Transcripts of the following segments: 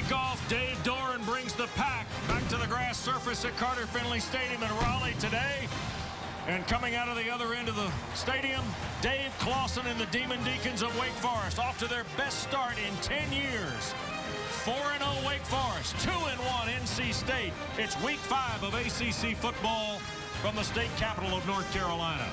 kickoff. Dave Doran brings the Pack back to the grass surface at Carter-Finley Stadium in Raleigh today. And coming out of the other end of the stadium, Dave Clawson and the Demon Deacons of Wake Forest off to their best start in 10 years. 4-0 Wake Forest, 2-1 NC State. It's week 5 of ACC football from the state capital of North Carolina.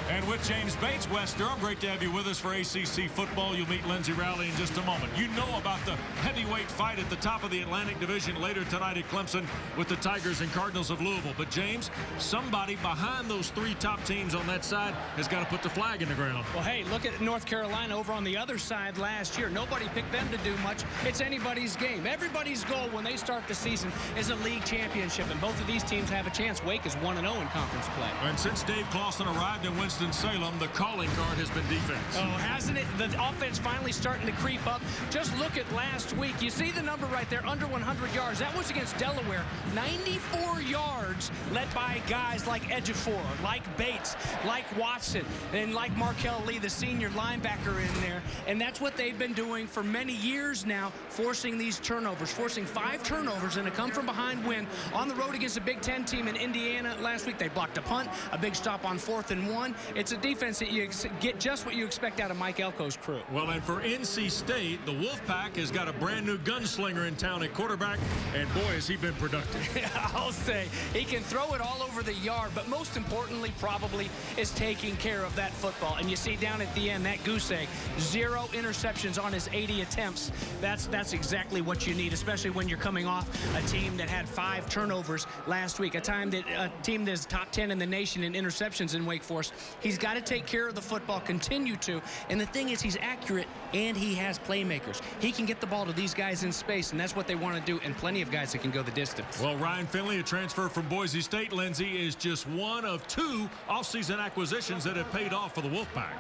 And with James Bates, Wes Durham, great to have you with us for ACC football. You'll meet Lindsey Raleigh in just a moment. You know about the heavyweight fight at the top of the Atlantic Division later tonight at Clemson with the Tigers and Cardinals of Louisville. But, James, somebody behind those 3 top teams on that side has got to put the flag in the ground. Well, hey, look at North Carolina over on the other side last year. Nobody picked them to do much. It's anybody's game. Everybody's goal when they start the season is a league championship, and both of these teams have a chance. Wake is 1-0 in conference play. And since Dave Clawson arrived in Winston-Salem, the calling card has been defense. Oh, hasn't it? The offense finally starting to creep up. Just look at last week. You see the number right there, under 100 yards. That was against Delaware. 94 yards led by guys like Ejiofor, like Bates, like Watson, and like Markel Lee, the senior linebacker in there. And that's what they've been doing for many years now, forcing these turnovers, forcing 5 turnovers and a come-from-behind win on the road against a Big Ten team in Indiana last week. They blocked a punt, a big stop on 4th and 1. It's a defense that you get just what you expect out of Mike Elko's crew. Well, and for NC State, the Wolfpack has got a brand new gunslinger in town at quarterback, and boy, has he been productive. I'll say he can throw it all over the yard, but most importantly probably is taking care of that football. And you see down at the end, that goose egg, 0 interceptions on his 80 attempts. That's exactly what you need, especially when you're coming off a team that had 5 turnovers last week, a team that is top 10 in the nation in interceptions in Wake Forest. He's got to take care of the football, continue to, and the thing is, he's accurate and he has playmakers. He can get the ball to these guys in space, and that's what they want to do, and plenty of guys that can go the distance. Well, Ryan Finley, a transfer from Boise State, Lindsey, is just one of 2 offseason acquisitions that have paid off for the Wolfpack.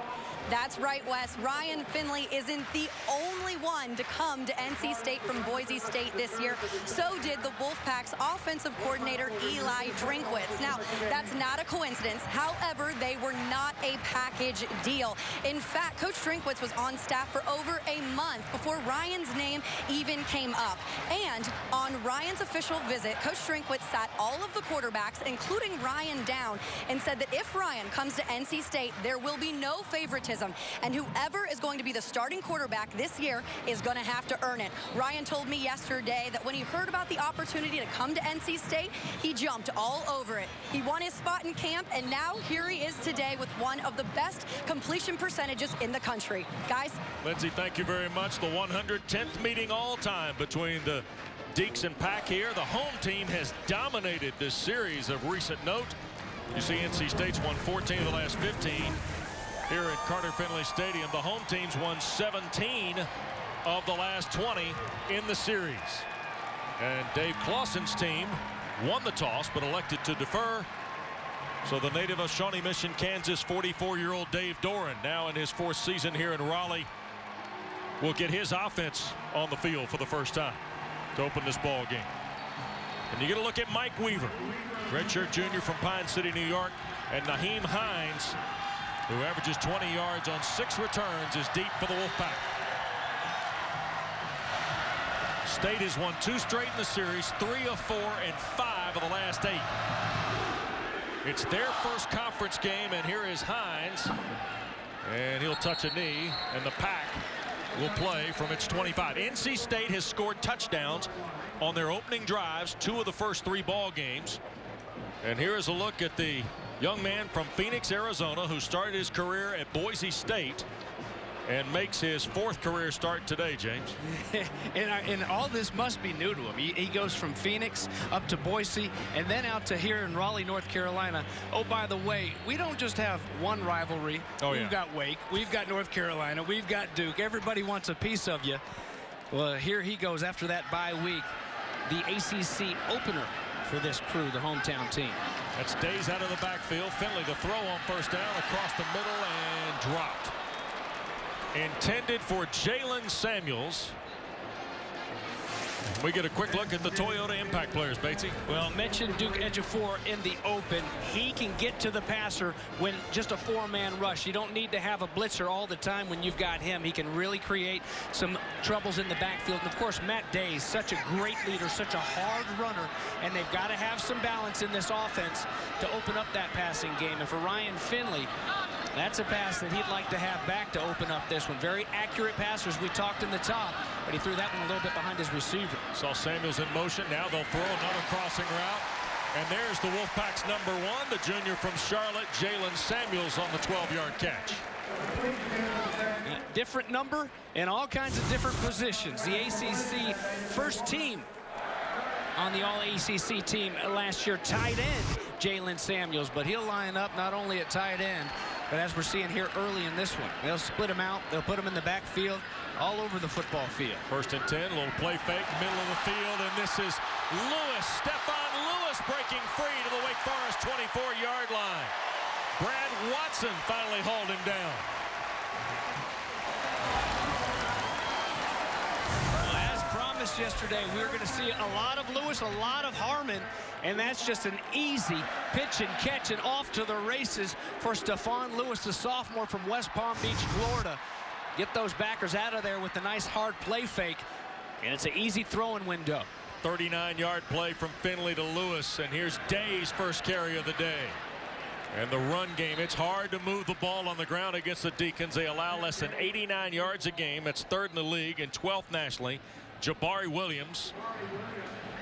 That's right, Wes. Ryan Finley isn't the only one to come to NC State from Boise State this year. So did the Wolfpack's offensive coordinator, Eli Drinkwitz. Now, that's not a coincidence. However, they were not a package deal. In fact, Coach Drinkwitz was on staff for over a month before Ryan's name even came up. And on Ryan's official visit, Coach Drinkwitz sat all of the quarterbacks, including Ryan, down and said that if Ryan comes to NC State, there will be no favoritism. And whoever is going to be the starting quarterback this year is going to have to earn it. Ryan told me yesterday that when he heard about the opportunity to come to NC State, he jumped all over it. He won his spot in camp, and now here he is today with one of the best completion percentages in the country. Guys? Lindsey, thank you very much. The 110th meeting all time between the Deeks and Pack here. The home team has dominated this series of recent note. You see NC State's won 14 of the last 15. Here at Carter-Finley Stadium, the home team's won 17 of the last 20 in the series. And Dave Clawson's team won the toss but elected to defer. So the native of Shawnee Mission, Kansas, 44-year-old Dave Doran, now in his 4th season here in Raleigh, will get his offense on the field for the first time to open this ball game. And you get a look at Mike Weaver, redshirt junior from Pine City, New York, and Naheem Hines, who averages 20 yards on 6 returns, is deep for the Wolfpack. State has won 2 straight in the series, 3 of 4 and 5 of the last 8. It's their first conference game, and here is Hines. And he'll touch a knee, and the Pack will play from its 25. NC State has scored touchdowns on their opening drives, 2 of the first 3 ball games. And here is a look at the young man from Phoenix, Arizona, who started his career at Boise State and makes his 4th career start today, James. and all this must be new to him. He goes from Phoenix up to Boise and then out to here in Raleigh, North Carolina. Oh, by the way, we don't just have one rivalry. We've got Wake, we've got North Carolina, we've got Duke. Everybody wants a piece of you. Well, here he goes after that bye week, the ACC opener for this crew, the hometown team. That's Days out of the backfield. Finley, the throw on first down across the middle and dropped. Intended for Jalen Samuels. We get a quick look at the Toyota impact players, Batesy. Well, mentioned Duke Ejiofor in the open. He can get to the passer when just a four-man rush. You don't need to have a blitzer all the time when you've got him. He can really create some troubles in the backfield. And, of course, Matt Day, such a great leader, such a hard runner, and they've got to have some balance in this offense to open up that passing game. And for Ryan Finley, that's a pass that he'd like to have back to open up this one. Very accurate passers. We talked in the top, but he threw that one a little bit behind his receiver. Saw Samuels in motion. Now they'll throw another crossing route. And there's the Wolfpack's number 1, the junior from Charlotte, Jalen Samuels, on the 12-yard catch. Different number in all kinds of different positions. The ACC first team on the All-ACC team last year, tight end Jalen Samuels, but he'll line up not only at tight end, but as we're seeing here early in this one, they'll split him out. They'll put him in the backfield, all over the football field. 1st and 10, a little play fake, middle of the field, and this is Lewis. Stephon Lewis breaking free to the Wake Forest 24-yard line. Brad Watson finally hauled him down. Yesterday, we were going to see a lot of Lewis, a lot of Harmon, and that's just an easy pitch and catch and off to the races for Stephon Lewis, the sophomore from West Palm Beach, Florida. Get those backers out of there with a nice hard play fake, and it's an easy throwing window. 39-yard play from Finley to Lewis, and here's Day's first carry of the day. And the run game, it's hard to move the ball on the ground against the Deacons. They allow less than 89 yards a game. That's 3rd in the league and 12th nationally. Jabari Williams,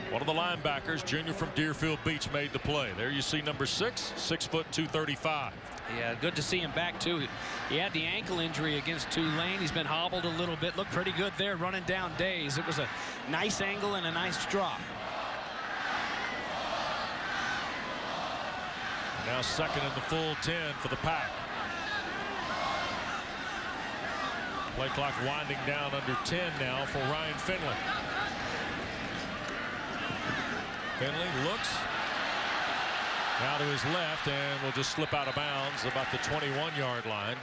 one of the linebackers, junior from Deerfield Beach, made the play. There you see number 6, 6 foot 235. Yeah, good to see him back too. He had the ankle injury against Tulane. He's been hobbled a little bit. Looked pretty good there running down Days. It was a nice angle and a nice drop. Now 2nd in the full 10 for the Pack. Play clock winding down under 10 now for Ryan Finley. Finley looks now to his left and will just slip out of bounds about the 21-yard line.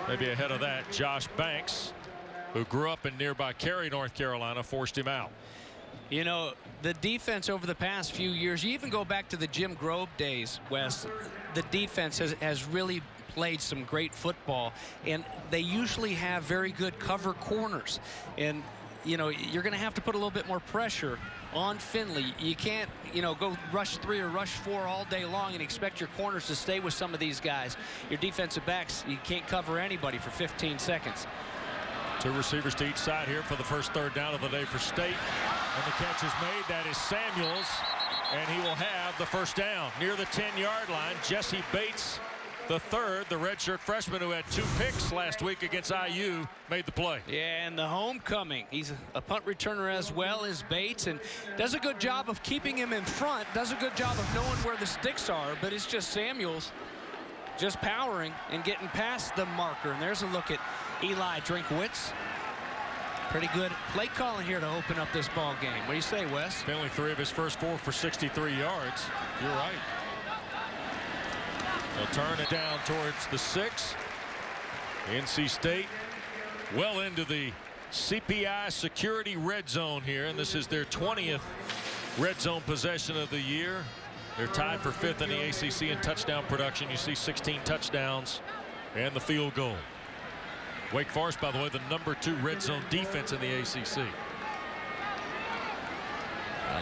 Maybe ahead of that, Josh Banks, who grew up in nearby Cary, North Carolina, forced him out. You know, the defense over the past few years, you even go back to the Jim Grove days, Wes, the defense has really played some great football, and they usually have very good cover corners. And you know, you're going to have to put a little bit more pressure on Finley. You can't, you know, go rush 3 or rush 4 all day long and expect your corners to stay with some of these guys. Your defensive backs, you can't cover anybody for 15 seconds. 2 receivers to each side here for the first 3rd down of the day for State. And the catch is made. That is Samuels, and he will have the first down near the 10-yard line. Jesse Bates, the 3rd, the redshirt freshman who had 2 picks last week against IU, made the play. Yeah, and the homecoming. He's a punt returner as well as Bates, and does a good job of keeping him in front, does a good job of knowing where the sticks are, but it's just Samuels just powering and getting past the marker. And there's a look at Eli Drinkwitz. Pretty good play calling here to open up this ball game. What do you say, Wes? Finley 3 of his first 4 for 63 yards. You're right. They'll turn it down towards the 6. NC State well into the CPI security red zone here, and this is their 20th red zone possession of the year. They're tied for 5th in the ACC in touchdown production. You see 16 touchdowns and the field goal. Wake Forest, by the way, the number 2 red zone defense in the ACC.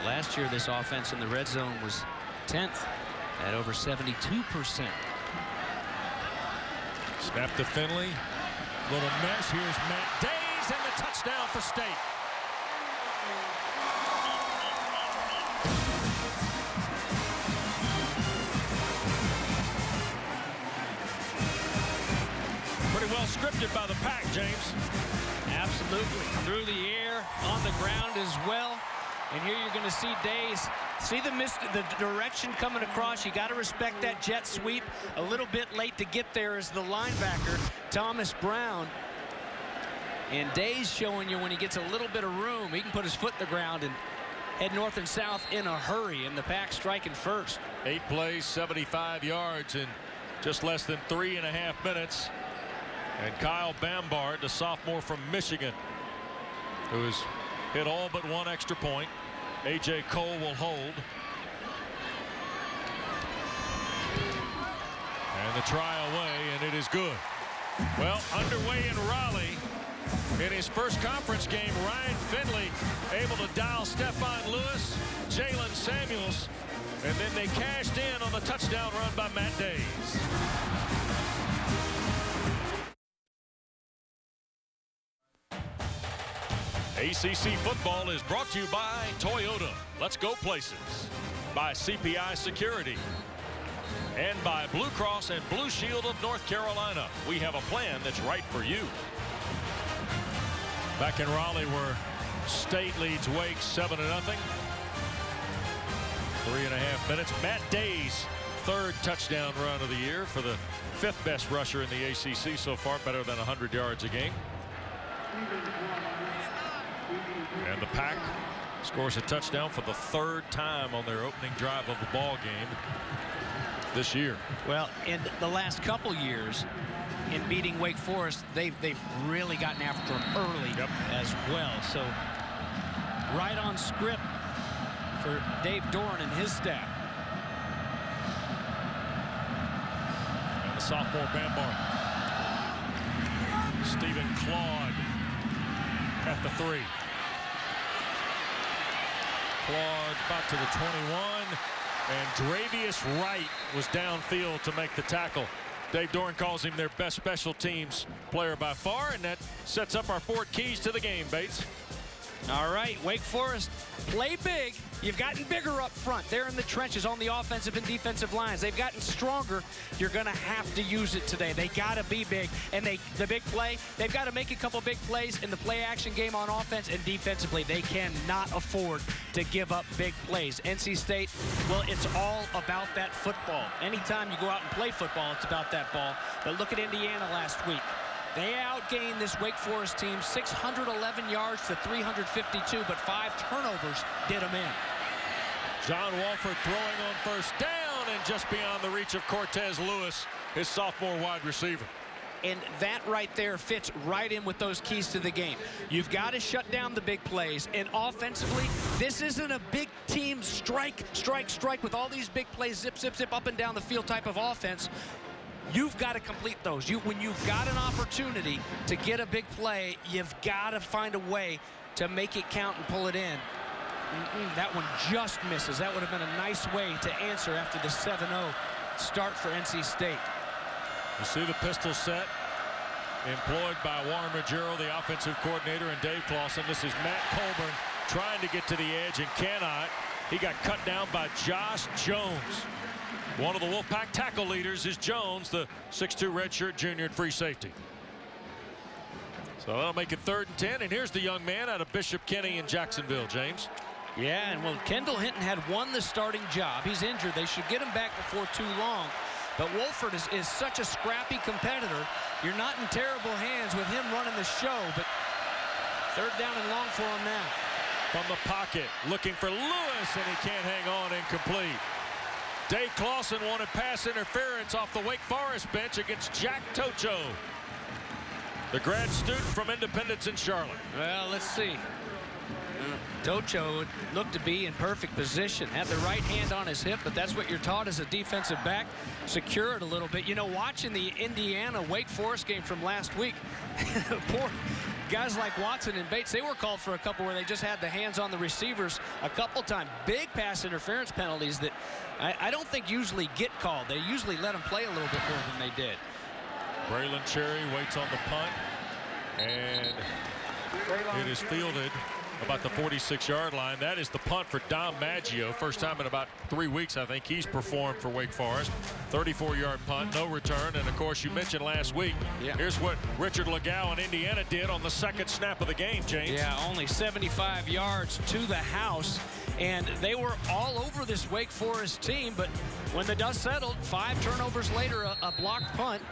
Last year, this offense in the red zone was 10th at over 72%. Snap to Finley. Little mesh. Here's Matt Days and the touchdown for State. Pretty well scripted by the Pack, James. Absolutely. Through the air, on the ground as well. And here you're going to see Days. See the direction coming across. You got to respect that jet sweep. A little bit late to get there is the linebacker, Thomas Brown. And Days showing you when he gets a little bit of room, he can put his foot in the ground and head north and south in a hurry. And the Pack striking first. 8 plays, 75 yards in just less than 3.5 minutes. And Kyle Bambard, the sophomore from Michigan, who has hit all but one extra point. A.J. Cole will hold. And the try away, and it is good. Well, underway in Raleigh. In his first conference game, Ryan Finley able to dial Stephon Lewis, Jalen Samuels, and then they cashed in on the touchdown run by Matt Days. ACC football is brought to you by Toyota. Let's go places. By CPI Security. And by Blue Cross and Blue Shield of North Carolina. We have a plan that's right for you. Back in Raleigh where State leads Wake 7-0. 3.5 minutes. Matt Days, third touchdown run of the year for the fifth best rusher in the ACC so far, better than 100 yards a game. And the Pack scores a touchdown for the third time on their opening drive of the ball game this year. Well, in the last couple years in beating Wake Forest, they've really gotten after them early as well. So right on script for Dave Doran and his staff. And the sophomore Bambar. Stephen Claude at the 3. Claude back to the 21. And Dravius Wright was downfield to make the tackle. Dave Doran calls him their best special teams player by far, and that sets up our 4 keys to the game, Bates. All right, Wake Forest, play big. You've gotten bigger up front. They're in the trenches on the offensive and defensive lines. They've gotten stronger. You're going to have to use it today. They got to be big. And the big play, they've got to make a couple big plays in the play action game on offense and defensively. They cannot afford to give up big plays. NC State, well, it's all about that football. Anytime you go out and play football, it's about that ball. But look at Indiana last week. They outgained this Wake Forest team 611 yards to 352, but 5 turnovers did them in. John Walford throwing on first down and just beyond the reach of Cortez Lewis, his sophomore wide receiver. And that right there fits right in with those keys to the game. You've got to shut down the big plays. And offensively, this isn't a big team strike with all these big plays, zip, zip, zip, up and down the field type of offense. You've got to complete those. When you've got an opportunity to get a big play, you've got to find a way to make it count and pull it in. That one just misses. That would have been a nice way to answer after the 7-0 start for NC State. You see the pistol set employed by Warren Ruggiero, the offensive coordinator, and Dave Clawson. This is Matt Colburn trying to get to the edge and cannot. He got cut down by Josh Jones. One of the Wolfpack tackle leaders is Jones, the 6'2 redshirt junior at free safety. So that'll make it 3rd and 10. And here's the young man out of Bishop Kenny in Jacksonville, James. Yeah, and well, Kendall Hinton had won the starting job. He's injured. They should get him back before too long. But Wolford is such a scrappy competitor. You're not in terrible hands with him running the show. But 3rd down and long for him now. From the pocket, looking for Lewis, and he can't hang on, incomplete. Dave Clawson wanted pass interference off the Wake Forest bench against Jack Tocho, the grad student from Independence in Charlotte. Well, let's see. Tocho looked to be in perfect position. Had the right hand on his hip, but that's what you're taught as a defensive back. Secure it a little bit. You know, watching the Indiana-Wake Forest game from last week, poor guys like Watson and Bates, they were called for a couple where they just had the hands on the receivers a couple times. Big pass interference penalties that I don't think usually get called. They usually let them play a little bit more than they did. Braylon Cherry waits on the punt, and it is fielded about the 46-yard line. That is the punt for Dom Maggio. First time in about 3 weeks, I think, he's performed for Wake Forest. 34-yard punt, no return. And, of course, you mentioned last week, here's what Richard Legow in Indiana did on the 2nd snap of the game, James. Yeah, only 75 yards to the house. And they were all over this Wake Forest team. But when the dust settled, 5 turnovers later, a blocked punt,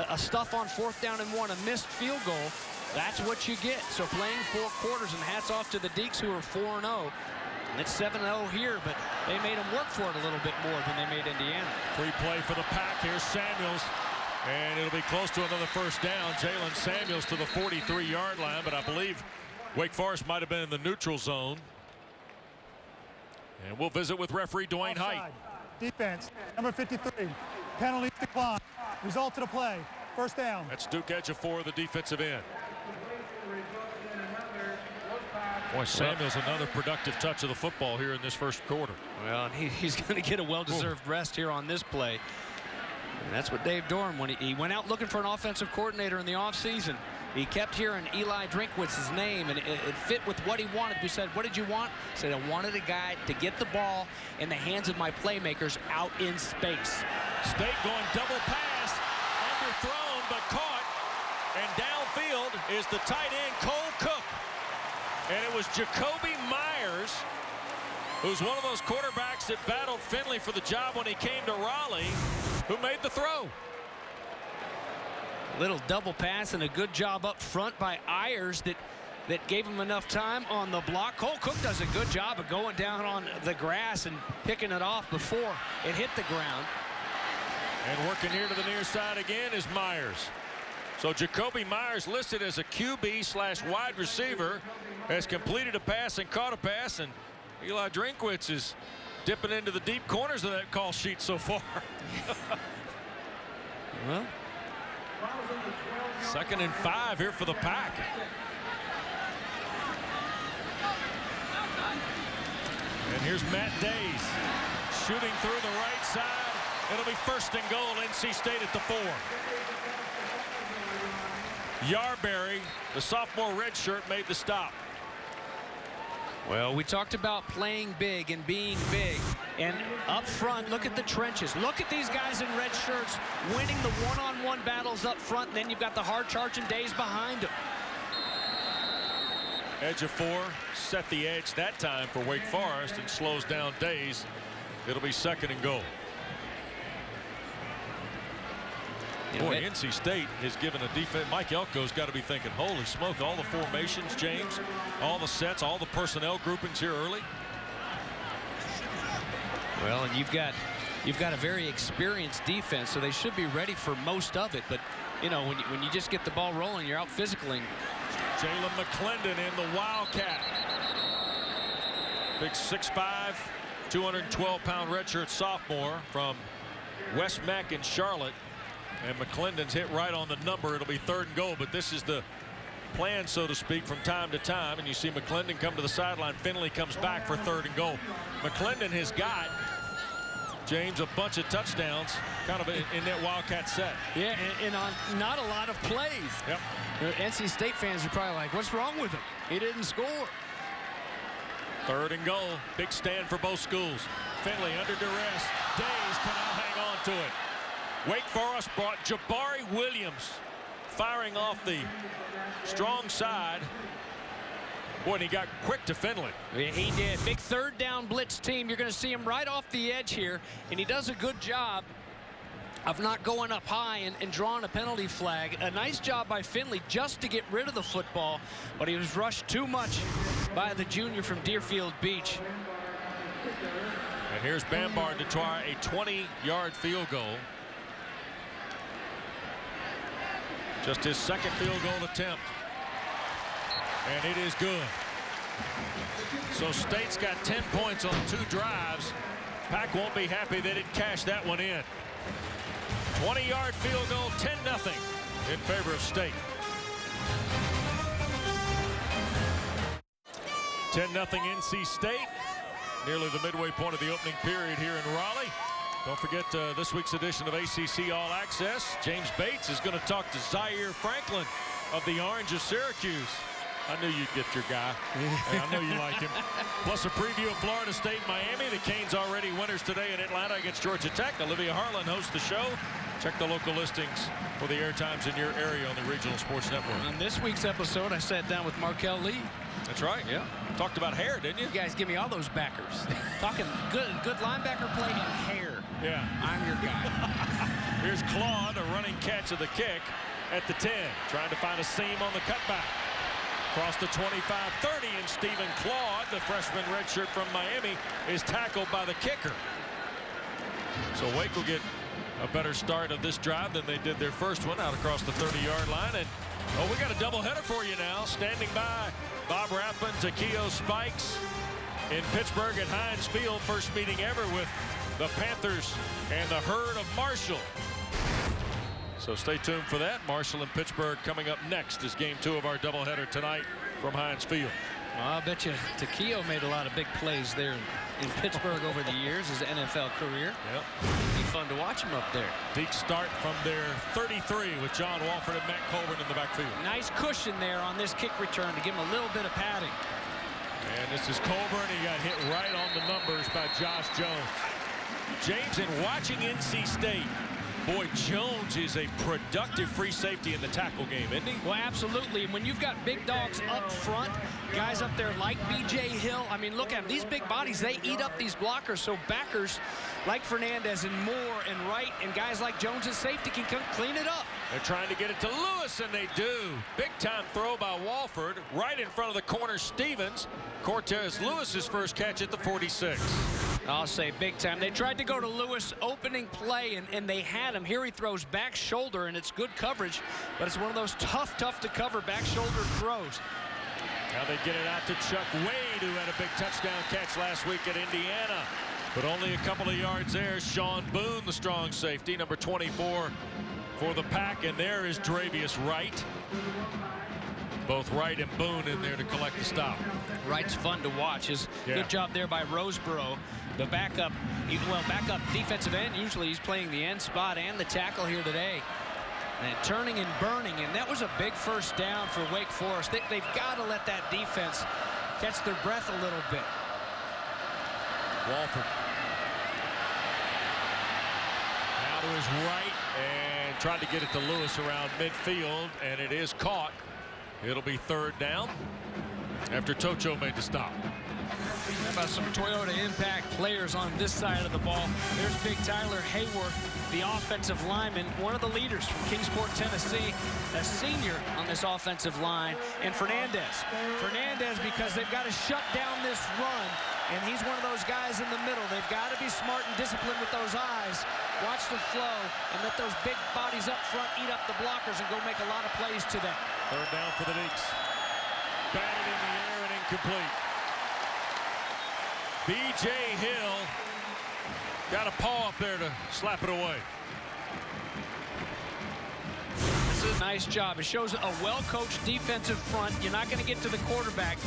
a stuff on 4th down and 1, a missed field goal. That's what you get. So playing 4 quarters, and hats off to the Deacons, who are 4-0. It's 7-0 here, but they made them work for it a little bit more than they made Indiana. Free play for the Pack. Here's Samuels, and it'll be close to another 1st down. Jalen Samuels to the 43-yard line, but I believe Wake Forest might have been in the neutral zone. And we'll visit with referee Dwayne Height. Defense, number 53. Penalty decline. Result of the play. First down. That's Duke Ejiofor, the defensive end. Boy, Samuel's another productive touch of the football here in this first quarter. Well, and he's going to get a well-deserved rest here on this play. And that's what Dave Dorn, when he went out looking for an offensive coordinator in the offseason, he kept hearing Eli Drinkwitz's name, and it fit with what he wanted. We said, what did you want? He said, I wanted a guy to get the ball in the hands of my playmakers out in space. State going double pass, underthrown but caught, and downfield is the tight end Cole Cook. And it was Jacoby Myers, who's one of those quarterbacks that battled Finley for the job when he came to Raleigh, who made the throw. Little double pass and a good job up front by Ayers that gave him enough time on the block. Cole Cook does a good job of going down on the grass and picking it off before it hit the ground. And working here to the near side again is Myers. So Jacoby Myers, listed as a QB/wide receiver, has completed a pass and caught a pass, and Eli Drinkwitz is dipping into the deep corners of that call sheet so far. Well, 2nd and 5 here for the Pack. And here's Matt Days shooting through the right side. It'll be 1st and goal, NC State at the 4. Yarberry, the sophomore redshirt, made the stop. well, we talked about playing big and being big. And up front, look at the trenches. Look at these guys in red shirts winning the one-on-one battles up front. And then you've got the hard-charging Days behind them. Ejiofor set the edge that time for Wake Forest and slows down Days. It'll be 2nd and goal. Boy, NC State has given a defense. Mike Elko's got to be thinking, holy smoke, all the formations, James, all the sets, all the personnel groupings here early. Well, and you've got a very experienced defense, so they should be ready for most of it. But, you know, when you just get the ball rolling, you're out physicaling. Jalen McClendon in the Wildcat. Big 6'5", 212-pound redshirt sophomore from West Mac in Charlotte. And McClendon's hit right on the number. It'll be 3rd and goal, but this is the plan, so to speak, from time to time. And you see McClendon come to the sideline. Finley comes back for 3rd and goal. McClendon has got, James, a bunch of touchdowns kind of in that Wildcat set. Yeah, and on not a lot of plays. Yep. The NC State fans are probably like, what's wrong with him? He didn't score. 3rd and goal. Big stand for both schools. Finley under duress. Days cannot hang on to it. Wake Forest brought Jabari Williams firing off the strong side. Boy, and he got quick to Finley. Yeah, he did. Big 3rd down blitz team. You're going to see him right off the edge here, and he does a good job of not going up high and drawing a penalty flag. A nice job by Finley just to get rid of the football, but he was rushed too much by the junior from Deerfield Beach. And here's Bambard to try a 20-yard field goal. Just his 2nd field goal attempt. And it is good. So State's got 10 points on 2 drives. Pack won't be happy they didn't cash that one in. 20-yard field goal, 10-0 in favor of State. 10-0 NC State. Nearly the midway point of the opening period here in Raleigh. Don't forget this week's edition of ACC All Access. James Bates is going to talk to Zaire Franklin of the Orange of Syracuse. I knew you'd get your guy. And I know you like him. Plus a preview of Florida State, Miami. The Canes already winners today in Atlanta against Georgia Tech. Olivia Harlan hosts the show. Check the local listings for the air times in your area on the Regional Sports Network. On this week's episode, I sat down with Markel Lee. That's right. Yeah. Talked about hair, didn't you? You guys give me all those backers. Talking good linebacker play and hair. Yeah. I'm your guy. Here's Claude, a running catch of the kick at the 10. Trying to find a seam on the cutback. Across the 25-30, and Stephen Claude, the freshman redshirt from Miami, is tackled by the kicker. So Wake will get a better start of this drive than they did their first one out across the 30-yard line. And, oh, we got a doubleheader for you now. Standing by Bob Rathman, Takeo Spikes in Pittsburgh at Heinz Field. First meeting ever with the Panthers and the herd of Marshall. So stay tuned for that. Marshall and Pittsburgh coming up next is game 2 of our doubleheader tonight from Heinz Field. Well, I bet you Takeo made a lot of big plays there in Pittsburgh over the years, his NFL career. Yep. Be fun to watch him up there. Deeks start from their 33 with John Walford and Matt Colburn in the backfield. Nice cushion there on this kick return to give him a little bit of padding. And this is Colburn. He got hit right on the numbers by Josh Jones. James, in watching NC State, boy, Jones is a productive free safety in the tackle game, isn't he? Well, absolutely. When you've got big dogs up front, guys up there like B.J. Hill, I mean, look at them. These big bodies, they eat up these blockers. So backers like Fernandez and Moore and Wright and guys like Jones and safety can come clean it up. They're trying to get it to Lewis, and they do. Big-time throw by Walford, right in front of the corner, Stevens. Cortez Lewis's first catch at the 46. I'll say big time. They tried to go to Lewis opening play, and they had him. Here he throws back shoulder, and it's good coverage, but it's one of those tough to cover back shoulder throws. Now they get it out to Chuck Wade, who had a big touchdown catch last week at Indiana. But only a couple of yards there. Sean Boone, the strong safety, number 24 for the Pack, and there is Dravius Wright. Both Wright and Boone in there to collect the stop. Wright's fun to watch. Good job there by Roseborough. The backup defensive end. Usually he's playing the end spot and the tackle here today. And turning and burning, and that was a big first down for Wake Forest. They've got to let that defense catch their breath a little bit. Walford. Now to his right and trying to get it to Lewis around midfield, and it is caught. It'll be third down after Tocho made the stop. How about some Toyota Impact players on this side of the ball? There's big Tyler Hayworth, the offensive lineman, one of the leaders from Kingsport, Tennessee, a senior on this offensive line, and Fernandez. Fernandez, because they've got to shut down this run, and he's one of those guys in the middle. They've got to be smart and disciplined with those eyes, watch the flow, and let those big bodies up front eat up the blockers and go make a lot of plays to them. Third down for the Deeks. Batted in the air and incomplete. B.J. Hill got a paw up there to slap it away. This is a nice job. It shows a well-coached defensive front. You're not going to get to the quarterback.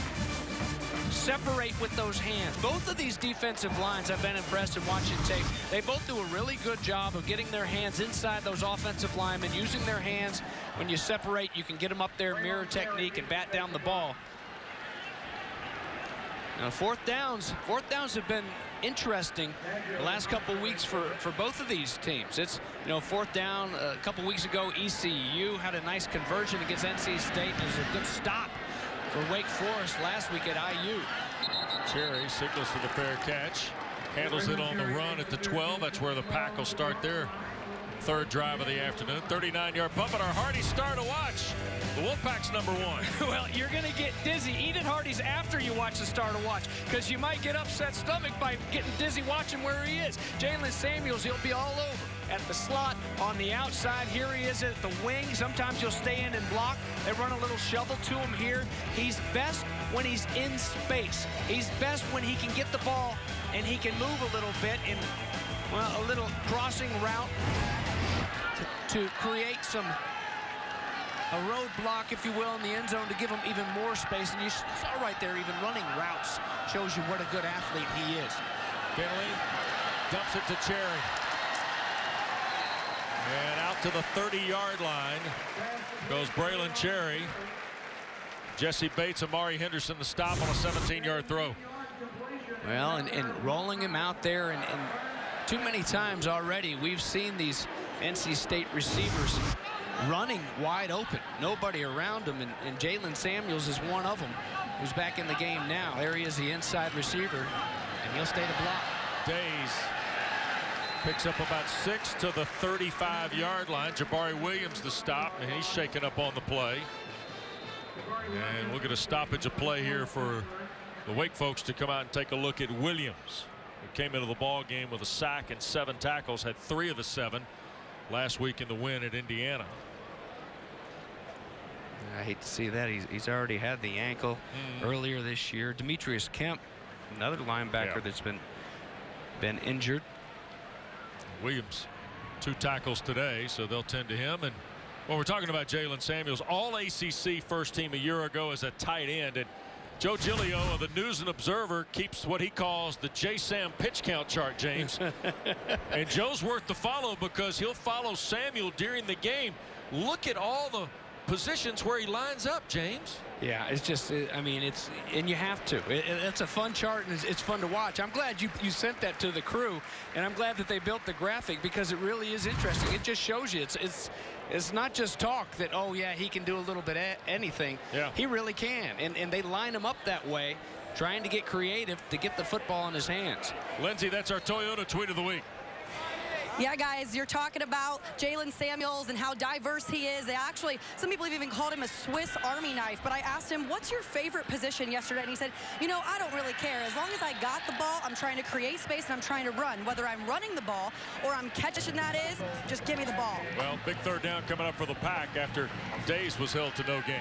Separate with those hands. Both of these defensive lines have been impressed in watching tape. They both do a really good job of getting their hands inside those offensive linemen, using their hands. When you separate, you can get them up there, mirror technique, and bat down the ball. Now, fourth downs have been interesting the last couple weeks for both of these teams. It's, fourth down a couple weeks ago, ECU had a nice conversion against NC State. There's a good stop for Wake Forest last week at IU. Cherry signals for the fair catch. Handles it on the run at the 12. That's where the Pack will start their third drive of the afternoon. 39-yard pump, and our Hardy star to watch. The Wolfpack's number 1. Well, you're going to get dizzy. Eat at Hardy's after you watch the star to watch, because you might get upset stomach by getting dizzy watching where he is. Jalen Samuels, he'll be all over at the slot, on the outside. Here he is at the wing. Sometimes he'll stay in and block. They run a little shovel to him here. He's best when he's in space. He's best when he can get the ball and he can move a little bit in, well, a little crossing route to create a roadblock, if you will, in the end zone to give him even more space. And you saw right there, even running routes shows you what a good athlete he is. Finley dumps it to Cherry. And out to the 30-yard line goes Braylon Cherry. Jesse Bates, Amari Henderson to stop on a 17-yard throw. Well, and rolling him out there, and too many times already we've seen these NC State receivers running wide open. Nobody around him, and Jalen Samuels is one of them who's back in the game now. There he is, the inside receiver, and he'll stay to block. Days picks up about 6 to the 35-yard line. Jabari Williams the stop, and he's shaken up on the play. And we'll get a stoppage of play here for the Wake folks to come out and take a look at Williams, who came into the ball game with a sack and 7 tackles, had 3 of the 7 last week in the win at Indiana. I hate to see that. He's already had the ankle earlier this year. Demetrius Kemp, another linebacker that's been injured. Williams, 2 tackles today, so they'll tend to him. And when we're talking about Jalen Samuels, all ACC first team a year ago as a tight end. And Joe Giglio of the News and Observer keeps what he calls the J-Sam pitch count chart, James. And Joe's worth the follow because he'll follow Samuel during the game. Look at all the positions where he lines up, James. Yeah, it's just, I mean, it's, and you have to. It's a fun chart, and it's fun to watch. I'm glad you sent that to the crew, and I'm glad that they built the graphic because it really is interesting. It just shows you it's not just talk that, oh, yeah, he can do a little bit of anything. Yeah. He really can, and they line him up that way, trying to get creative to get the football in his hands. Lindsay, that's our Toyota Tweet of the Week. Yeah, guys, you're talking about Jalen Samuels and how diverse he is. They actually, some people have even called him a Swiss Army knife. But I asked him, what's your favorite position yesterday? And he said, you know, I don't really care. As long as I got the ball, I'm trying to create space and I'm trying to run. Whether I'm running the ball or I'm catching that is, just give me the ball. Well, big third down coming up for the Pack after Days was held to no gain.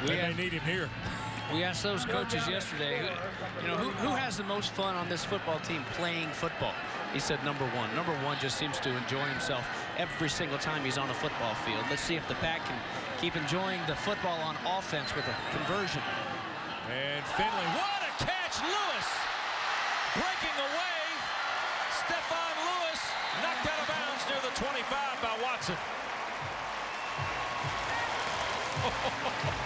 They need him here. We asked those coaches yesterday, who has the most fun on this football team playing football? He said number one. Number one just seems to enjoy himself every single time he's on a football field. Let's see if the Pack can keep enjoying the football on offense with a conversion. And Finley, what a catch! Lewis breaking away. Stephon Lewis knocked out of bounds near the 25 by Watson.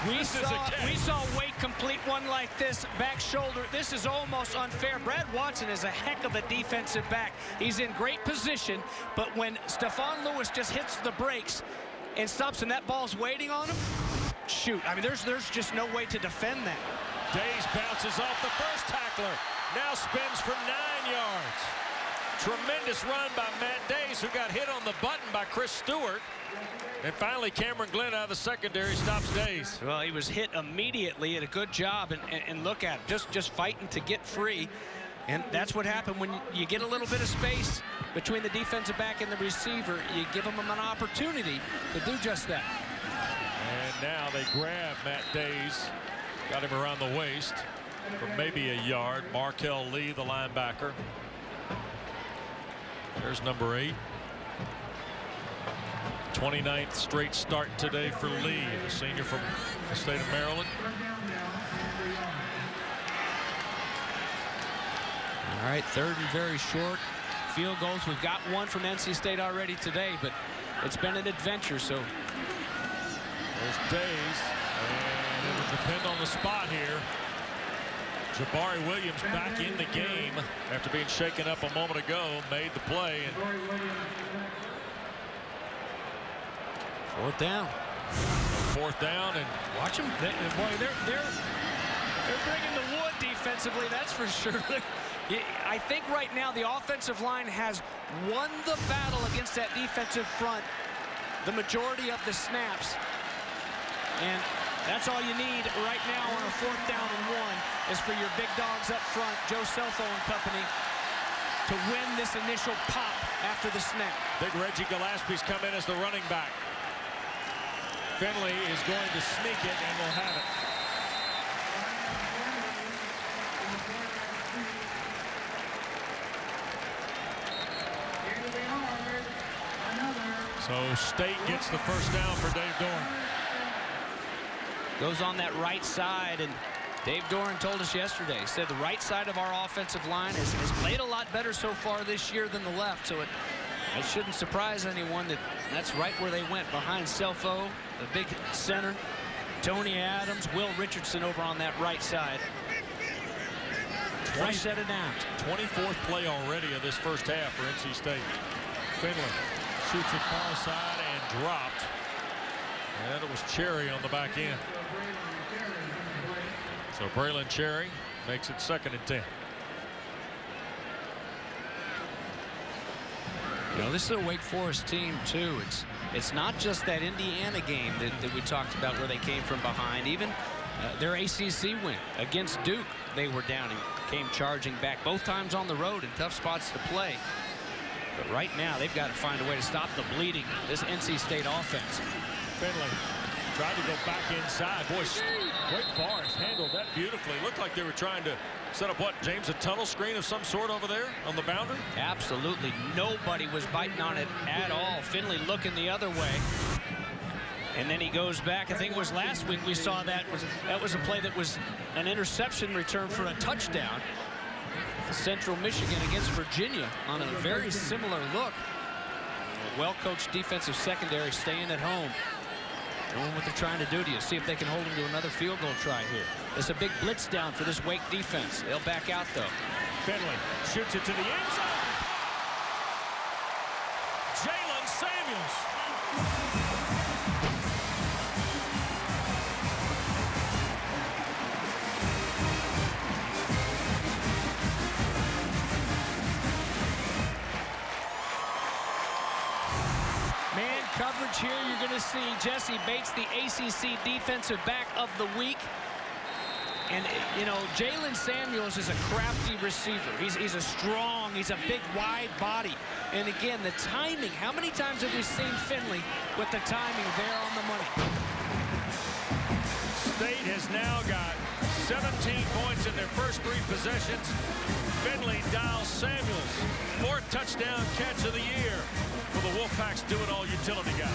We saw Wake complete one like this, back shoulder. This is almost unfair. Brad Watson is a heck of a defensive back. He's in great position, but when Stephon Lewis just hits the brakes and stops and that ball's waiting on him, shoot. I mean, there's just no way to defend that. Days bounces off the first tackler. Now spins for 9 yards. Tremendous run by Matt Days, who got hit on the button by Chris Stewart. And finally, Cameron Glenn out of the secondary stops Days. Well, he was hit immediately, and a good job. And look at him, just fighting to get free. And that's what happened when you get a little bit of space between the defensive back and the receiver. You give them an opportunity to do just that. And now they grab Matt Days. Got him around the waist for maybe a yard. Markel Lee, the linebacker. There's number 8. 29th straight start today for Lee, a senior from the state of Maryland. All right, third and very short. Field goals. We've got one from NC State already today, but it's been an adventure. So there's Days, and it will depend on the spot here. Jabari Williams back in the game after being shaken up a moment ago, made the play. And fourth down. Fourth down, and watch them. Boy, they're bringing the wood defensively. That's for sure. I think right now the offensive line has won the battle against that defensive front the majority of the snaps, and that's all you need right now on a fourth down and 1 is for your big dogs up front, Joe Selfo and company, to win this initial pop after the snap. Big Reggie Gillespie's come in as the running back. Finley is going to sneak it and will have it. So State gets the first down for Dave Doran. Goes on that right side, and Dave Doran told us yesterday, he said the right side of our offensive line has played a lot better so far this year than the left, so it shouldn't surprise anyone that that's right where they went, behind Selfo, the big center, Tony Adams, Will Richardson over on that right side. Fresh set of downs. 24th play already of this first half for NC State. Finley shoots it far side and dropped. And it was Cherry on the back end. So Braylon Cherry makes it 2nd and 10. You know, this is a Wake Forest team, too. It's not just that Indiana game that we talked about where they came from behind. Even their ACC win against Duke, they were down and came charging back both times on the road in tough spots to play. But right now, they've got to find a way to stop the bleeding, this NC State offense. Finley Tried to go back inside. Boy, Wake Forest handled that beautifully. Looked like they were trying to set up, what, James, a tunnel screen of some sort over there on the boundary? Absolutely. Nobody was biting on it at all. Finley looking the other way. And then he goes back. I think it was last week we saw that. That was a play that was an interception return for a touchdown. Central Michigan against Virginia on a very similar look. A well-coached defensive secondary staying at home. Knowing what they're trying to do to you. See if they can hold them to another field goal try here. It's a big blitz down for this Wake defense. They'll back out, though. Finley shoots it to the end zone. Jalen Samuels. Man coverage here, you're going to see Jesse Bates, the ACC Defensive Back of the Week. And, you know, Jalen Samuels is a crafty receiver. He's a strong, he's a big, wide body. And, again, the timing. How many times have we seen Finley with the timing there on the money? State has now got 17 points in their first 3 possessions. Finley dials Samuels. 4th touchdown catch of the year for the Wolfpack's do-it-all utility guy.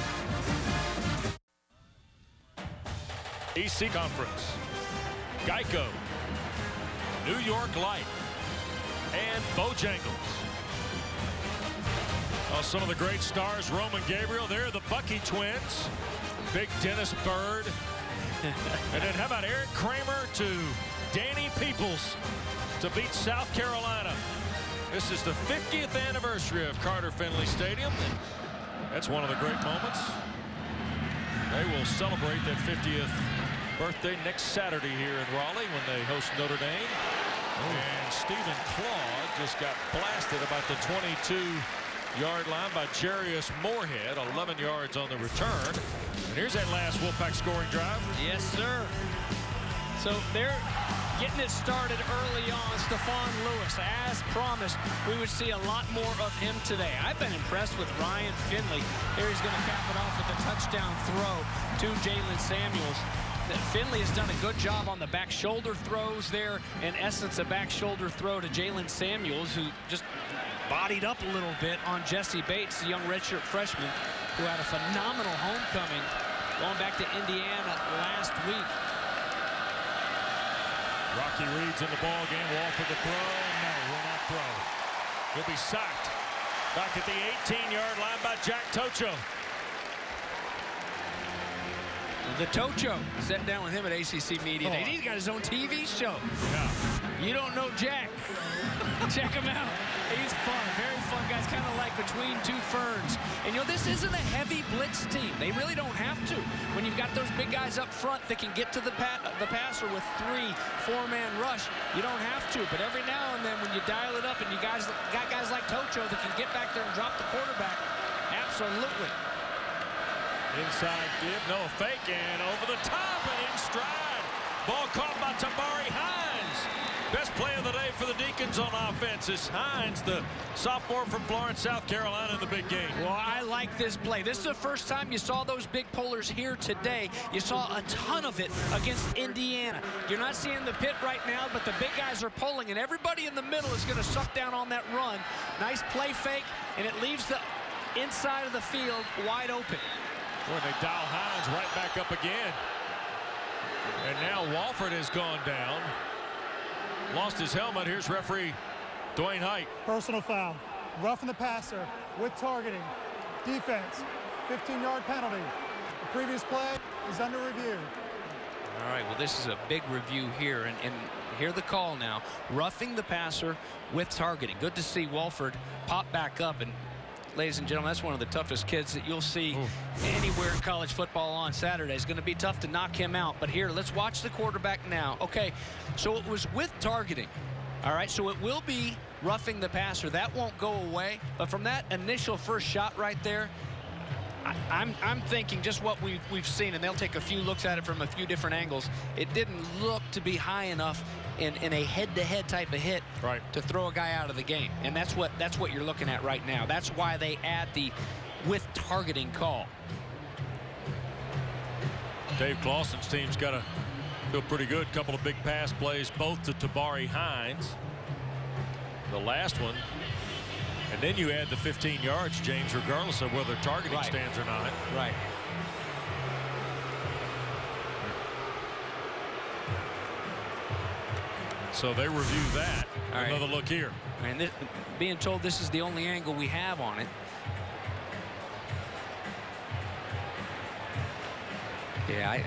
EC Conference, Geico, New York Life, and Bojangles. Oh, some of the great stars, Roman Gabriel. They're the Bucky twins. Big Dennis Bird. And then how about Eric Kramer to Danny Peoples to beat South Carolina. This is the 50th anniversary of Carter-Finley Stadium. And that's one of the great moments. They will celebrate that 50th birthday next Saturday here in Raleigh when they host Notre Dame. And Stephen Claude just got blasted about the 22-yard line by Jarius Moorhead, 11 yards on the return. And here's that last Wolfpack scoring drive. Yes, sir. So they're getting it started early on. Stephon Lewis, as promised, we would see a lot more of him today. I've been impressed with Ryan Finley. Here he's going to cap it off with a touchdown throw to Jalen Samuels. Finley has done a good job on the back shoulder throws there. In essence, a back shoulder throw to Jalen Samuels, who just bodied up a little bit on Jesse Bates, the young redshirt freshman, who had a phenomenal homecoming going back to Indiana last week. Rocky Reed's in the ball game. Walford to throw. No, will not throw. He'll be sacked back at the 18-yard line by Jack Tocho. The Tocho, sat down with him at ACC Media Day. He's got his own TV show. Yeah. You don't know Jack. Check him out. He's fun, very fun guy. It's kind of like Between Two Ferns. And, you know, this isn't a heavy blitz team. They really don't have to. When you've got those big guys up front that can get to the passer with 3-4-man rush, you don't have to. But every now and then when you dial it up and you got guys like Tocho that can get back there and drop the quarterback, absolutely. Inside give, no fake, and over the top and in stride. Ball caught by Tamari Hines. Best play of the day for the Deacons on offense is Hines, the sophomore from Florence, South Carolina, in the big game. Well, I like this play. This is the first time you saw those big pullers here today. You saw a ton of it against Indiana. You're not seeing the pit right now, but the big guys are pulling, and everybody in the middle is going to suck down on that run. Nice play fake, and it leaves the inside of the field wide open. Boy, they dial Hines right back up again. And now Wolford has gone down. Lost his helmet. Here's referee Dwayne Height. Personal foul. Roughing the passer with targeting. Defense. 15-yard penalty. The previous play is under review. All right, well, this is a big review here. And hear the call now. Roughing the passer with targeting. Good to see Wolford pop back up. And ladies and gentlemen, that's one of the toughest kids that you'll see anywhere in college football on Saturday. It's going to be tough to knock him out. But here, let's watch the quarterback now. Okay, so it was with targeting. All right, so it will be roughing the passer. That won't go away. But from that initial first shot right there, I'm thinking just what we've seen, and they'll take a few looks at it from a few different angles. It didn't look to be high enough in a head-to-head type of hit to throw a guy out of the game. And that's what you're looking at right now. That's why they add the with targeting call. Dave Clawson's team's got to feel pretty good. Couple of big pass plays, both to Tabari Hines. The last one. And then you add the 15 yards, James, regardless of whether targeting stands or not. Right. So they review that. Another look here. And being told this is the only angle we have on it. Yeah,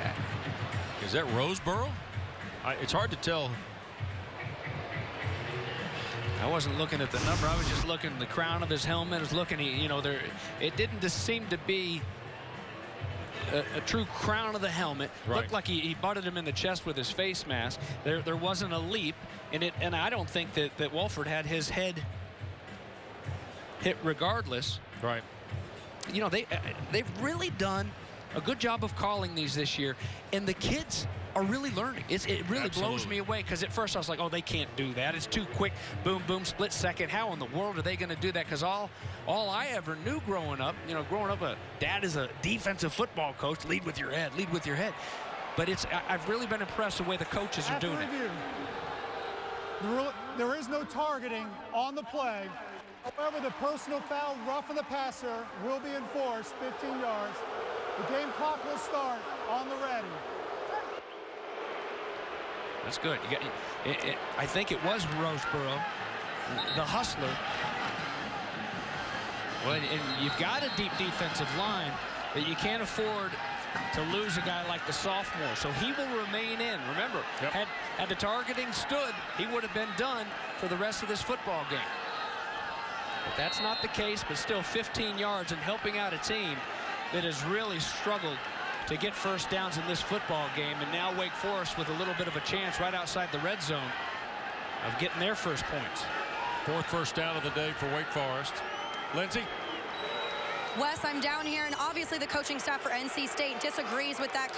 is that Roseboro? It's hard to tell. I wasn't looking at the number. I was just looking at the crown of his helmet. I was looking, you know, there. It didn't just seem to be a true crown of the helmet. Looked like he butted him in the chest with his face mask. There wasn't a leap in it, and I don't think that Wolford had his head hit regardless. Right. You know, they've really done a good job of calling these this year, and the kids are really learning. It really blows me away, because at first I was like, oh, they can't do that. It's too quick. Boom, boom, split second. How in the world are they going to do that? Because all I ever knew growing up, you know, dad is a defensive football coach. Lead with your head. Lead with your head. But I've really been impressed the way the coaches are doing it. There is no targeting on the play. However, the personal foul, roughing the passer, will be enforced, 15 yards. The game clock will start on the ready. That's good. I think it was Roseboro, the hustler. Well, and you've got a deep defensive line, but you can't afford to lose a guy like the sophomore. So he will remain in. Remember, had the targeting stood, he would have been done for the rest of this football game. But that's not the case, but still 15 yards and helping out a team that has really struggled to get first downs in this football game. And now Wake Forest with a little bit of a chance right outside the red zone of getting their first points. Fourth first down of the day for Wake Forest. Lindsay? Wes, I'm down here, and obviously the coaching staff for NC State disagrees with that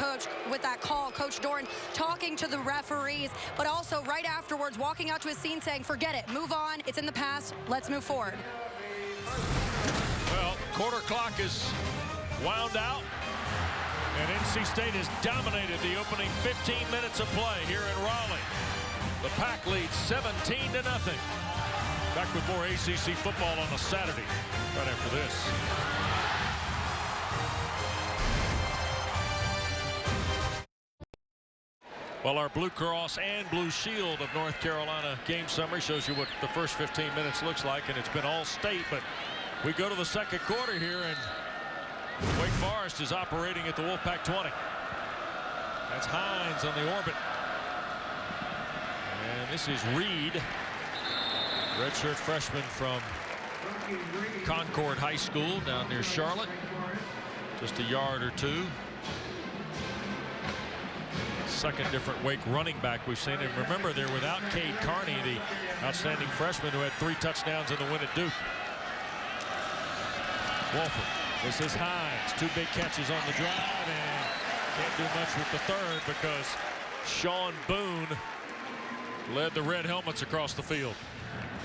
call. Coach Doran talking to the referees, but also right afterwards walking out to his scene saying, forget it, move on, it's in the past, let's move forward. Well, quarter clock is wound out, and NC State has dominated the opening 15 minutes of play here in Raleigh. The Pack leads 17-0. Back with more ACC football on a Saturday right after this. Well, our Blue Cross and Blue Shield of North Carolina game summary shows you what the first 15 minutes looks like, and it's been all state, but we go to the second quarter here, and Wake Forest is operating at the Wolfpack 20. That's Hines on the orbit. And this is Reed, redshirt freshman from Concord High School down near Charlotte. Just a yard or two. Second different Wake running back we've seen. And remember, they're without Cade Carney, the outstanding freshman who had 3 touchdowns in the win at Duke. Wolford. This is Hines. 2 big catches on the drive, and can't do much with the third because Sean Boone led the red helmets across the field.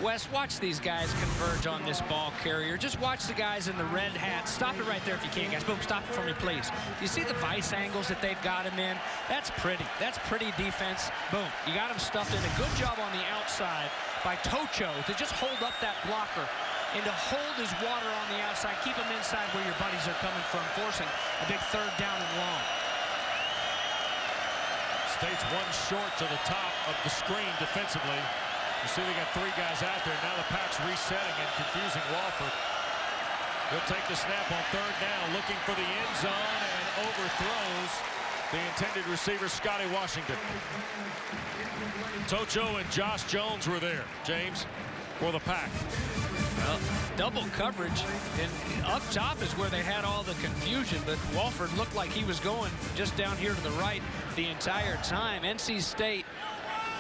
Wes, watch these guys converge on this ball carrier. Just watch the guys in the red hats. Stop it right there if you can, guys. Boom, stop it for me, please. You see the vice angles that they've got him in? That's pretty. That's pretty defense. Boom. You got him stuffed in. A good job on the outside by Tocho to just hold up that blocker and to hold his water on the outside. Keep him inside where your buddies are coming from, forcing a big third down and long. State's one short to the top of the screen defensively. You see they got 3 guys out there. Now the Pack's resetting and confusing Wofford. He'll take the snap on third down, looking for the end zone, and overthrows the intended receiver, Scotty Washington. Tocho and Josh Jones were there, James, for the Pack. Well, double coverage, and up top is where they had all the confusion, but Wofford looked like he was going just down here to the right the entire time. NC State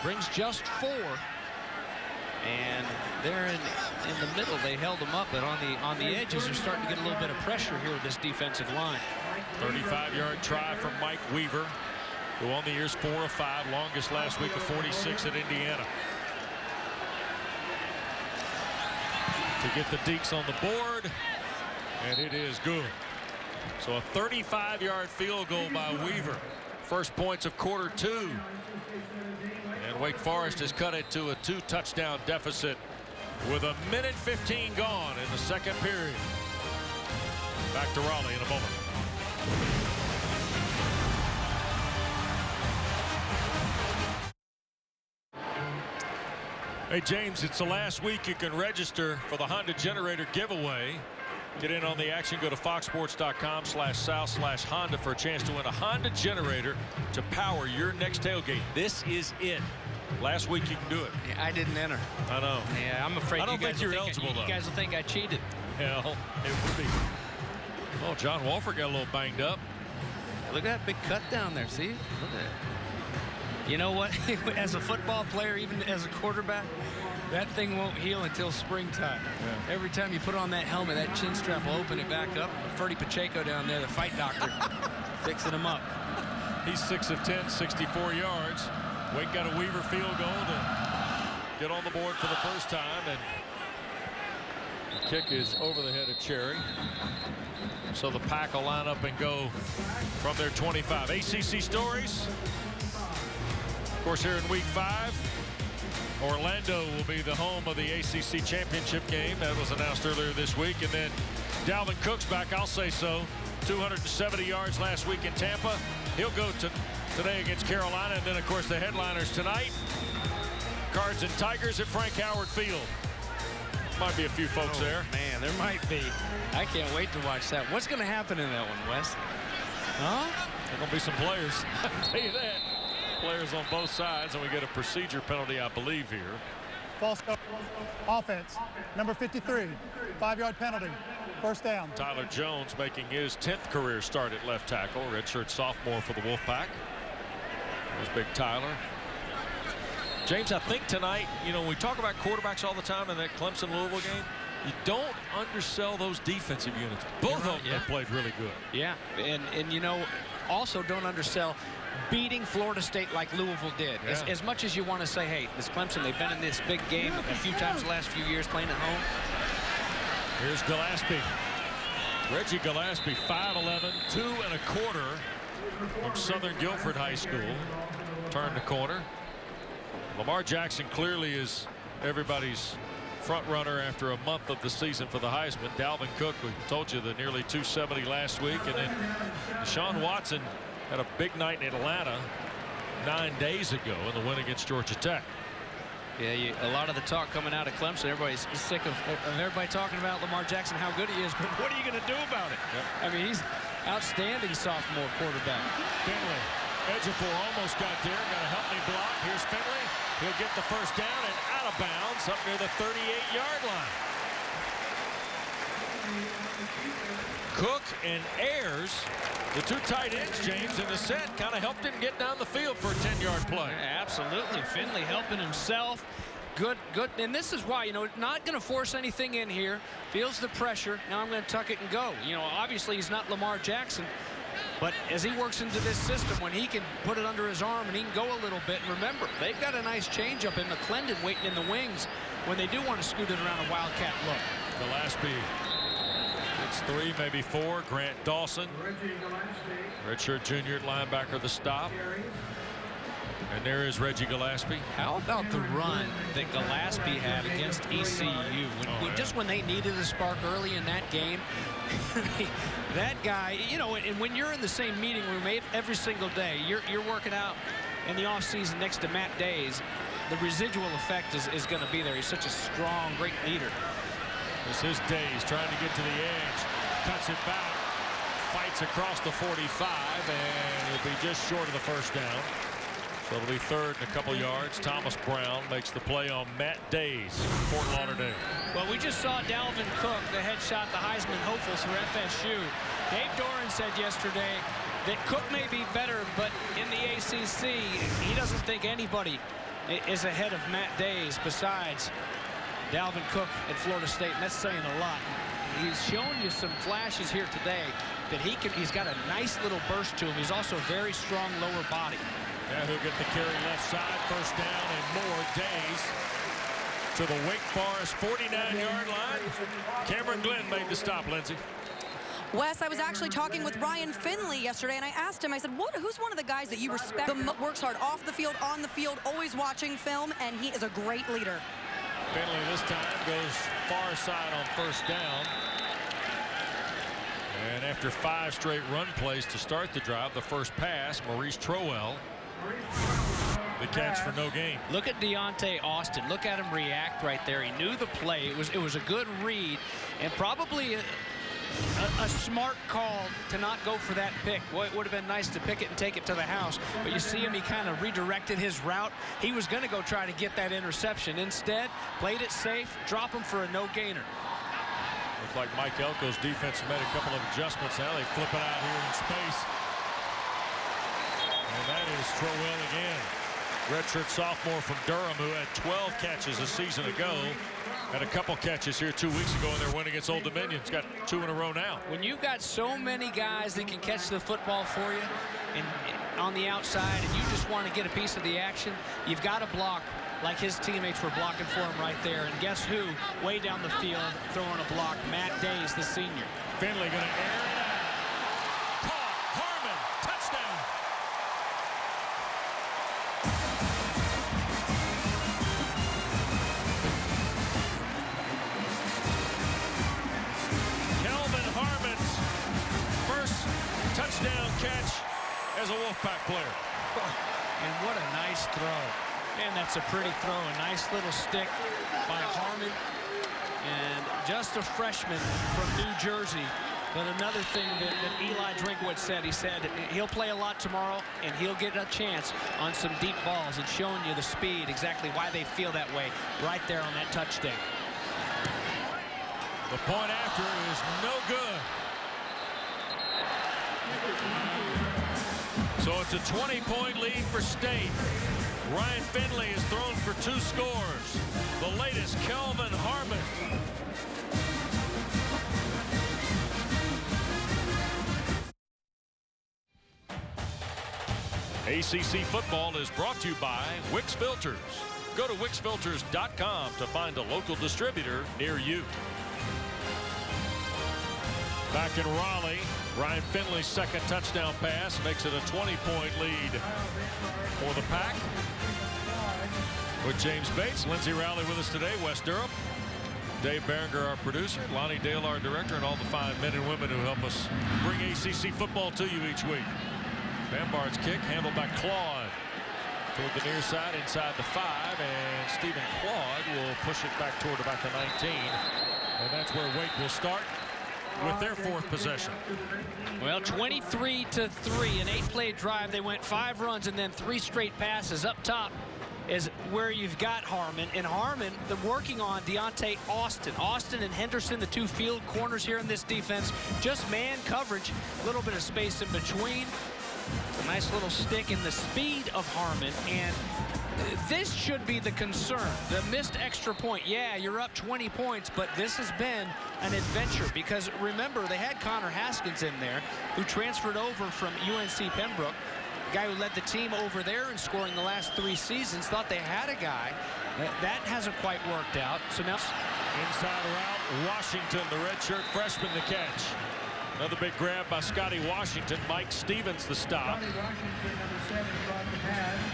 brings just 4. And there in the middle, they held them up, but on the edges, they're starting to get a little bit of pressure here with this defensive line. 35-yard try from Mike Weaver, who on the year's 4 of 5, longest last week of 46 at Indiana. To get the Deacons on the board, and it is good. So a 35-yard field goal by Weaver. First points of quarter 2. And Wake Forest has cut it to a 2-touchdown deficit with 1:15 gone in the second period. Back to Raleigh in a moment. Hey, James, it's the last week you can register for the Honda Generator giveaway. Get in on the action. Go to foxsports.com/south/Honda for a chance to win a Honda Generator to power your next tailgate. This is it. Last week you can do it. Yeah, I didn't enter. I know. Yeah, I'm afraid I don't you guys think you're eligible, though. You guys will think I cheated. Hell, it would be. Oh, John Wolfpack got a little banged up. Look at that big cut down there. See? Look at that. You know what? As a football player, even as a quarterback, that thing won't heal until springtime. Yeah. Every time you put on that helmet, that chin strap will open it back up. Ferdy Pacheco down there, the fight doctor, fixing him up. He's 6 of 10, 64 yards. Wake got a Weaver field goal to get on the board for the first time, and the kick is over the head of Cherry. So the Pack will line up and go from their 25. ACC stories. Of course, here in week 5, Orlando will be the home of the ACC championship game. That was announced earlier this week. And then Dalvin Cook's back, I'll say so. 270 yards last week in Tampa. He'll go today against Carolina. And then, of course, the headliners tonight, Cards and Tigers at Frank Howard Field. Might be a few folks there. Man, there might be. I can't wait to watch that. What's going to happen in that one, Wes? Huh? There's going to be some players. I'll tell you that. Players on both sides, and we get a procedure penalty, I believe, here. False start. Offense, number 53, 5-yard penalty. First down. Tyler Jones making his 10th career start at left tackle. Redshirt sophomore for the Wolfpack. There's big Tyler. James, I think tonight, you know, we talk about quarterbacks all the time in that Clemson-Louisville game. You don't undersell those defensive units. Both of them have played really good. Yeah, and you know, also don't undersell beating Florida State like Louisville did. Yeah. As much as you want to say, hey, this Clemson, they've been in this big game a few times the last few years playing at home. Here's Gillespie. Reggie Gillespie, 5'11", 2 1/4 from Southern Guilford High School. Turn the corner. Lamar Jackson clearly is everybody's front runner after a month of the season for the Heisman. Dalvin Cook, we told you, the nearly 270 last week. And then Deshaun Watson had a big night in Atlanta 9 days ago in the win against Georgia Tech. Yeah, a lot of the talk coming out of Clemson, everybody's sick of everybody talking about Lamar Jackson, how good he is, but what are you going to do about it? Yep. I mean, he's outstanding sophomore quarterback. Finley, Ejiofor almost got there, got a help me block. Here's Finley. He'll get the first down and out of bounds up near the 38-yard line. Cook and Ayers, the two tight ends, James, in the set, kind of helped him get down the field for a 10-yard play. Yeah, absolutely. Finley helping himself. Good. And this is why, you know, not going to force anything in here. Feels the pressure. Now I'm going to tuck it and go. You know, obviously he's not Lamar Jackson. But as he works into this system, when he can put it under his arm and he can go a little bit, and remember, they've got a nice changeup in McClendon waiting in the wings when they do want to scoot it around a wildcat look. Gillespie gets 3, maybe 4. Grant Dawson, redshirt junior at linebacker, the stop. And there is Reggie Gillespie. How about the run that Gillespie had against ECU? Just when they needed a spark early in that game. That guy, you know, and when you're in the same meeting room every single day, you're working out in the offseason next to Matt Days, the residual effect is going to be there. He's such a strong, great leader. This is Days trying to get to the edge. Cuts it back. Fights across the 45, and it'll be just short of the first down. So it'll be third and a couple yards. Thomas Brown makes the play on Matt Days, Fort Lauderdale. Well, we just saw Dalvin Cook, the headshot, the Heisman hopefuls for FSU. Dave Doran said yesterday that Cook may be better, but in the ACC, he doesn't think anybody is ahead of Matt Days besides Dalvin Cook at Florida State, and that's saying a lot. He's shown you some flashes here today that he's got a nice little burst to him. He's also a very strong lower body. Yeah, he'll get the carry left side, first down and more. Days to the Wake Forest 49-yard line. Cameron Glenn made the stop, Lindsey. Wes, I was actually talking with Ryan Finley yesterday, and I asked him, I said, who's one of the guys that you respect? Works hard off the field, on the field, always watching film, and he is a great leader. Finley this time goes far side on first down. And after 5 straight run plays to start the drive, the first pass, Maurice Trowell, the catch for no gain. Look at Deontay Austin. Look at him react right there. He knew the play. It was a good read, and probably a smart call to not go for that pick. Well, it would have been nice to pick it and take it to the house, but you see him, he kind of redirected his route. He was going to go try to get that interception. Instead, played it safe, drop him for a no-gainer. Looks like Mike Elko's defense made a couple of adjustments. Now they flip it out here in space. And that is Trowell again. Redshirt sophomore from Durham who had 12 catches a season ago. Had a couple catches here 2 weeks ago in their win against Old Dominion. He's got 2 in a row now. When you've got so many guys that can catch the football for you and on the outside, and you just want to get a piece of the action, you've got to block like his teammates were blocking for him right there. And guess who? Way down the field throwing a block, Matt Days, the senior. Finley going to air it out. Caught. Harmon. Touchdown. Kelvin Harmon's first touchdown catch as a Wolfpack player. And what a nice throw. Man, that's a pretty throw. A nice little stick by Harmon. And just a freshman from New Jersey. But another thing that Eli Drinkwitz said, he said he'll play a lot tomorrow and he'll get a chance on some deep balls and showing you the speed, exactly why they feel that way right there on that touchdown. The point after is no good. So it's a 20-point lead for State. Ryan Finley has thrown for 2 scores. The latest, Kelvin Harmon. ACC football is brought to you by Wix Filters. Go to wixfilters.com to find a local distributor near you. Back in Raleigh, Ryan Finley's second touchdown pass makes it a 20-point lead for the Pack. With James Bates, Lindsey Rowley with us today, Wes Durham, Dave Berenger, our producer, Lonnie Dale, our director, and all the fine men and women who help us bring ACC football to you each week. Bambard's kick handled by Claude toward the near side, inside the 5, and Stephen Claude will push it back toward about the 19. And that's where Wake will start with their 4th possession. Well, 23-3, an 8-play drive. They went 5 runs and then 3 straight passes. Up top is where you've got Harmon. And Harmon, working on Deontay Austin. Austin and Henderson, the 2 field corners here in this defense. Just man coverage, a little bit of space in between. A nice little stick in the speed of Harmon. And this should be the concern. The missed extra point. Yeah, you're up 20 points, but this has been an adventure because remember, they had Connor Haskins in there who transferred over from UNC Pembroke. Guy who led the team over there in scoring the last 3 seasons. Thought they had a guy. That hasn't quite worked out. So now inside route, Washington, the redshirt freshman, the catch. Another big grab by Scotty Washington. Mike Stevens the stop.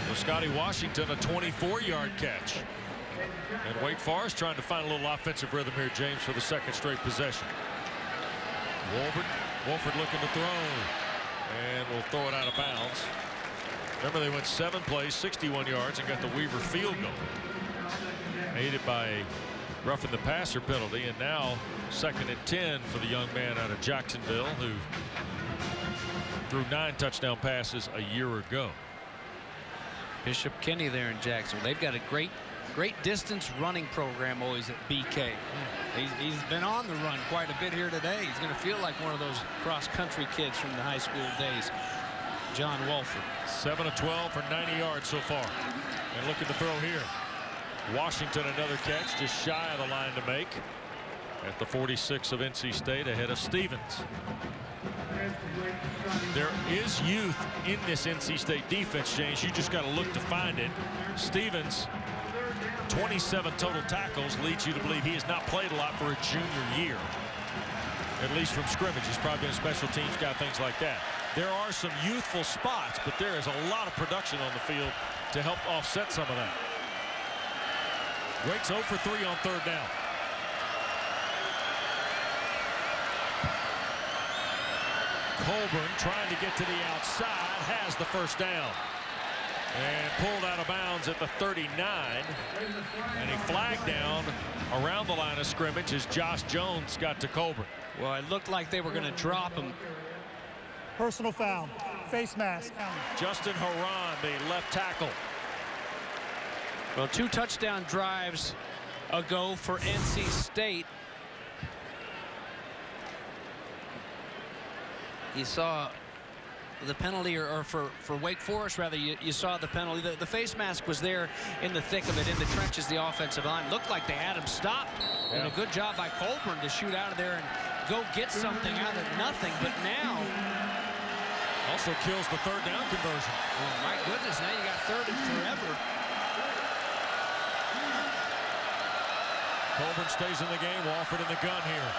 So Scotty Washington, a 24-yard catch. And Wake Forest trying to find a little offensive rhythm here, James, for the 2nd straight possession. Wolford looking to throw. And will throw it out of bounds. Remember, they went 7 plays, 61 yards, and got the Weaver field goal. Aided by a roughing the passer penalty, and now 2nd and 10 for the young man out of Jacksonville who threw 9 touchdown passes a year ago. Bishop Kenny there in Jacksonville. They've got a great distance running program always at BK. He's been on the run quite a bit here today. He's going to feel like one of those cross-country kids from the high school days. John Wolford. 7 of 12 for 90 yards so far. And look at the throw here. Washington another catch, just shy of the line to make. At the 46 of NC State, ahead of Stevens. There is youth in this NC State defense, James. You just got to look to find it. Stevens, 27 total tackles, leads you to believe he has not played a lot for a junior year. at least from scrimmage. He's probably been a special teams guy, things like that. There are some youthful spots, but there is a lot of production on the field to help offset some of that. Waits 0 for 3 on 3rd down. Colburn trying to get to the outside, has the first down. And pulled out of bounds at the 39. And a flag down around the line of scrimmage as Josh Jones got to Colburn. Well, it looked like they were going to drop him. Personal foul. Face mask. Justin Haran, the left tackle. Well, 2 touchdown drives ago for NC State. You saw the penalty, or for Wake Forest, rather, you saw the penalty. The face mask was there in the thick of it, in the trenches, the offensive line. Looked like they had him stopped. Yeah. And a good job by Colburn to shoot out of there and go get something out of nothing. But now... also kills the 3rd down conversion. Oh, my goodness, now you got 3rd and forever. Colburn stays in the game. Walford in the gun here.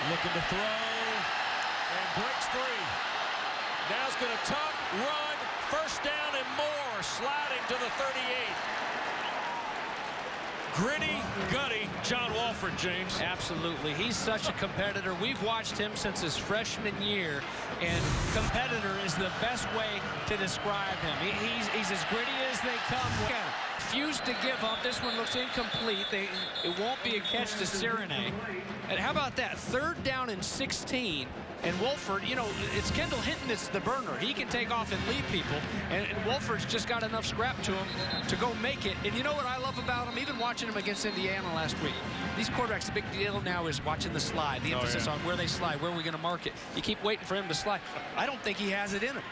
Looking to throw. And breaks free. Now he's going to tuck, run, first down and more. Sliding to the 38. Gritty, gutty John Walford, James. Absolutely. He's such a competitor. We've watched him since his freshman year, and competitor is the best way to describe him. He's as gritty as they come. Refused to give up. This one looks incomplete. It won't be a catch to Cyrenay. And how about that? 3rd down and 16. And Wolford, you know, it's Kendall Hinton that's the burner. He can take off and lead people. And Wolford's just got enough scrap to him to go make it. And you know what I love about him? Even watching him against Indiana last week. These quarterbacks, the big deal now is watching the slide. The emphasis on where they slide, where are we going to mark it. You keep waiting for him to slide. I don't think he has it in him.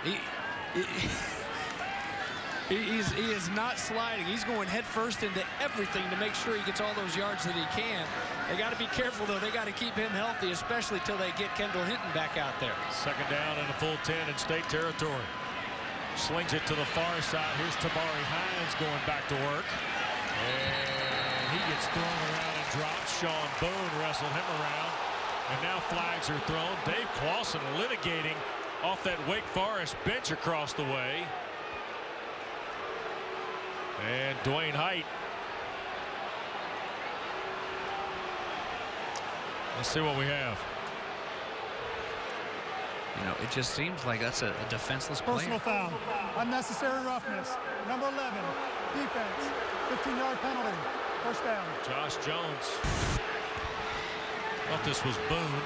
He is not sliding. He's going head first into everything to make sure he gets all those yards that he can. They got to be careful, though. They got to keep him healthy, especially till they get Kendall Hinton back out there. 2nd down and a full 10 in state territory. Slings it to the far side. Here's Tabari Hines going back to work. And he gets thrown around and drops. Sean Boone wrestled him around. And now flags are thrown. Dave Clausen litigating off that Wake Forest bench across the way. And Dwayne Height. Let's see what we have. You know, it just seems like that's a defenseless player. Personal foul. Unnecessary roughness. Number 11. Defense. 15-yard penalty. First down. Josh Jones. Thought this was Boone.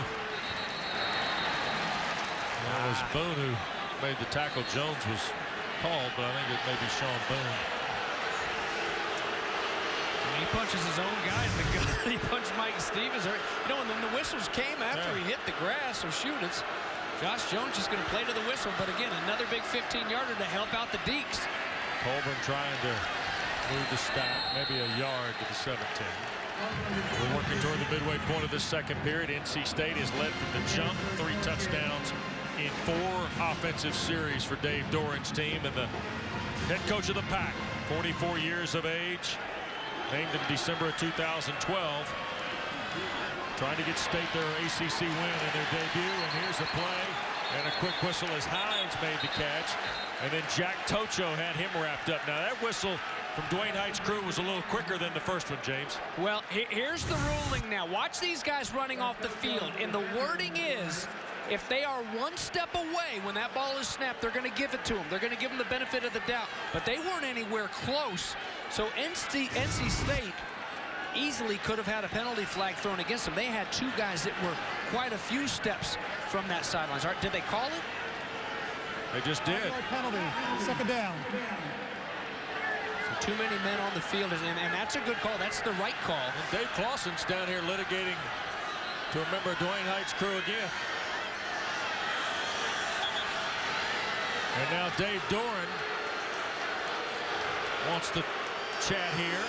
It was Boone who made the tackle. Jones was called, but I think it may be Sean Boone. He punches his own guy in the gut. He punched Mike Stevens. You know, and then the whistles came after he hit the grass. So shoot, it's Josh Jones just going to play to the whistle. But again, another big 15-yarder to help out the Deeks. Colburn trying to move the stack, maybe a yard to the 17. We're working toward the midway point of this 2nd period. NC State is led from the jump. 3 touchdowns in 4 offensive series for Dave Doran's team. And the head coach of the Pack, 44 years of age. Named in December of 2012. Trying to get State their ACC win in their debut. And here's a play. And a quick whistle as Hines made the catch. And then Jack Tocho had him wrapped up. Now that whistle from Dwayne Height's crew was a little quicker than the first one, James. Well, here's the ruling now. Watch these guys running off the field. And the wording is, if they are 1 step away when that ball is snapped, they're going to give it to them. They're going to give them the benefit of the doubt. But they weren't anywhere close. So NC State easily could have had a penalty flag thrown against them. They had 2 guys that were quite a few steps from that sidelines. Did they call it? They just did. Penalty. 2nd down. So too many men on the field, and that's a good call. That's the right call. And Dave Clausen's down here litigating to remember Dwayne Height's crew again. And now Dave Doran wants to chat here.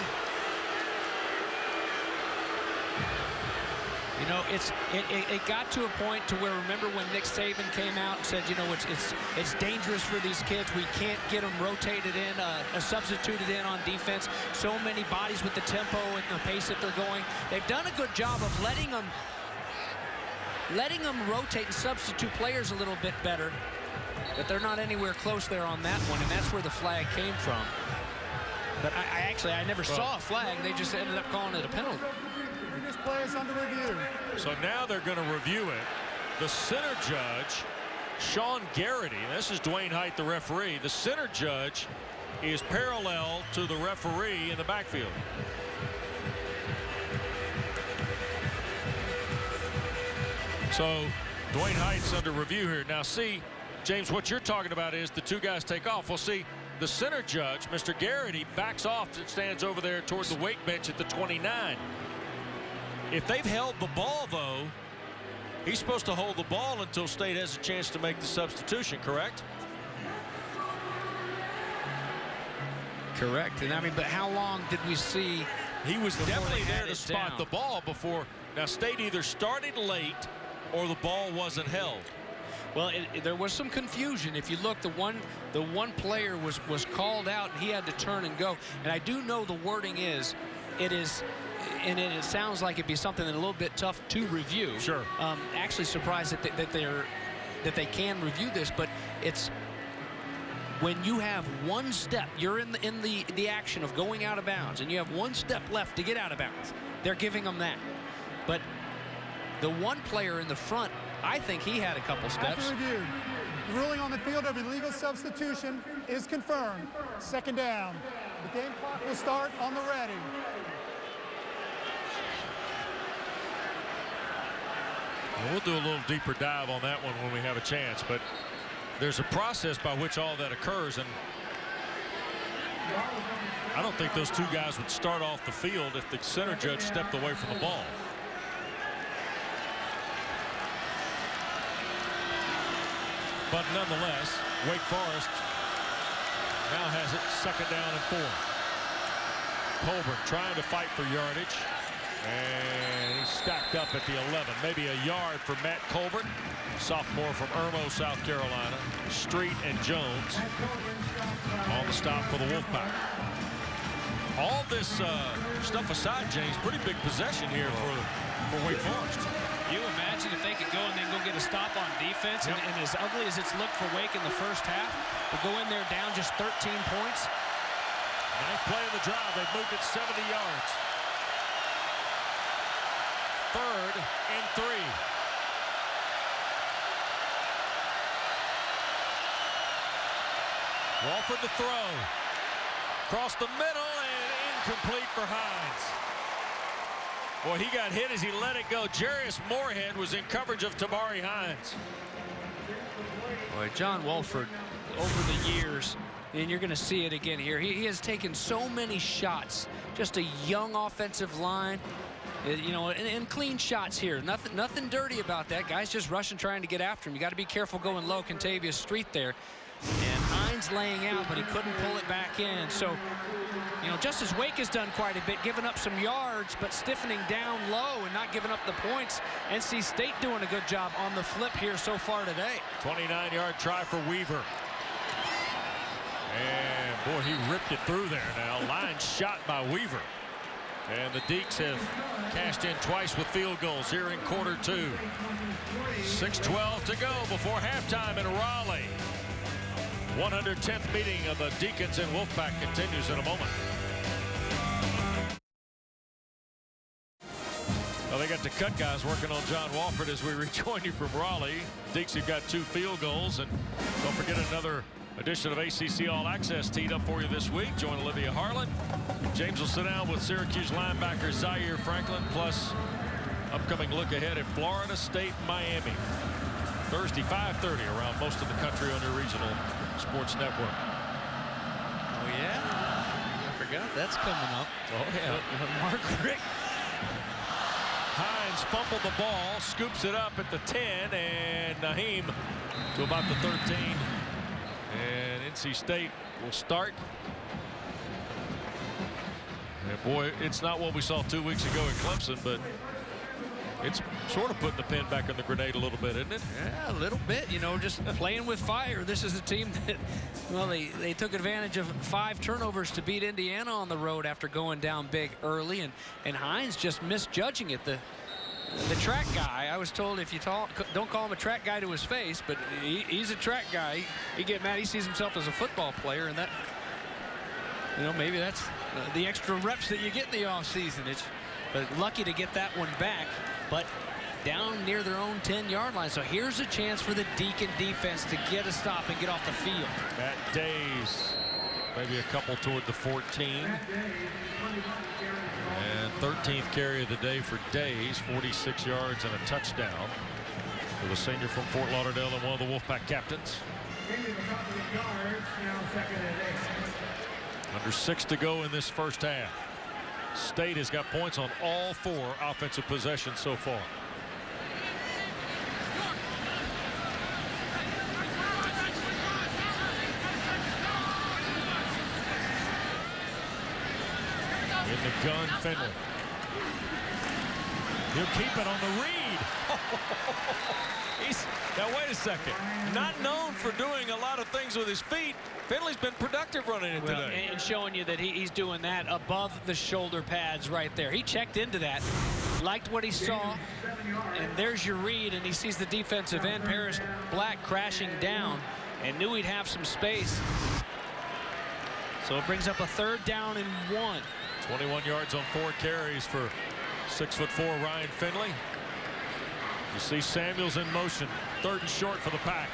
You know, it got to a point to where, remember when Nick Saban came out and said, you know, it's dangerous for these kids. We can't get them rotated in, substituted in on defense. So many bodies with the tempo and the pace that they're going. They've done a good job of letting them rotate and substitute players a little bit better. But they're not anywhere close there on that one, and that's where the flag came from. But I never saw a flag. They just ended up calling it a penalty. This play is under review. So now they're going to review it. The center judge, Sean Garrity, this is Dwayne Height, the referee. The center judge is parallel to the referee in the backfield. So Dwayne Height's under review here. Now see, James, what you're talking about is the two guys take off. Well, see, the center judge, Mr. Garrity, backs off and stands over there towards the weight bench at the 29. If they've held the ball, though, he's supposed to hold the ball until State has a chance to make the substitution, correct? Correct. And I mean, but how long did we see? He was definitely there to spot the ball before. Now, State either started late or the ball wasn't held. Well, there was some confusion. If you look, the one player was called out, and he had to turn and go. And I do know the wording is, and it sounds like it'd be something that's a little bit tough to review. Sure. Actually surprised that they can review this, but it's when you have one step, you're in the action of going out of bounds, and you have one step left to get out of bounds. They're giving them that. But the one player in the front, I think he had a couple steps. After review, the ruling on the field of illegal substitution is confirmed. Second down. The game clock will start on the ready. We'll do a little deeper dive on that one when we have a chance, but there's a process by which all that occurs, and I don't think those two guys would start off the field if the center judge stepped away from the ball. But nonetheless, Wake Forest now has it second down and 4. Colburn trying to fight for yardage. And he's stacked up at the 11. Maybe a yard for Matt Colburn, sophomore from Irmo, South Carolina. Street and Jones on the stop for the Wolfpack. All this stuff aside, James, pretty big possession here for Wake Forest. You imagine if they could go and then go get a stop on defense, and as ugly as it's looked for Wake in the first half, to go in there down just 13 points. Ninth play of the drive. They've moved it 70 yards. Third and 3. Walford to throw. Across the middle and incomplete for Hines. Boy, he got hit as he let it go. Jarius Moorhead was in coverage of Tamari Hines. Boy, John Wolford, over the years, and you're going to see it again here, he has taken so many shots. Just a young offensive line. You know, and clean shots here. Nothing dirty about that. Guys just rushing, trying to get after him. You got to be careful going low, Contavious Street there. And Hines laying out, but he couldn't pull it back in. So, you know, Justice Wake has done quite a bit, giving up some yards, but stiffening down low and not giving up the points. NC State doing a good job on the flip here so far today. 29-yard try for Weaver. And, boy, he ripped it through there now. Line shot by Weaver. And the Deacs have cashed in twice with field goals here in quarter 2. 6:12 to go before halftime in Raleigh. 110th meeting of the Deacons and Wolfpack continues in a moment. Well, they got the cut guys working on John Walford as we rejoin you from Raleigh. Deacs have got 2 field goals, and don't forget another edition of ACC All Access teed up for you this week. Join Olivia Harlan. James will sit down with Syracuse linebacker Zaire Franklin, plus upcoming look ahead at Florida State, Miami. Thursday, 5:30 around most of the country on your regional sports network. Oh, yeah? I forgot that's coming up. Oh, yeah. Mark Rick. Hines fumbled the ball, scoops it up at the 10, and Naheem to about the 13. And NC State will start. And boy, it's not what we saw 2 weeks ago at Clemson, but It's sort of putting the pin back in the grenade a little bit, isn't it? Yeah, a little bit, you know, just playing with fire. This is a team that, well, they took advantage of 5 turnovers to beat Indiana on the road after going down big early, and Hines just misjudging it. The track guy, I was told if you don't call him a track guy to his face, but he's a track guy. He get mad. He sees himself as a football player, and that, you know, maybe that's the extra reps that you get in the offseason. But lucky to get that one back, but down near their own 10-yard line. So here's a chance for the Deacon defense to get a stop and get off the field. Matt Days, maybe a couple toward the 14. And 13th carry of the day for Days, 46 yards and a touchdown for the senior from Fort Lauderdale and one of the Wolfpack captains. Under 6 to go in this first half. State has got points on all 4 offensive possessions so far. In the gun, Finley. He'll keep it on the read. Now wait a second. Not known for doing a lot of things with his feet. Finley's been productive running it today. And showing you that he's doing that above the shoulder pads right there. He checked into that, liked what he saw, and there's your read, and he sees the defensive end, Paris Black, crashing down, and knew he'd have some space. So it brings up a 3rd down and 1. 21 yards on 4 carries for 6'4" Ryan Finley. You see Samuels in motion. 3rd and short for the Pack.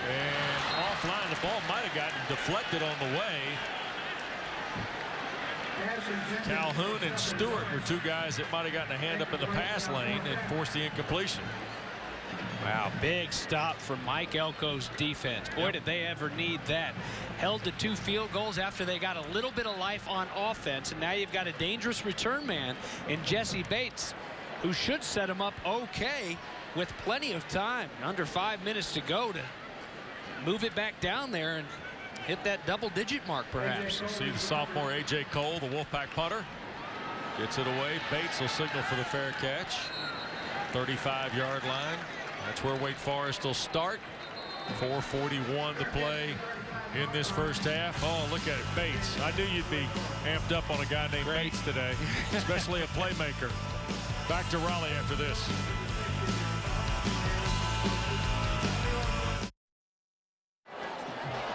And offline, the ball might have gotten deflected on the way. Calhoun and Stewart were 2 guys that might have gotten a hand up in the pass lane and forced the incompletion. Wow, big stop from Mike Elko's defense. Boy, did they ever need that. Held to 2 field goals after they got a little bit of life on offense, and now you've got a dangerous return man in Jesse Bates, who should set him up okay with plenty of time. Under 5 minutes to go to move it back down there and hit that double-digit mark, perhaps. See the sophomore A.J. Cole, the Wolfpack punter, gets it away. Bates will signal for the fair catch. 35-yard line. That's where Wake Forest will start. 4:41 to play in this first half. Oh, look at it, Bates. I knew you'd be amped up on a guy named Bates today, especially a playmaker. Back to Raleigh after this.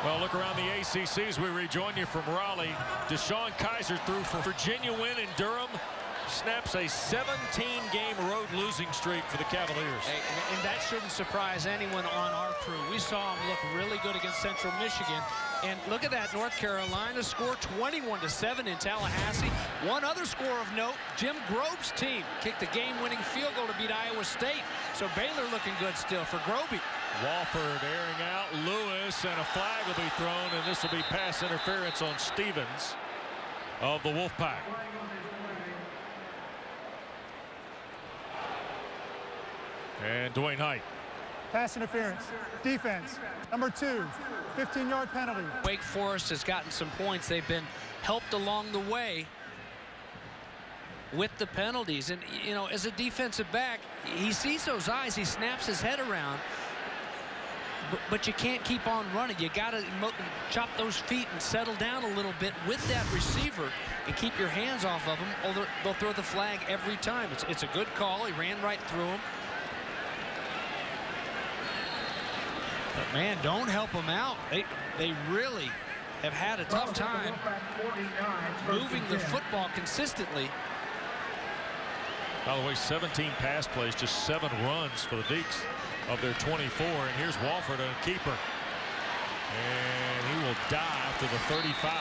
Well, look around the ACC as we rejoin you from Raleigh. Deshaun Kaiser threw for Virginia win in Durham. Snaps a 17-game road losing streak for the Cavaliers. Hey, and that shouldn't surprise anyone on our crew. We saw him look really good against Central Michigan. And look at that, North Carolina score 21-7 in Tallahassee. One other score of note, Jim Grobe's team kicked the game-winning field goal to beat Iowa State. So Baylor looking good still for Grobe. Walford airing out Lewis, and a flag will be thrown, and this will be pass interference on Stevens of the Wolfpack. And Dwayne Height. Pass interference. Defense. Number 2. 15-yard penalty. Wake Forest has gotten some points. They've been helped along the way with the penalties. And, you know, as a defensive back, he sees those eyes. He snaps his head around. But you can't keep on running. You got to chop those feet and settle down a little bit with that receiver and keep your hands off of him, or they'll throw the flag every time. It's a good call. He ran right through him. But, man, don't help them out. They really have had a tough time moving the football consistently. By the way, 17 pass plays, just 7 runs for the Deeks of their 24. And here's Walford, a keeper. And he will dive to the 35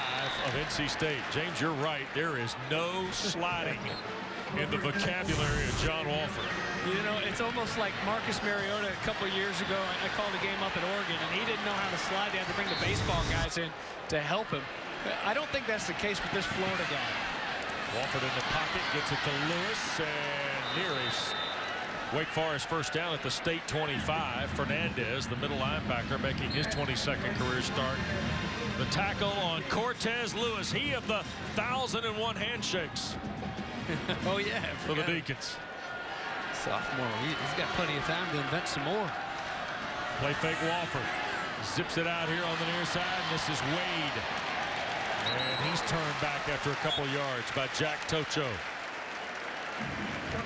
of NC State. James, you're right. There is no sliding in the vocabulary of John Walford. You know, it's almost like Marcus Mariota a couple of years ago. I called a game up at Oregon, and he didn't know how to slide. They had to bring the baseball guys in to help him. I don't think that's the case with this Florida guy. Walford in the pocket, gets it to Lewis, and near a Wake Forest first down at the State 25. Fernandez, the middle linebacker, making his 22nd career start. The tackle on Cortez Lewis, he of the 1,001 handshakes. Oh, yeah. For the Deacons. Sophomore. He's got plenty of time to invent some more. Play fake Walford. Zips it out here on the near side, and this is Wade. And he's turned back after a couple yards by Jack Tocho.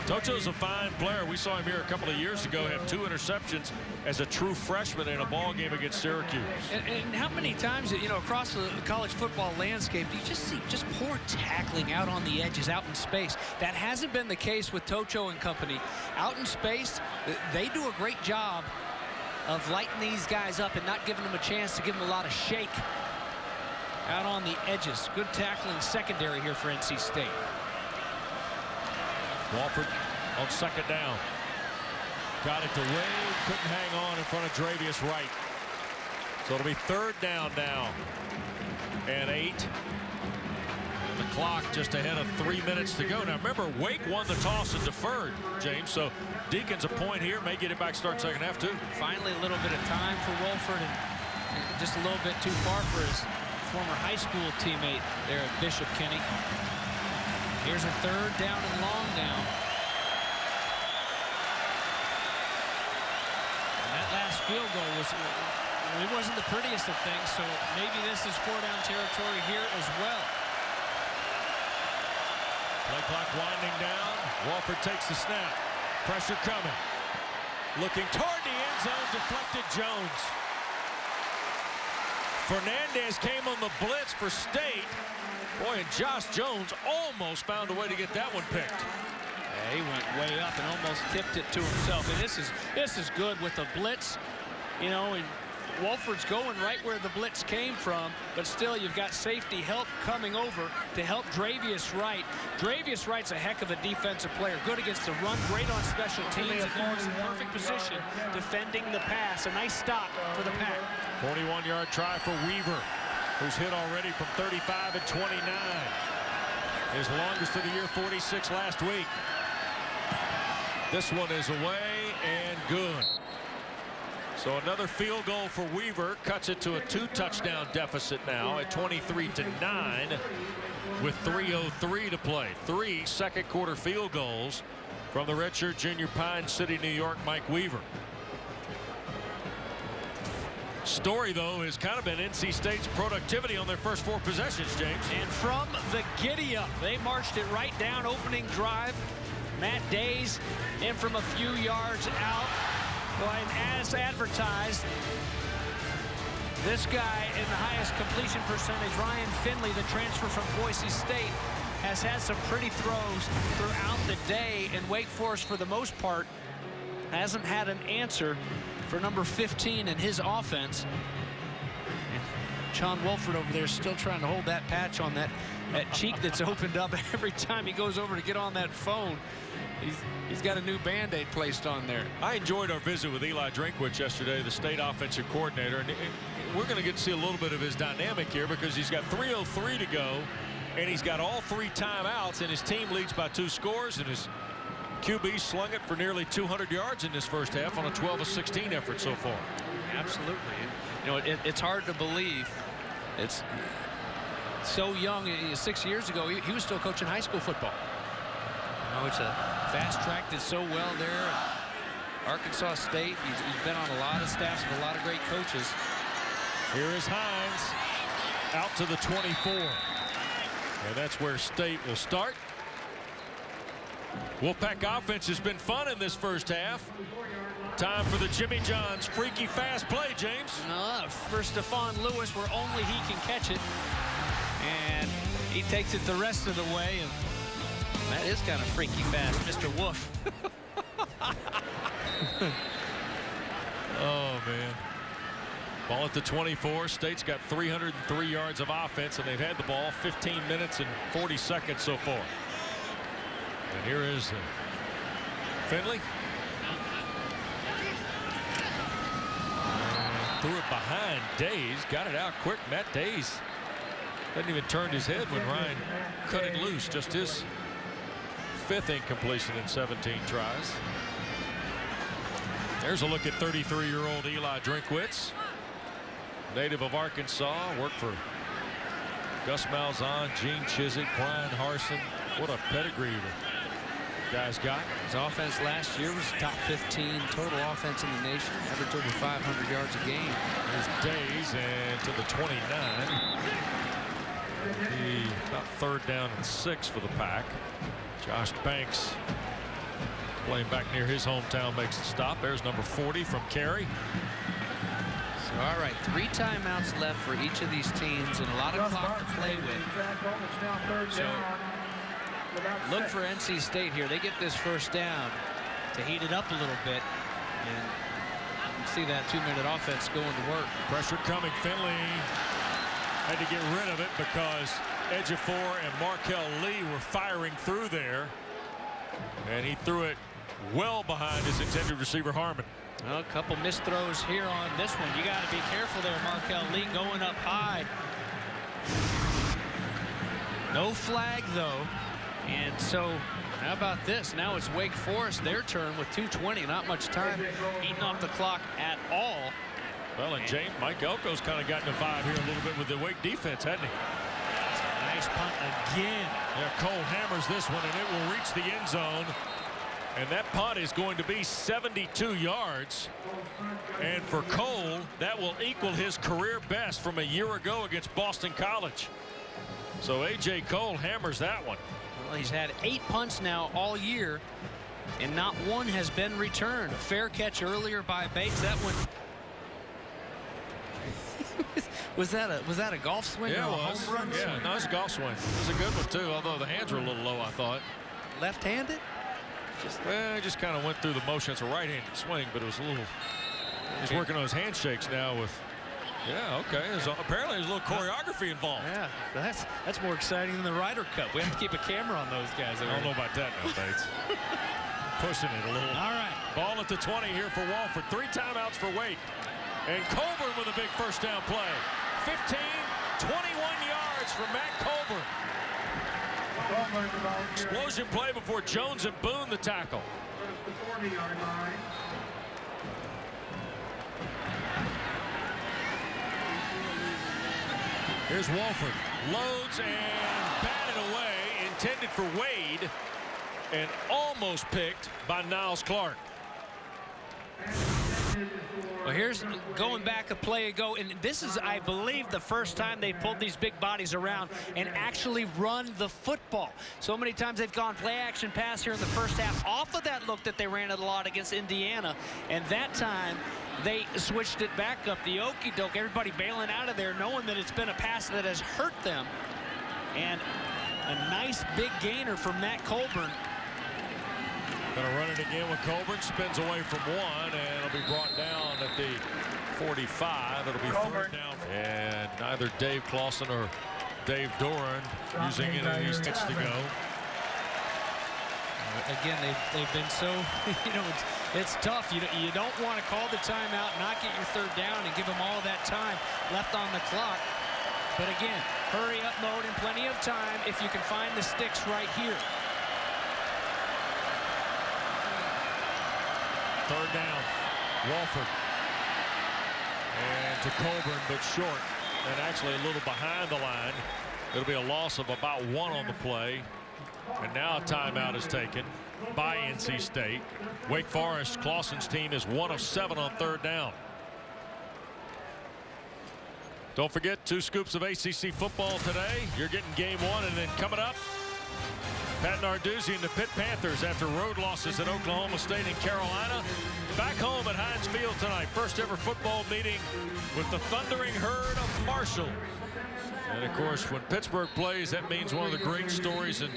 Tocho's a fine player. We saw him here a couple of years ago have 2 interceptions as a true freshman in a ball game against Syracuse. And how many times, you know, across the college football landscape, do you just see just poor tackling out on the edges, out in space? That hasn't been the case with Tocho and company. Out in space, they do a great job of lighting these guys up and not giving them a chance to give them a lot of shake out on the edges. Good tackling secondary here for NC State. Walford on second down. Got it to Wade. Couldn't hang on in front of Dravius Wright. So it'll be third down now. And 8. And the clock just ahead of 3 minutes to go. Now remember, Wake won the toss and deferred, James. So Deacons a point here. May get it back start second half too. Finally a little bit of time for Wolford, and just a little bit too far for his former high school teammate there at Bishop Kenny. Here's a third down and long now. And that last field goal it wasn't the prettiest of things, so maybe this is 4-down territory here as well. Play clock winding down. Walford takes the snap. Pressure coming. Looking toward the end zone, deflected Jones. Fernandez came on the blitz for State. Boy, and Josh Jones almost found a way to get that one picked. Yeah, he went way up and almost tipped it to himself. And this is good with the blitz. You know, and Wolford's going right where the blitz came from, but still you've got safety help coming over to help Dravius Wright. Dravius Wright's a heck of a defensive player. Good against the run, great on special teams, and there is in perfect position defending the pass. A nice stop for the Pack. 41-yard try for Weaver, who's hit already from 35 and 29. His longest of the year, 46 last week. This one is away and good. So another field goal for Weaver cuts it to a 2-touchdown deficit now at 23-9 with 3:03 to play. 3 second-quarter field goals from the redshirt junior, Pine City, New York, Mike Weaver. Story, though, has kind of been NC State's productivity on their first 4 possessions, James. And from the giddy-up, they marched it right down opening drive. Matt Days in from a few yards out. Well, and as advertised, this guy in the highest completion percentage, Ryan Finley, the transfer from Boise State, has had some pretty throws throughout the day. And Wake Forest, for the most part, hasn't had an answer for number 15 in his offense. And John Wolford over there still trying to hold that patch on that cheek that's opened up every time he goes over to get on that phone. He's got a new Band-Aid placed on there. I enjoyed our visit with Eli Drinkwitz yesterday, the state offensive coordinator, and we're going to get to see a little bit of his dynamic here because he's got 3:03 to go, and he's got all 3 timeouts, and his team leads by 2 scores, and his QB slung it for nearly 200 yards in this first half on a 12-16 effort so far. Absolutely. You know, it's hard to believe. It's so young. 6 years ago, he was still coaching high school football. You know, it's a fast-tracked it so well there. Arkansas State, he's been on a lot of staffs with a lot of great coaches. Here is Hines out to the 24. And that's where State will start. Wolfpack offense has been fun in this first half. Time for the Jimmy John's freaky fast play, James. For Stephon Lewis, where only he can catch it. And he takes it the rest of the way. And that is kind of freaky fast, Mr. Wolf. Oh, man. Ball at the 24. State's got 303 yards of offense, and they've had the ball 15 minutes and 40 seconds so far. And here is Finley. Threw it behind Days. Got it out quick. Matt Days hadn't even turned his head when Ryan cut it loose. Just his 5th incompletion in 17 tries. There's a look at 33-year-old Eli Drinkwitz. Native of Arkansas. Worked for Gus Malzahn, Gene Chizik, Brian Harsin, What a pedigree the guy's got. His offense last year was top 15 total offense in the nation, averaged over 500 yards a game. His days and to the 29. About 3rd down and 6 for the Pack. Josh Banks playing back near his hometown makes the stop. There's number 40 from Carey. So, all right, 3 timeouts left for each of these teams and a lot of clock to play with. So look for NC State here. They get this 1st down to heat it up a little bit. And you see that 2-minute offense going to work. Pressure coming. Finley had to get rid of it because Ejiofor and Markel Lee were firing through there. And he threw it well behind his intended receiver, Harmon. Well, a couple missed throws here on this one. You got to be careful there, Markel Lee going up high. No flag, though. And so, how about this? Now it's Wake Forest, their turn with 2:20. Not much time eating off the clock at all. Well, and James, Mike Elko's kind of gotten a vibe here a little bit with the Wake defense, hasn't he? Nice punt again. Yeah, Cole hammers this one, and it will reach the end zone. And that punt is going to be 72 yards. And for Cole, that will equal his career best from a year ago against Boston College. So A.J. Cole hammers that one. Well, he's had 8 punts now all year, and not one has been returned. A fair catch earlier by Bates. That one. was that a golf swing? Yeah, or it a was. home run Yeah, swing? no, it was a golf swing. It was a good one too, although the hands were a little low, I thought. Left-handed? Well, he just kind of went through the motion. It's a right-handed swing, but it was a little. He's working on his handshakes now with. Yeah, okay. Apparently there's a little choreography involved. Yeah, that's more exciting than the Ryder Cup. We have to keep a camera on those guys. I don't know about that now, Bates. Pushing it a little. All right. Ball at the 20 here for Walford. 3 timeouts for Wake. And Colburn with a big 1st down play. 15, 21 yards for Matt Colburn. Explosion play before Jones and Boone the tackle. Here's Walford. Loads and batted away. Intended for Wade. And almost picked by Niles Clark. Well, here's going back a play ago, and this is, I believe, the first time they pulled these big bodies around and actually run the football. So many times they've gone play action pass here in the first half off of that look that they ran it a lot against Indiana, and that time they switched it back up. The okie doke, everybody bailing out of there, knowing that it's been a pass that has hurt them. And a nice big gainer from Matt Colburn. Gonna run it again with Colburn. Spins away from one, and it'll be brought down at the 45. It'll be 3rd down. And neither Dave Clausen or Dave Doran using any of these sticks to go. Again, they've been so, it's tough. You don't want to call the timeout, not get your 3rd down, and give them all that time left on the clock. But again, hurry up mode and plenty of time if you can find the sticks right here. 3rd down, Walford. And to Colburn, but short. And actually a little behind the line. It'll be a loss of about 1 on the play. And now a timeout is taken by NC State. Wake Forest, Clausen's team is 1 of 7 on 3rd down. Don't forget, 2 scoops of ACC football today. You're getting game 1, and then coming up, Pat Narduzzi and the Pitt Panthers after road losses at Oklahoma State and Carolina. Back home at Heinz Field tonight. First ever football meeting with the Thundering Herd of Marshall. And of course, when Pittsburgh plays, that means one of the great stories in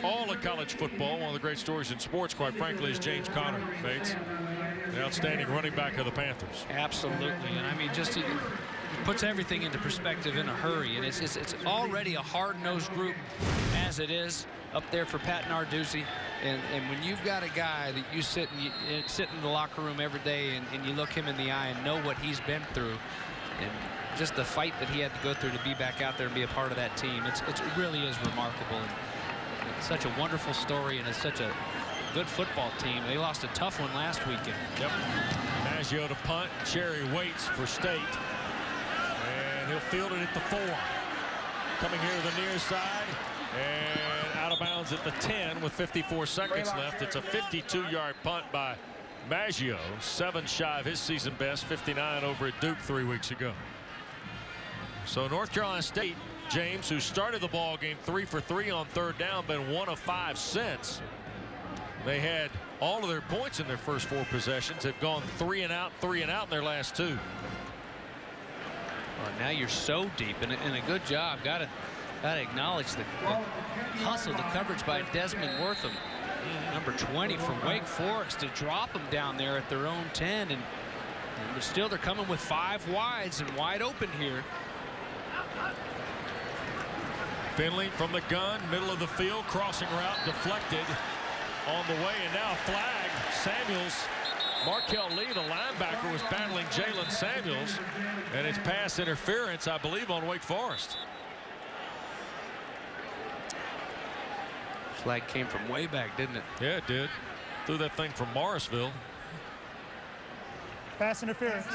all of college football. One of the great stories in sports, quite frankly, is James Conner, Bates. The outstanding running back of the Panthers. Absolutely. And I mean, just it puts everything into perspective in a hurry. And it's already a hard-nosed group as it is up there for Pat Narduzzi. And when you've got a guy that you sit in the locker room every day and you look him in the eye and know what he's been through, and just the fight that he had to go through to be back out there and be a part of that team, it really is remarkable. And it's such a wonderful story, and it's such a good football team. They lost a tough one last weekend. Yep. Maggio to punt. Cherry waits for State. And he'll field it at the 4. Coming here to the near side. And out of bounds at the 10 with 54 seconds left. It's a 52-yard punt by Maggio, 7 shy of his season best, 59 over at Duke 3 weeks ago. So North Carolina State, James, who started the ball game 3 for 3 on third down, been 1 of 5 since. They had all of their points in their first 4 possessions. Have gone 3 and out in their last 2. Well, now you're so deep, and a good job. Got to acknowledge the hustle, the coverage by Desmond Wortham, number 20 from Wake Forest, to drop them down there at their own 10, and still they're coming with 5 wides and wide open here. Finley from the gun, middle of the field, crossing route deflected on the way, and now flag. Samuels, Markel Lee, the linebacker, was battling Jalen Samuels, and it's pass interference, I believe, on Wake Forest. Flag came from way back, didn't it? Yeah, it did. Threw that thing from Morrisville. Pass interference.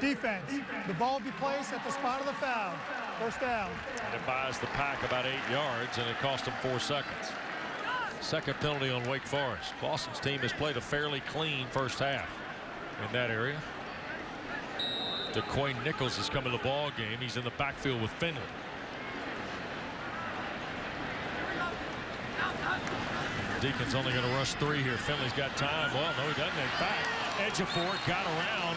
Defense. The ball will be placed at the spot of the foul. First down. And it buys the Pack about 8 yards, and it cost them 4 seconds. Second penalty on Wake Forest. Clawson's team has played a fairly clean first half in that area. DeQuain Nichols has come to the ball game. He's in the backfield with Finley. Deacons only going to rush 3 here. Finley's got time. Well, no, he doesn't. In fact, Ejiofor got around,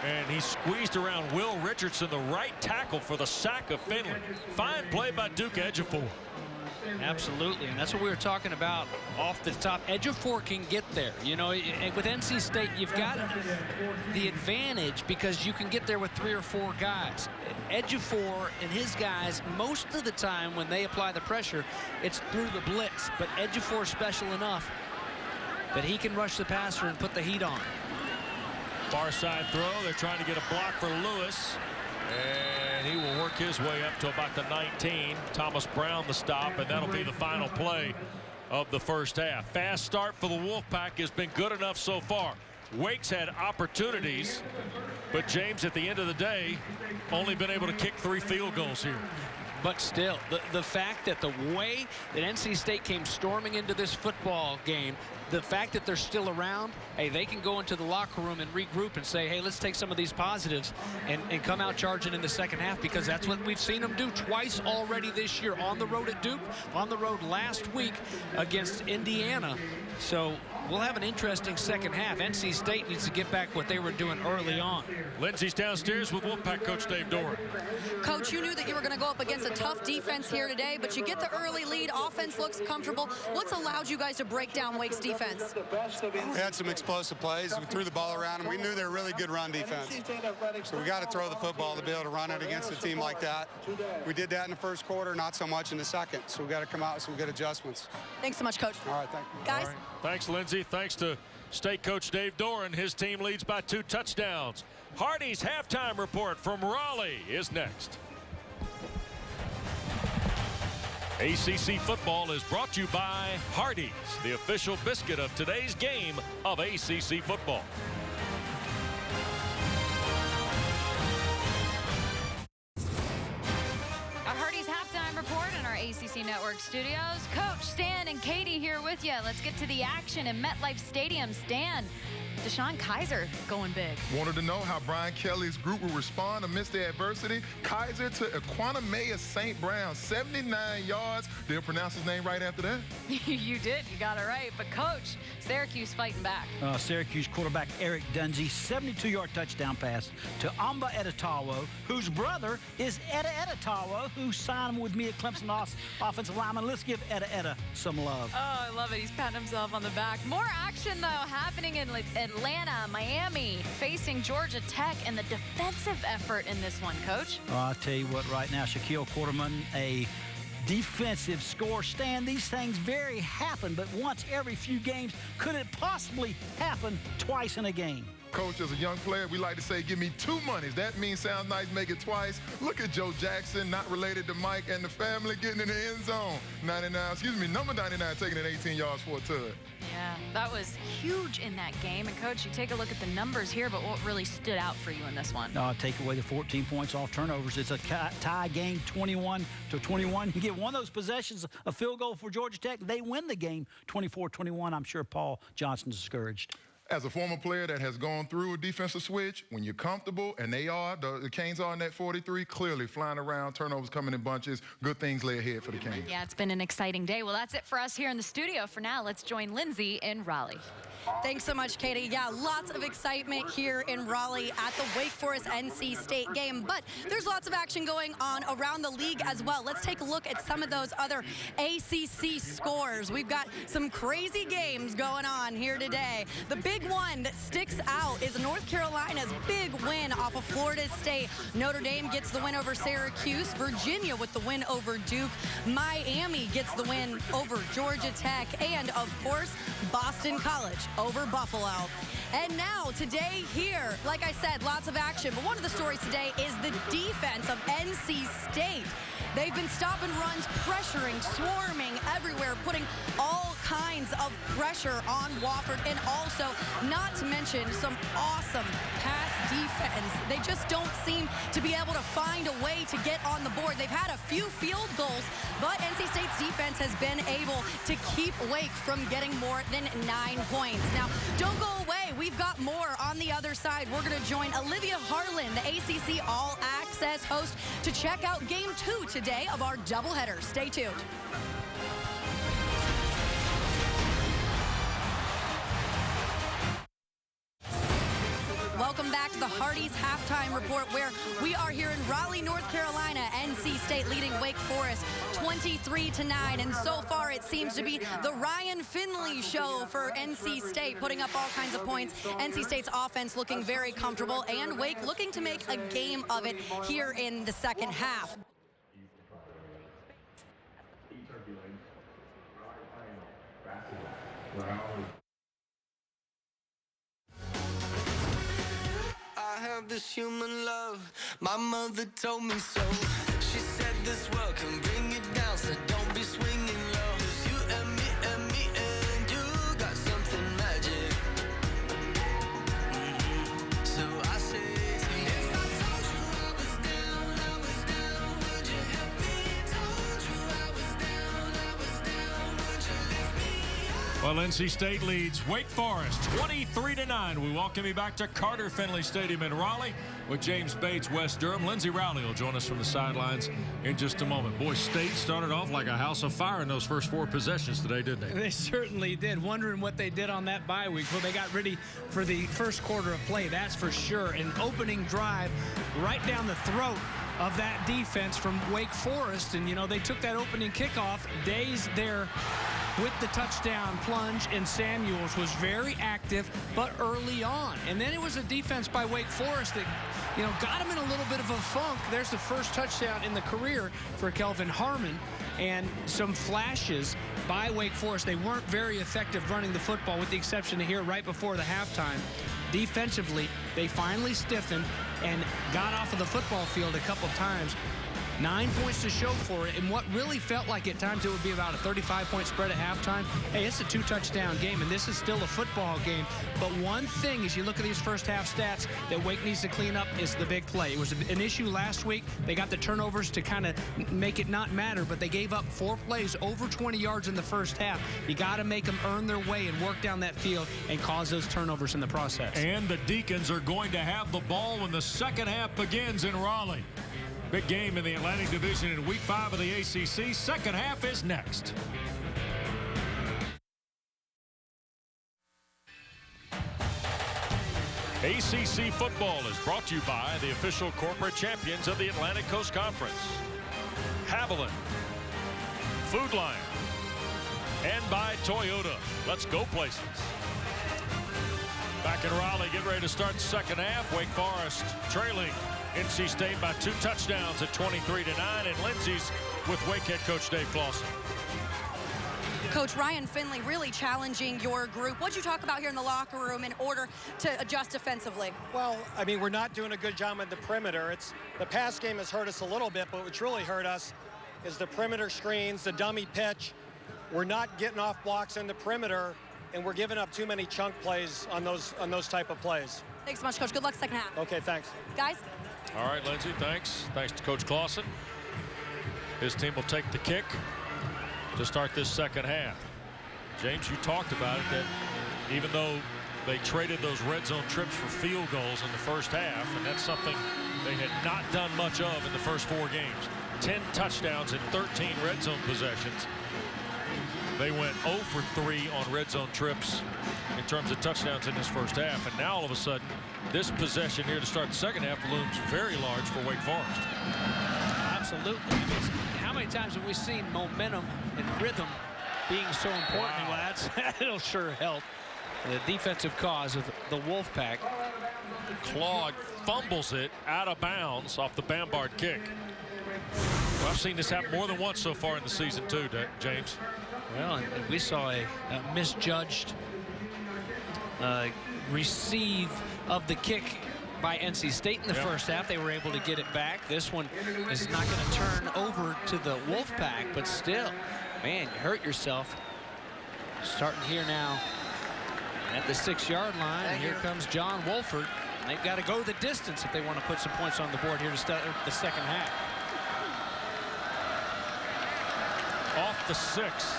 and he squeezed around Will Richardson, the right tackle, for the sack of Finley. Fine play by Duke Ejiofor. Absolutely, and that's what we were talking about off the top. Ejiofor can get there. You know, with NC State, you've got the advantage because you can get there with 3 or 4 guys. Ejiofor and his guys, most of the time when they apply the pressure, it's through the blitz. But Ejiofor's special enough that he can rush the passer and put the heat on. Far side throw. They're trying to get a block for Lewis. And he will work his way up to about the 19. Thomas Brown the stop, and that'll be the final play of the first half. Fast start for the Wolfpack has been good enough so far. Wake's had opportunities, but James, at the end of the day, only been able to kick 3 field goals here. But still, the fact that the way that NC State came storming into this football game, the fact that they're still around, hey, they can go into the locker room and regroup and say, hey, let's take some of these positives and come out charging in the second half, because that's what we've seen them do twice already this year. On the road at Duke, on the road last week against Indiana. So we'll have an interesting second half. NC State needs to get back what they were doing early on. Lindsey's downstairs with Wolfpack coach Dave Doran. Coach, you knew that you were going to go up against a tough defense here today, but you get the early lead. Offense looks comfortable. What's allowed you guys to break down Wake's defense? We had some explosive plays. We threw the ball around, and we knew they were really good run defense. So we got to throw the football to be able to run it against a team like that. We did that in the first quarter, not so much in the second. So we got to come out with some good adjustments. Thanks so much, Coach. All right, thank you. Guys. Right. Thanks, Lindsey. Thanks to State coach Dave Doran. His team leads by 2 touchdowns. Hardy's halftime report from Raleigh is next. ACC football is brought to you by Hardee's, the official biscuit of today's game of ACC football. A Hardee's halftime report in our ACC Network studios. Coach Stan and Katie here with you. Let's get to the action in MetLife Stadium. Stan, Deshaun Kaiser going big. Wanted to know how Brian Kelly's group will respond amidst the adversity. Kaiser to Equanimous St. Brown, 79 yards. Did I pronounce his name right after that? You did. You got it right. But, Coach, Syracuse fighting back. Syracuse quarterback Eric Dungy, 72-yard touchdown pass to Amba Edetawo, whose brother is Etta Edetawo, who signed with me at Clemson offensive lineman. Let's give Etta some love. Oh, I love it. He's patting himself on the back. More action, though, happening in Atlanta, Miami, facing Georgia Tech, and the defensive effort in this one, Coach. I'll tell you what, right now, Shaquille Quarterman, a defensive score. Stan, these things very happen, but once every few games. Could it possibly happen twice in a game? Coach, as a young player, we like to say, give me 2 monies. That means sounds nice, make it twice. Look at Joe Jackson, not related to Mike and the family, getting in the end zone. Number 99 taking it 18 yards for a tud. Yeah, that was huge in that game. And, Coach, you take a look at the numbers here, but what really stood out for you in this one? Take away the 14 points off turnovers. It's a tie game, 21-21. You get one of those possessions, a field goal for Georgia Tech, they win the game 24-21. I'm sure Paul Johnson's discouraged. As a former player that has gone through a defensive switch, when you're comfortable, and the Canes are in that 43, clearly flying around, turnovers coming in bunches, good things lay ahead for the Canes. Yeah, it's been an exciting day. Well, that's it for us here in the studio. For now, let's join Lindsay in Raleigh. Thanks so much, Katie. Yeah, lots of excitement here in Raleigh at the Wake Forest-NC State game, but there's lots of action going on around the league as well. Let's take a look at some of those other ACC scores. We've got some crazy games going on here today. The big one that sticks out is North Carolina's big win off of Florida State. Notre Dame gets the win over Syracuse. Virginia with the win over Duke. Miami gets the win over Georgia Tech. And, of course, Boston College over Buffalo. And now, today here, like I said, lots of action. But one of the stories today is the defense of NC State. They've been stopping runs, pressuring, swarming everywhere, putting all kinds of pressure on Wofford, and also, not to mention, some awesome pass defense. They just don't seem to be able to find a way to get on the board. They've had a few field goals, but NC State's defense has been able to keep Wake from getting more than 9 points. Now, don't go away. We've got more on the other side. We're going to join Olivia Harlan, the ACC All Access host, to check out Game 2 today of our doubleheader. Stay tuned. Welcome back to the Hardee's Halftime Report, where we are here in Raleigh, North Carolina. NC State leading Wake Forest 23-9, and so far it seems to be the Ryan Finley show for NC State, putting up all kinds of points. NC State's offense looking very comfortable, and Wake looking to make a game of it here in the second half. I have this human love, my mother told me so. She said this world can bring you down, so don't be swinging low. 'Cause you and me and you got something magic. So I say, if I told you I was down, would you help me? Told you I was down, would you lift me up? Well, NC State leads Wake Forest 23-9. We welcome you back to Carter-Finley Stadium in Raleigh with James Bates, West Durham. Lindsay Rowley will join us from the sidelines in just a moment. Boy, State started off like a house of fire in those first 4 possessions today, didn't they? They certainly did. Wondering what they did on that bye week. Well, they got ready for the first quarter of play, that's for sure. An opening drive right down the throat of that defense from Wake Forest. And, you know, they took that opening kickoff. Days there with the touchdown plunge, and Samuels was very active, but early on. And then it was a defense by Wake Forest that, you know, got him in a little bit of a funk. There's the first touchdown in the career for Kelvin Harmon, and some flashes by Wake Forest. They weren't very effective running the football, with the exception of here right before the halftime. Defensively, they finally stiffened and got off of the football field a couple times. 9 points to show for it, and what really felt like at times it would be about a 35-point spread at halftime. Hey, it's a 2-touchdown game, and this is still a football game. But one thing, as you look at these first half stats that Wake needs to clean up, is the big play. It was an issue last week. They got the turnovers to kind of make it not matter, but they gave up 4 plays over 20 yards in the first half. You got to make them earn their way and work down that field and cause those turnovers in the process. And the Deacons are going to have the ball when the second half begins in Raleigh. Big game in the Atlantic Division in Week 5 of the ACC. Second half is next. ACC football is brought to you by the official corporate champions of the Atlantic Coast Conference, Haviland, Food Lion, and by Toyota. Let's go places. Back in Raleigh, get ready to start the second half. Wake Forest trailing NC State by 2 touchdowns at 23-9, and Lindsay's with Wake head coach Dave Clawson. Coach, Ryan Finley really challenging your group. What'd you talk about here in the locker room in order to adjust defensively? Well, I mean, we're not doing a good job at the perimeter. The pass game has hurt us a little bit, but what's really hurt us is the perimeter screens, the dummy pitch. We're not getting off blocks in the perimeter, and we're giving up too many chunk plays on those type of plays. Thanks so much, Coach. Good luck second half. Okay, thanks. Guys? All right, Lindsay, thanks. Thanks to Coach Clausen. His team will take the kick to start this second half. James, you talked about it, that even though they traded those red zone trips for field goals in the first half, and that's something they had not done much of in the first 4 games. 10 touchdowns and 13 red zone possessions. They went 0 for 3 on red zone trips in terms of touchdowns in this first half. And now all of a sudden, this possession here to start the second half looms very large for Wake Forest. Absolutely. How many times have we seen momentum and rhythm being so important? Wow. Well, that'll sure help the defensive cause of the Wolfpack. Claude fumbles it out of bounds off the Bambard kick. Well, I've seen this happen more than once so far in the season too, James. Well, and we saw a misjudged receive of the kick by NC State in the first half. They were able to get it back. This one is not going to turn over to the Wolfpack, but still, man, you hurt yourself. Starting here now at the 6-yard line, and here comes John Wolford. They've got to go the distance if they want to put some points on the board here to start the second half. Off the 6.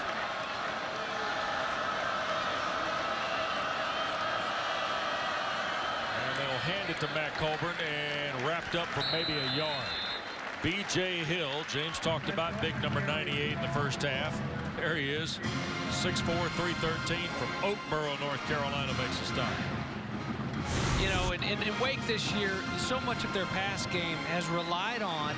And they'll hand it to Matt Colburn, and wrapped up for maybe a yard. B.J. Hill, James talked about big number 98 in the first half. There he is, 6'4", 313 from Oakboro, North Carolina, makes a stop. You know, in Wake this year, so much of their pass game has relied on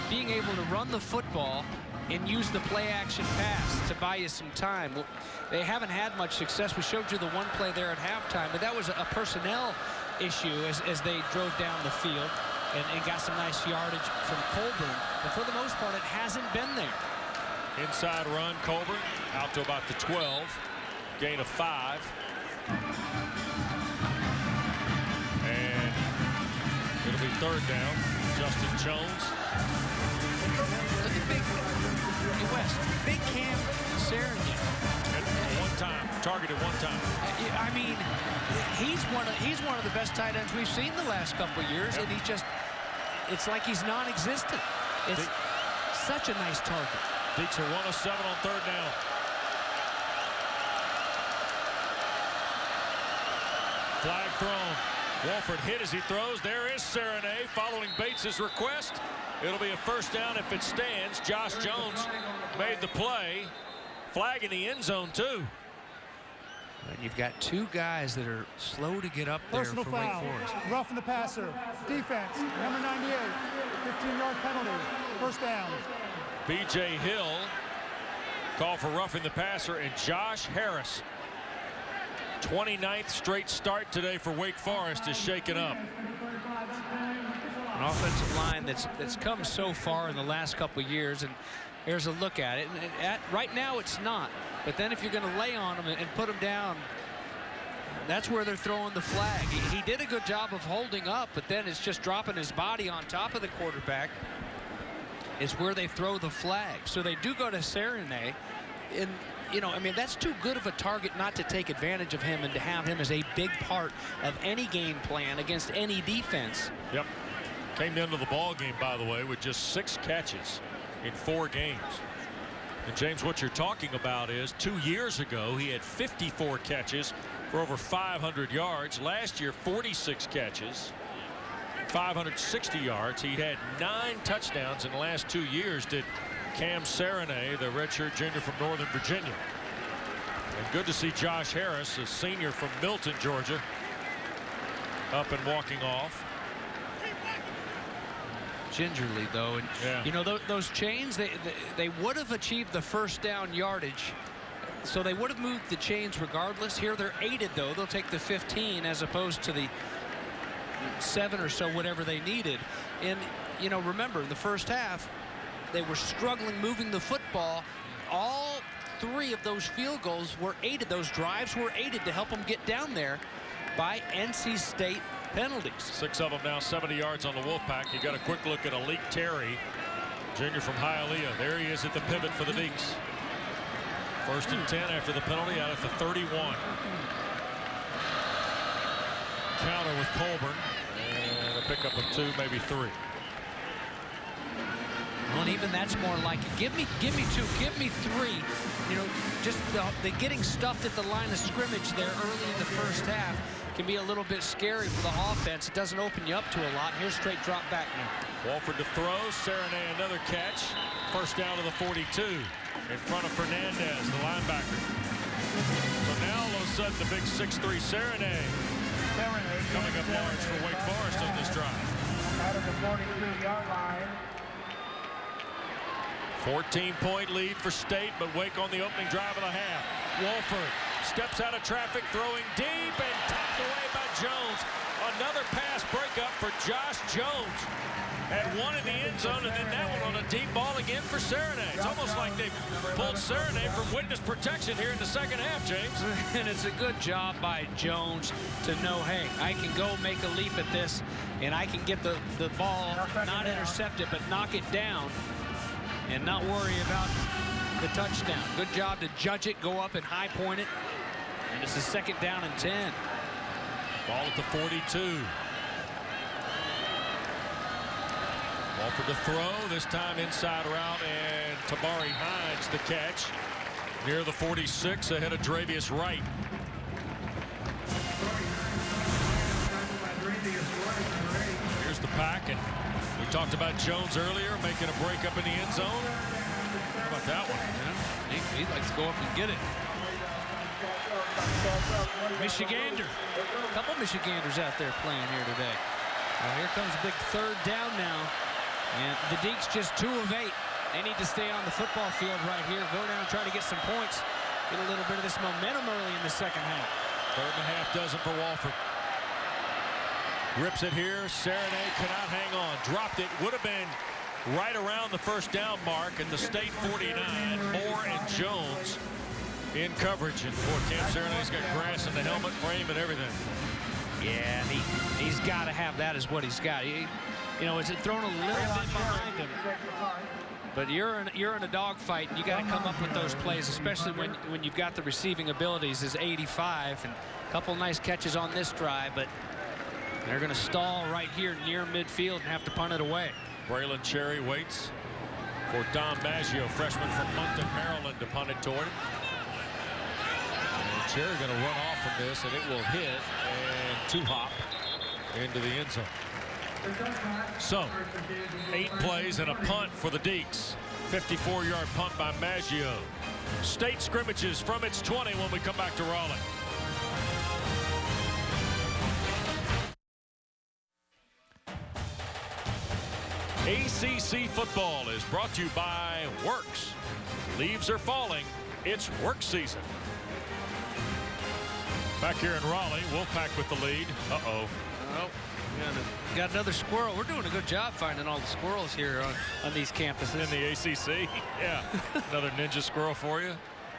being able to run the football and use the play-action pass to buy you some time. Well, they haven't had much success. We showed you the one play there at halftime, but that was a personnel issue as they drove down the field and got some nice yardage from Colburn. But for the most part, it hasn't been there. Inside run, Colburn out to about the 12, gain of 5. And it'll be third down. Justin Jones. Look at Big Cam Sarandon. One time, targeted one time. I mean, he's one of the best tight ends we've seen the last couple of years, and it's like he's non-existent. It's such a nice target. Deacons are 1 of 7 on third down. Flag thrown. Wolford hit as he throws. There is Serenay following Bates's request. It'll be a first down if it stands. Josh Jones made the play. Flag in the end zone too. And you've got 2 guys that are slow to get up there Personal for foul. Wake Forest. Roughing the passer. Defense. Number 98. 15-yard penalty. First down. B.J. Hill called for roughing the passer, and Josh Harris, 29th straight start today for Wake Forest, is shaken up. An offensive line that's come so far in the last couple of years, and here's a look at it. And right now it's not, but then if you're going to lay on them and put them down, that's where they're throwing the flag. He did a good job of holding up, but then it's just dropping his body on top of the quarterback. It's where they throw the flag. So they do go to Serenay, and you know, I mean, that's too good of a target not to take advantage of him and to have him as a big part of any game plan against any defense. Yep. Came into the ball game, by the way, with just 6 catches in 4 games. And James, what you're talking about is 2 years ago he had 54 catches for over 500 yards. Last year, 46 catches, 560 yards. He had 9 touchdowns in the last 2 years, did Cam Serenay, the redshirt junior from Northern Virginia. And good to see Josh Harris, a senior from Milton, Georgia, up and walking off. Gingerly, though, and you know, those chains, they would have achieved the first down yardage, so they would have moved the chains regardless. Here they're aided, though. They'll take the 15 as opposed to the 7 or so, whatever they needed. And you know, remember, in the first half they were struggling moving the football. All 3 of those field goals were aided. Those drives were aided to help them get down there by NC State penalties. 6 of them now 70 yards on the Wolfpack. You got a quick look at Alik Terry, junior from Hialeah. There he is at the pivot for the Deacs. 1st and 10 after the penalty out at the 31. Counter with Colburn, and a pickup of 2, maybe 3. Well, and even that's more like it. Give me 2, give me 3. You know, just the getting stuffed at the line of scrimmage there early in the first half can be a little bit scary for the offense. It doesn't open you up to a lot. Here's straight drop back now. Walford to throw. Serenay another catch. 1st down to the 42 in front of Fernandez, the linebacker. So now all of a sudden the big 6'3 Serenay coming up large for Wake Forest on this drive. Out of the 42-yard line. 14-point lead for State, but Wake on the opening drive of the half. Wolford steps out of traffic, throwing deep and tapped away by Jones. Another pass breakup for Josh Jones. Had one in the end zone, and then that one on a deep ball again for Serenay. It's almost like they pulled Serenay from witness protection here in the second half, James. And it's a good job by Jones to know, hey, I can go make a leap at this, and I can get the ball, not intercept it, but knock it down and not worry about the touchdown. Good job to judge it, go up and high point it. And it's a 2nd down and 10. Ball at the 42. Walford to throw, this time inside route, and Tabari Hines the catch near the 46 ahead of Dravius Wright. Here's the pack, and we talked about Jones earlier making a break up in the end zone. How about that one? Yeah, he likes to go up and get it. Michigander. A couple Michiganders out there playing here today. Well, here comes a big 3rd down now. And the Deacs just 2 of 8. They need to stay on the football field right here. Go down and try to get some points. Get a little bit of this momentum early in the second half. 3rd and a half dozen for Walford. Rips it here. Serenay cannot hang on. Dropped it. Would have been right around the 1st down mark. And the State 49. Moore and Jones in coverage. And poor Cam Serenay's got grass in the helmet frame and everything. Yeah, he's got to have that is what he's got. You know, it's thrown a little bit behind him. But you're in a dogfight, and you got to come up with those plays, especially when you've got the receiving abilities as 85. And a couple nice catches on this drive, but they're going to stall right here near midfield and have to punt it away. Braylon Cherry waits for Don Maggio, freshman from Moncton, Maryland, to punt it toward him. And Cherry going to run off from this, and it will hit and 2-hop into the end zone. So, 8 plays and a punt for the Deacs. 54-yard punt by Maggio. State scrimmages from its 20 when we come back to Raleigh. ACC football is brought to you by Works. Leaves are falling. It's work season. Back here in Raleigh, Wolfpack with the lead. Uh-oh. Oh, got another squirrel. We're doing a good job finding all the squirrels here on these campuses. In the ACC? Yeah. Another ninja squirrel for you.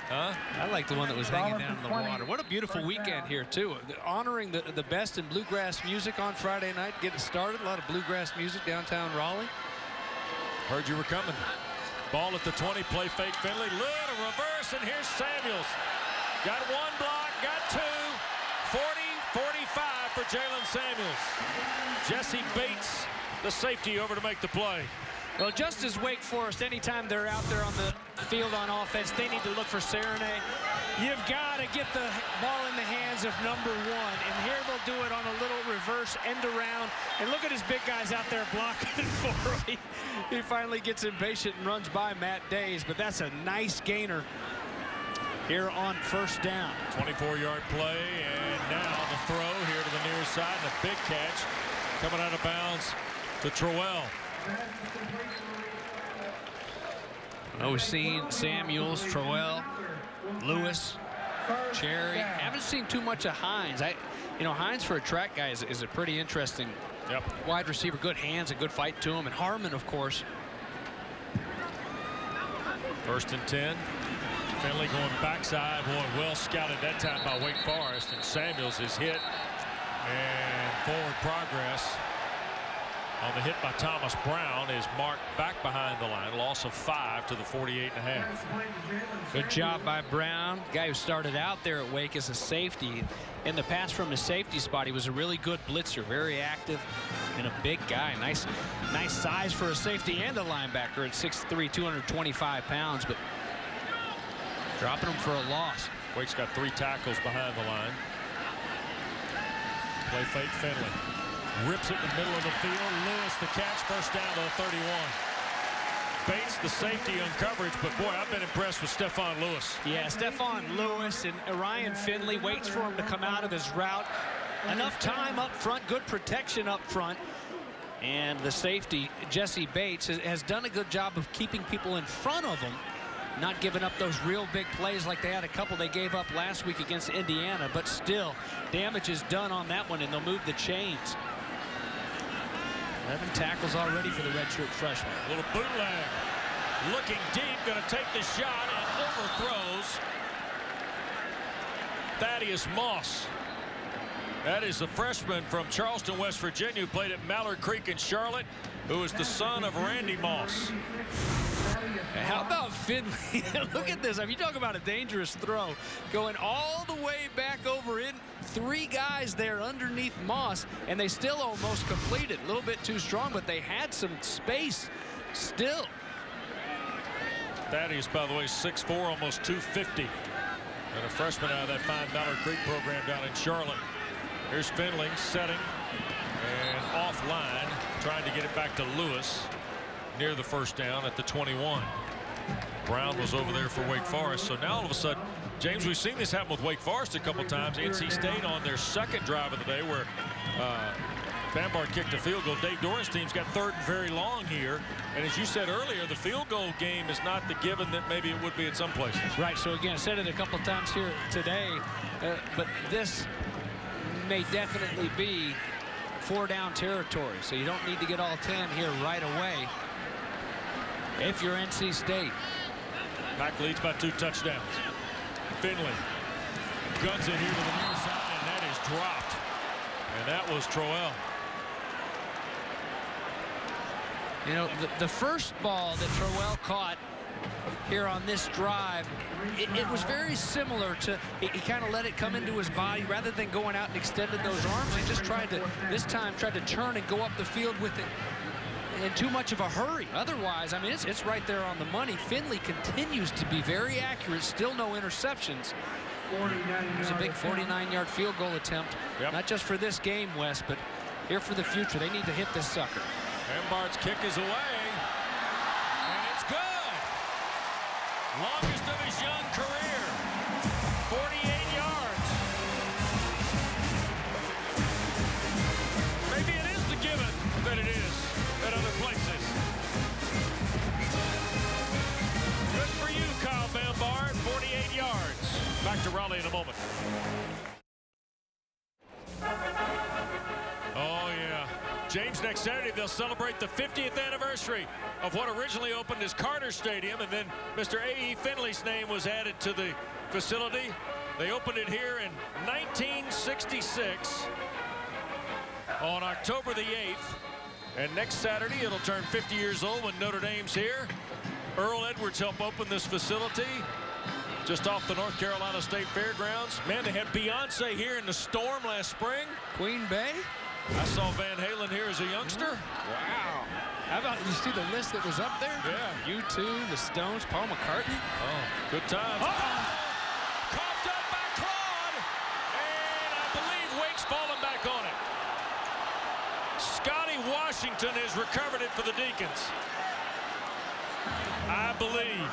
Huh? I like the one that was hanging down in the water. What a beautiful weekend here, too. Honoring the best in bluegrass music on Friday night. Getting started. A lot of bluegrass music downtown Raleigh. Heard you were coming. Ball at the 20. Play fake Finley. Little reverse, and here's Samuels. Got 1 block. Got 2. 40-45 for Jalen Samuels. Jesse Bates, the safety, over to make the play. Well, just as Wake Forest, anytime they're out there on the field on offense, they need to look for Serenay. You've got to get the ball in the hands of number 1. And here they'll do it on a little reverse end around. And look at his big guys out there blocking for him. He finally gets impatient and runs by Matt Days. But that's a nice gainer here on 1st down. 24-yard play, and now the throw here to the near side, and a big catch coming out of bounds to Trowell. We've seen Samuels, Trowell, Lewis, Cherry. Haven't seen too much of Hines. Hines for a track guy is a pretty interesting wide receiver. Good hands, a good fight to him. And Harmon, of course. 1st and 10. Finley going backside. Boy, well scouted that time by Wake Forest. And Samuels is hit. And forward progress on the hit by Thomas Brown is marked back behind the line. Loss of 5 to the 48.5. Good job by Brown. The guy who started out there at Wake as a safety. In the pass from his safety spot, he was a really good blitzer, very active, and a big guy. Nice size for a safety and a linebacker at 6'3", 225 pounds, but dropping him for a loss. Wake's got 3 tackles behind the line. Play fake Finley. Rips it in the middle of the field. Lewis the catch, first down to the 31. Bates the safety on coverage, but boy, I've been impressed with Stephon Lewis. Yeah, Stephon Lewis and Ryan Finley waits for him to come out of his route. Enough time up front, good protection up front. And the safety, Jesse Bates, has done a good job of keeping people in front of him, not giving up those real big plays like they had a couple they gave up last week against Indiana, but still, damage is done on that one, and they'll move the chains. 11 tackles already for the redshirt freshman. A little bootleg. Looking deep, going to take the shot and overthrows Thaddeus Moss. That is the freshman from Charleston, West Virginia, who played at Mallard Creek in Charlotte, who is the son of Randy Moss. How about Finley? Look at this. I mean, you talk about a dangerous throw. Going all the way back over in. 3 guys there underneath Moss, and they still almost completed. A little bit too strong, but they had some space still. Thaddeus, by the way, 6'4", almost 250. And a freshman out of that fine Mallard Creek program down in Charlotte. Here's Finley setting and offline, trying to get it back to Lewis near the first down at the 21. Brown was over there for Wake Forest. So now all of a sudden, James, we've seen this happen with Wake Forest a couple times. NC State on their second drive of the day where Bambard kicked a field goal. Dave Doran's team's got 3rd and very long here. And as you said earlier, the field goal game is not the given that maybe it would be at some places. Right. So again, I said it a couple times here today, but this may definitely be 4-down territory. So you don't need to get all 10 here right away if you're NC State. Pack leads by 2 touchdowns. Finley guns it here to the near side, and that is dropped. And that was Troell. You know, the first ball that Troell caught here on this drive, it was very similar to, he kind of let it come into his body rather than going out and extending those arms. He just tried to, this time, tried to turn and go up the field with it in too much of a hurry. Otherwise, I mean, it's right there on the money. Finley continues to be very accurate, still no interceptions. It was a big 49-yard field goal attempt, not just for this game, Wes, but here for the future. They need to hit this sucker. Bambard's kick is away, and it's good. Longest of his young career, 48 yards. Maybe it is the given that it is at other places. Good for you, Kyle Bambard, 48 yards. Back to Raleigh in a moment. Oh, yeah. James, next Saturday, they'll celebrate the 50th anniversary of what originally opened as Carter Stadium, and then Mr. A.E. Finley's name was added to the facility. They opened it here in 1966 on October the 8th. And next Saturday, it'll turn 50 years old when Notre Dame's here. Earl Edwards helped open this facility just off the North Carolina State Fairgrounds. Man, they had Beyonce here in the Storm last spring. Queen Bey? I saw Van Halen here as a youngster. Wow. How about, you see the list that was up there? Yeah. U2, the Stones, Paul McCartney. Oh, good times. Coughed up by Claude. And I believe Wake's fallen back on it. Scotty Washington has recovered it for the Deacons. I believe.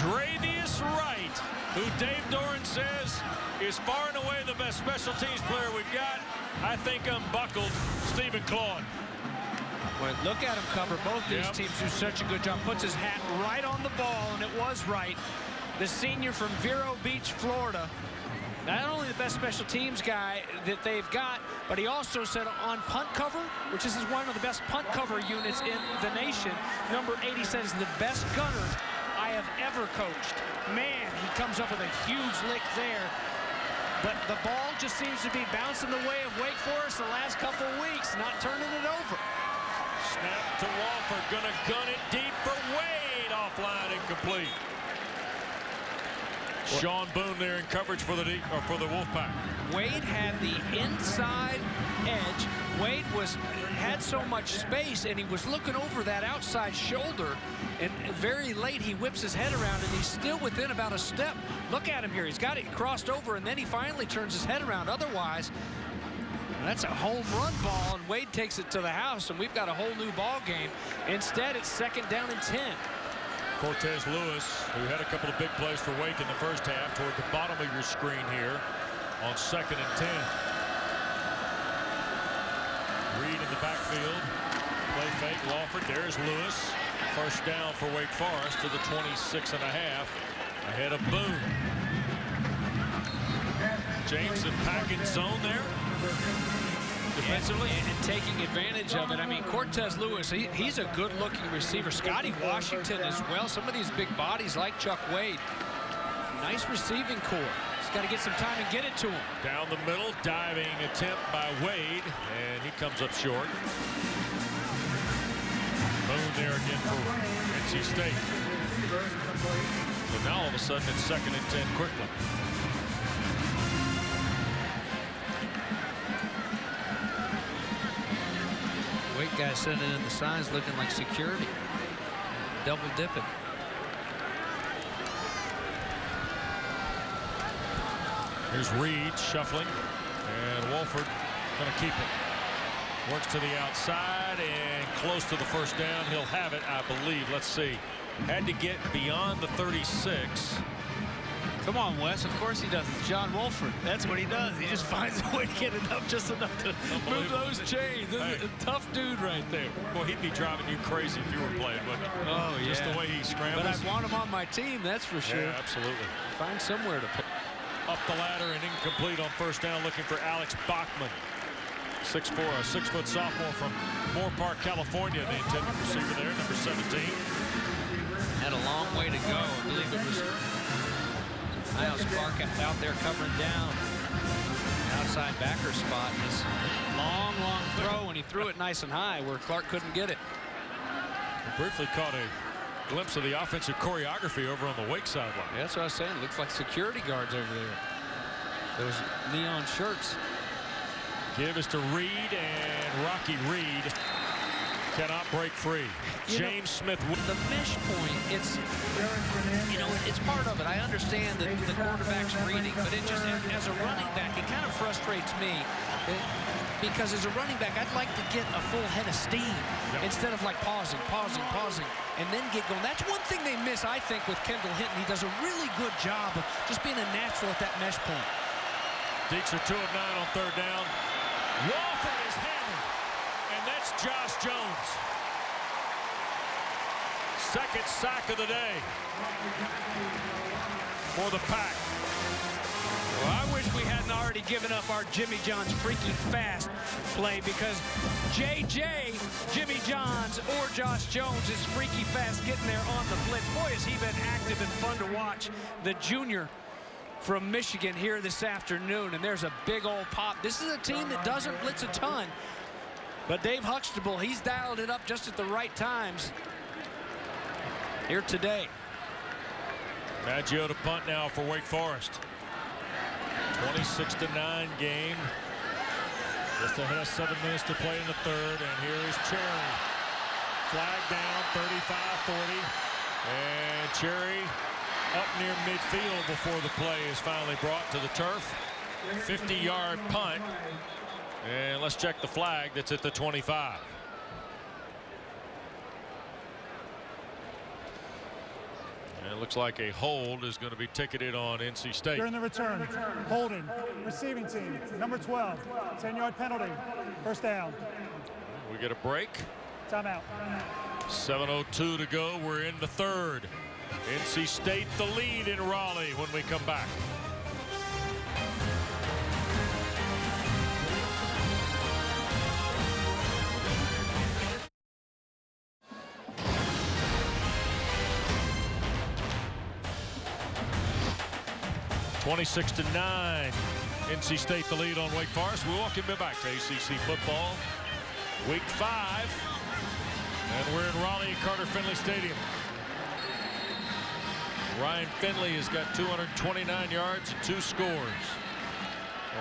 Dravius Wright, who Dave Doran says is far and away the best special teams player we've got, I think unbuckled Stephen Claude. Well, look at him cover. Both these teams do such a good job. Puts his hat right on the ball, and it was right. The senior from Vero Beach, Florida. Not only the best special teams guy that they've got, but he also said on punt cover, which is one of the best punt cover units in the nation. Number 80 says the best gunner I have ever coached. Man, he comes up with a huge lick there. But the ball just seems to be bouncing the way of Wake Forest the last couple of weeks, not turning it over. Snap to Walford, gonna gun it deep for Wade, offline, incomplete. Sean Boone there in coverage for the Wolfpack. Wade had the inside edge. Wade had so much space, and he was looking over that outside shoulder, and very late he whips his head around, and he's still within about a step. Look at him here. He's got it crossed over, and then he finally turns his head around. Otherwise, that's a home run ball, and Wade takes it to the house, and we've got a whole new ball game. Instead, it's 2nd down and 10. Cortez Lewis, who had a couple of big plays for Wake in the first half, toward the bottom of your screen here on 2nd and 10. Reed in the backfield. Play fake. Lawford. There's Lewis. First down for Wake Forest to the 26.5. Ahead of Boone. Jameson packing zone there. Defensively. And taking advantage of it. I mean, Cortez Lewis, he's a good-looking receiver. Scotty Washington as well. Some of these big bodies like Chuck Wade. Nice receiving core. He's got to get some time and get it to him. Down the middle, diving attempt by Wade, and he comes up short. Boone there again for NC State. So now all of a sudden it's 2nd and 10 quickly. Wake guys sending in the signs looking like security. Double dipping. Here's Reed shuffling, and Wolford going to keep it. Works to the outside and close to the first down. He'll have it, I believe. Let's see. Had to get beyond the 36. Come on, Wes. Of course he does. It's John Wolford. That's what he does. He just finds a way to get just enough to move those chains. Hey. A tough dude right there. Well, he'd be driving you crazy if you were playing, wouldn't he? Oh, yeah. Just the way he scrambles. But I want him on my team, that's for sure. Yeah, absolutely. Find somewhere to put. Up the ladder and incomplete on first down, looking for Alex Bachman. 6'4", a 6-foot sophomore from Moore Park, California. The intended receiver there, number 17. Had a long way to go. I believe it was Niles Clark out there covering down outside backer spot. This long throw, and he threw it nice and high where Clark couldn't get it. We briefly caught a glimpse of the offensive choreography over on the Wake sideline. Yeah, that's what I was saying. It looks like security guards over there. Those neon shirts. Give is to Reed, and Rocky Reed cannot break free. James Smith. The mesh point, it's part of it. I understand that the quarterback's reading, but it just, as a running back, it kind of frustrates me. Because as a running back, I'd like to get a full head of steam instead of like pausing, and then get going. That's one thing they miss, I think, with Kendall Hinton. He does a really good job of just being a natural at that mesh point. Deeks are 2 of 9 on third down. Walford is hammered, and that's Josh Jones. Second sack of the day for the Pack. Well, I wish we hadn't already given up our Jimmy John's freaky fast play, because JJ, Jimmy Johns, or Josh Jones is freaky fast getting there on the blitz. Boy, has he been active and fun to watch. The junior from Michigan here this afternoon, and there's a big old pop. This is a team that doesn't blitz a ton, but Dave Huxtable, he's dialed it up just at the right times here today. Maggio to punt now for Wake Forest. 26-9 game. Just ahead of 7 minutes to play in the third, and here is Cherry. Flag down, 35-40, and Cherry up near midfield before the play is finally brought to the turf. 50-yard punt, and let's check the flag that's at the 25. And it looks like a hold is going to be ticketed on NC State. During the return, holding, receiving team, number 12, 10-yard penalty, first down. We get a break. Timeout. 7:02 to go. We're in the third. NC State the lead in Raleigh when we come back. 26-9. NC State the lead on Wake Forest. We welcome you back to ACC football. Week 5. And we're in Raleigh, Carter-Finley Stadium. Ryan Finley has got 229 yards and 2 scores.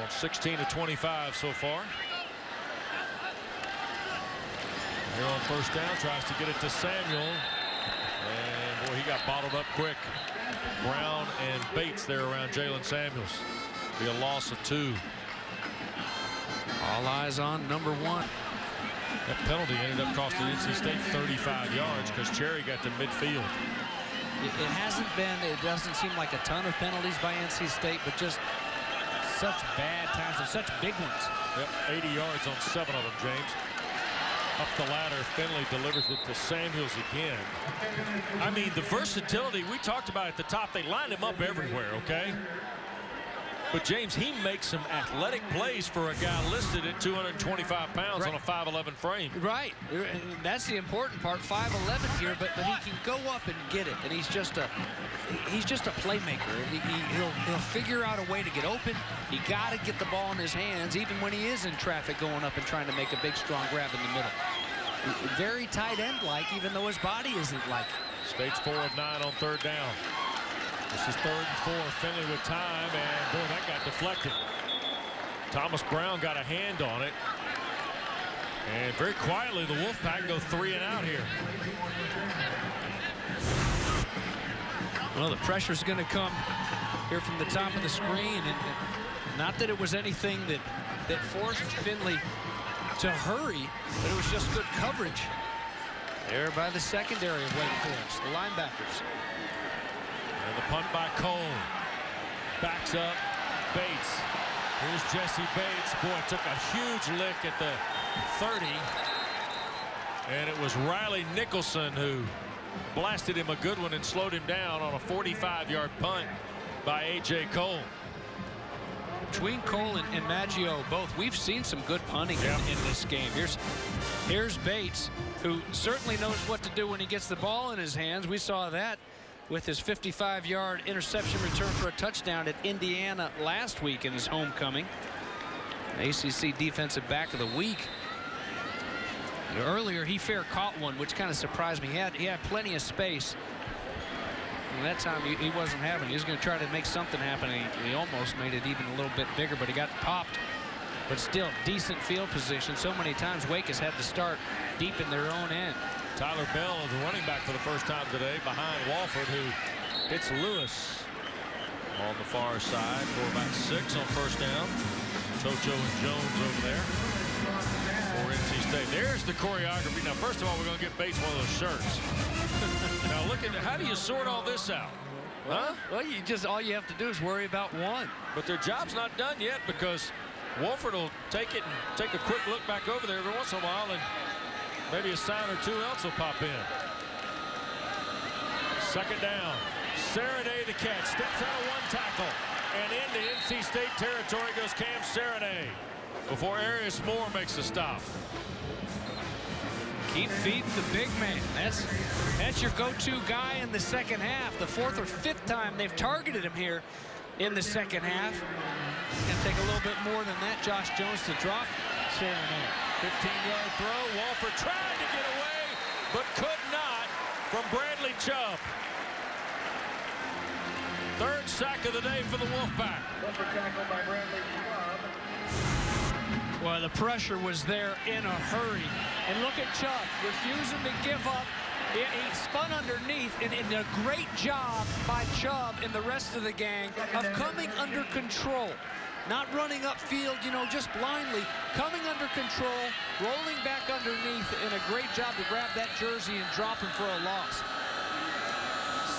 On 16 of 25 so far. Here on first down, tries to get it to Samuel. And boy, he got bottled up quick. Brown and Bates there around Jalen Samuels. Be a loss of 2. All eyes on number 1. That penalty ended up costing NC State 35 yards because Cherry got to midfield. It hasn't been, it doesn't seem like a ton of penalties by NC State, but just such bad times and such big ones. Yep, 80 yards on 7 of them, James. Up the ladder, Finley delivers it to Samuels again. I mean, the versatility we talked about at the top, they lined him up everywhere, okay? But, James, he makes some athletic plays for a guy listed at 225 pounds on a 5'11 frame. Right. That's the important part. 5'11 here, but he can go up and get it. And he's just a playmaker. He'll figure out a way to get open. He got to get the ball in his hands, even when he is in traffic going up and trying to make a big, strong grab in the middle. Very tight end-like, even though his body isn't like it. State's 4 of 9 on 3rd down. This is 3rd and 4. Finley with time, and boy, that got deflected. Thomas Brown got a hand on it. And very quietly, the Wolfpack go 3 and out here. Well, the pressure's going to come here from the top of the screen. And not that it was anything that forced Finley to hurry, but it was just good coverage there by the secondary of Wake Forest, the linebackers. And the punt by Cole. Backs up Bates. Here's Jesse Bates. Boy, took a huge lick at the 30. And it was Riley Nicholson who blasted him a good one and slowed him down on a 45-yard punt by A.J. Cole. Between Cole and Maggio both, we've seen some good punting in this game. Here's Bates, who certainly knows what to do when he gets the ball in his hands. We saw that with his 55-yard interception return for a touchdown at Indiana last week in his homecoming. ACC Defensive Back of the Week. Earlier, he fair caught one, which kind of surprised me. He had plenty of space. And that time, he wasn't having it. He was going to try to make something happen. He almost made it even a little bit bigger, but he got popped. But still, decent field position. So many times, Wake has had to start deep in their own end. Tyler Bell is the running back for the first time today behind Walford, who hits Lewis on the far side for about 6 on first down. Tocho and Jones over there for NC State. There's the choreography. Now, first of all, we're going to get Bates one of those shirts. Now, look at how do you sort all this out? Huh? Well, all you have to do is worry about one. But their job's not done yet because Wolford will take it and take a quick look back over there every once in a while, and maybe a sign or two else will pop in. 2nd down. Serenay the catch. Steps out of one tackle. And into NC State territory goes Cam Serenay before Arius Moore makes a stop. Keep feeding the big man. That's your go-to guy in the second half. The 4th or 5th time they've targeted him here in the second half. It's going to take a little bit more than that, Josh Jones, to drop Serenay. 15-yard throw. Walford tried to get away, but could not from Bradley Chubb. 3rd sack of the day for the Wolfpack. Tackle by Bradley Chubb. Well, the pressure was there in a hurry. And look at Chubb refusing to give up. He spun underneath, and a great job by Chubb and the rest of the gang of coming under control. Not running upfield, just blindly. Coming under control, rolling back underneath, and a great job to grab that jersey and drop him for a loss.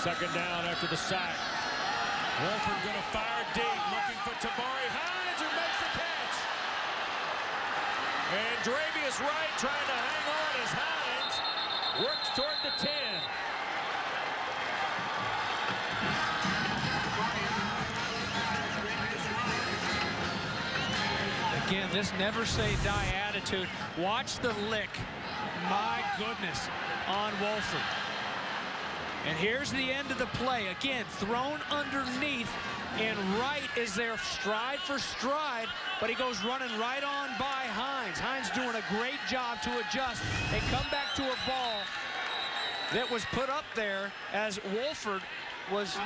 2nd down after the sack. Wolford going to fire deep, looking for Tabari Hines, who makes the catch. And Dravius Wright trying to hang on as Hines works toward the 10. Again, this never say die attitude. Watch the lick. My goodness, on Wolford. And here's the end of the play. Again, thrown underneath, and Wright is there stride for stride, but he goes running right on by Hines. Hines doing a great job to adjust and come back to a ball that was put up there as Wolford was,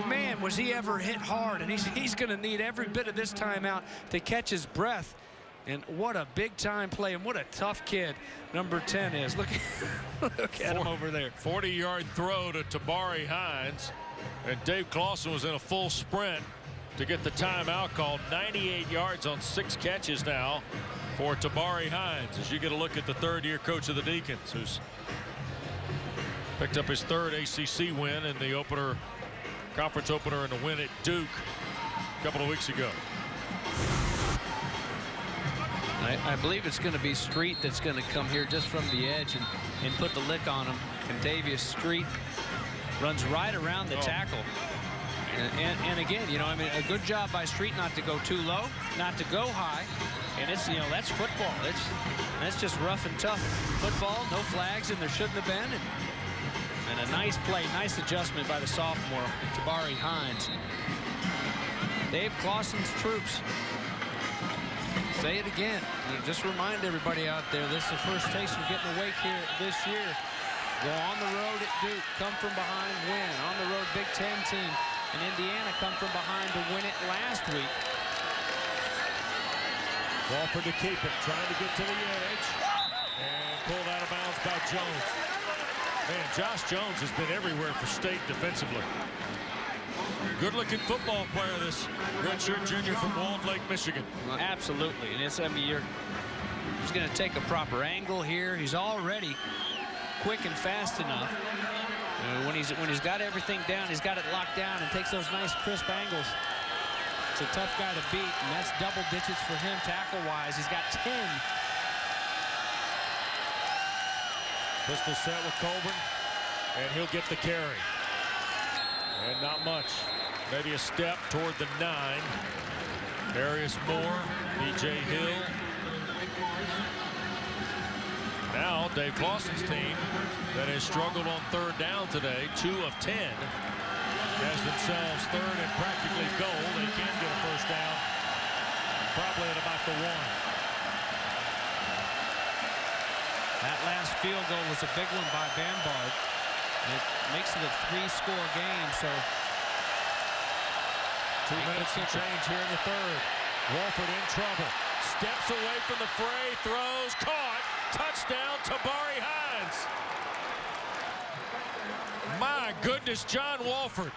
man, was he ever hit hard. And he's going to need every bit of this timeout to catch his breath. And what a big-time play, and what a tough kid number 10 is. Look at him over there. 40-yard throw to Tabari Hines. And Dave Clawson was in a full sprint to get the timeout called. 98 yards on 6 catches now for Tabari Hines, as you get a look at the third-year coach of the Deacons, who's picked up his 3rd ACC win in the opener, conference opener, and a win at Duke a couple of weeks ago. I believe it's going to be Street that's going to come here just from the edge and put the lick on him. Contavious Street runs right around the tackle. And again, you know, I mean, a good job by Street not to go too low, not to go high. And it's, you know, that's football. That's just rough and tough football. No flags, and there shouldn't have been. And a nice play, nice adjustment by the sophomore, Tabari Hines. Dave Clawson's troops. Say it again. Just remind everybody out there, this is the first taste of getting a wake here this year. Go on the road at Duke, come from behind, win. On the road, Big Ten team in Indiana come from behind to win it last week. Wolford to keep it, trying to get to the edge. And pulled out of bounds by Jones. Man, Josh Jones has been everywhere for State defensively. Good-looking football player, this redshirt junior from Walled Lake, Michigan. Well, absolutely, and it's, I mean, he's going to take a proper angle here. He's already quick and fast enough. When he's got everything down, he's got it locked down and takes those nice crisp angles. It's a tough guy to beat, and that's double digits for him tackle-wise. He's got 10. Pistol set with Colburn, and he'll get the carry. And not much. Maybe a step toward the 9. Darius Moore, B.J. Hill. Now Dave Clawson's team that has struggled on 3rd down today, 2 of 10, has themselves 3rd and practically goal. They can get a first down, probably at about the 1. That last field goal was a big one by Bambard. It makes it a 3-score game, so 2 minutes to change here in the 3rd. Wolford in trouble. Steps away from the fray, throws, caught. Touchdown, Tabari Hines. My goodness, John Wolford.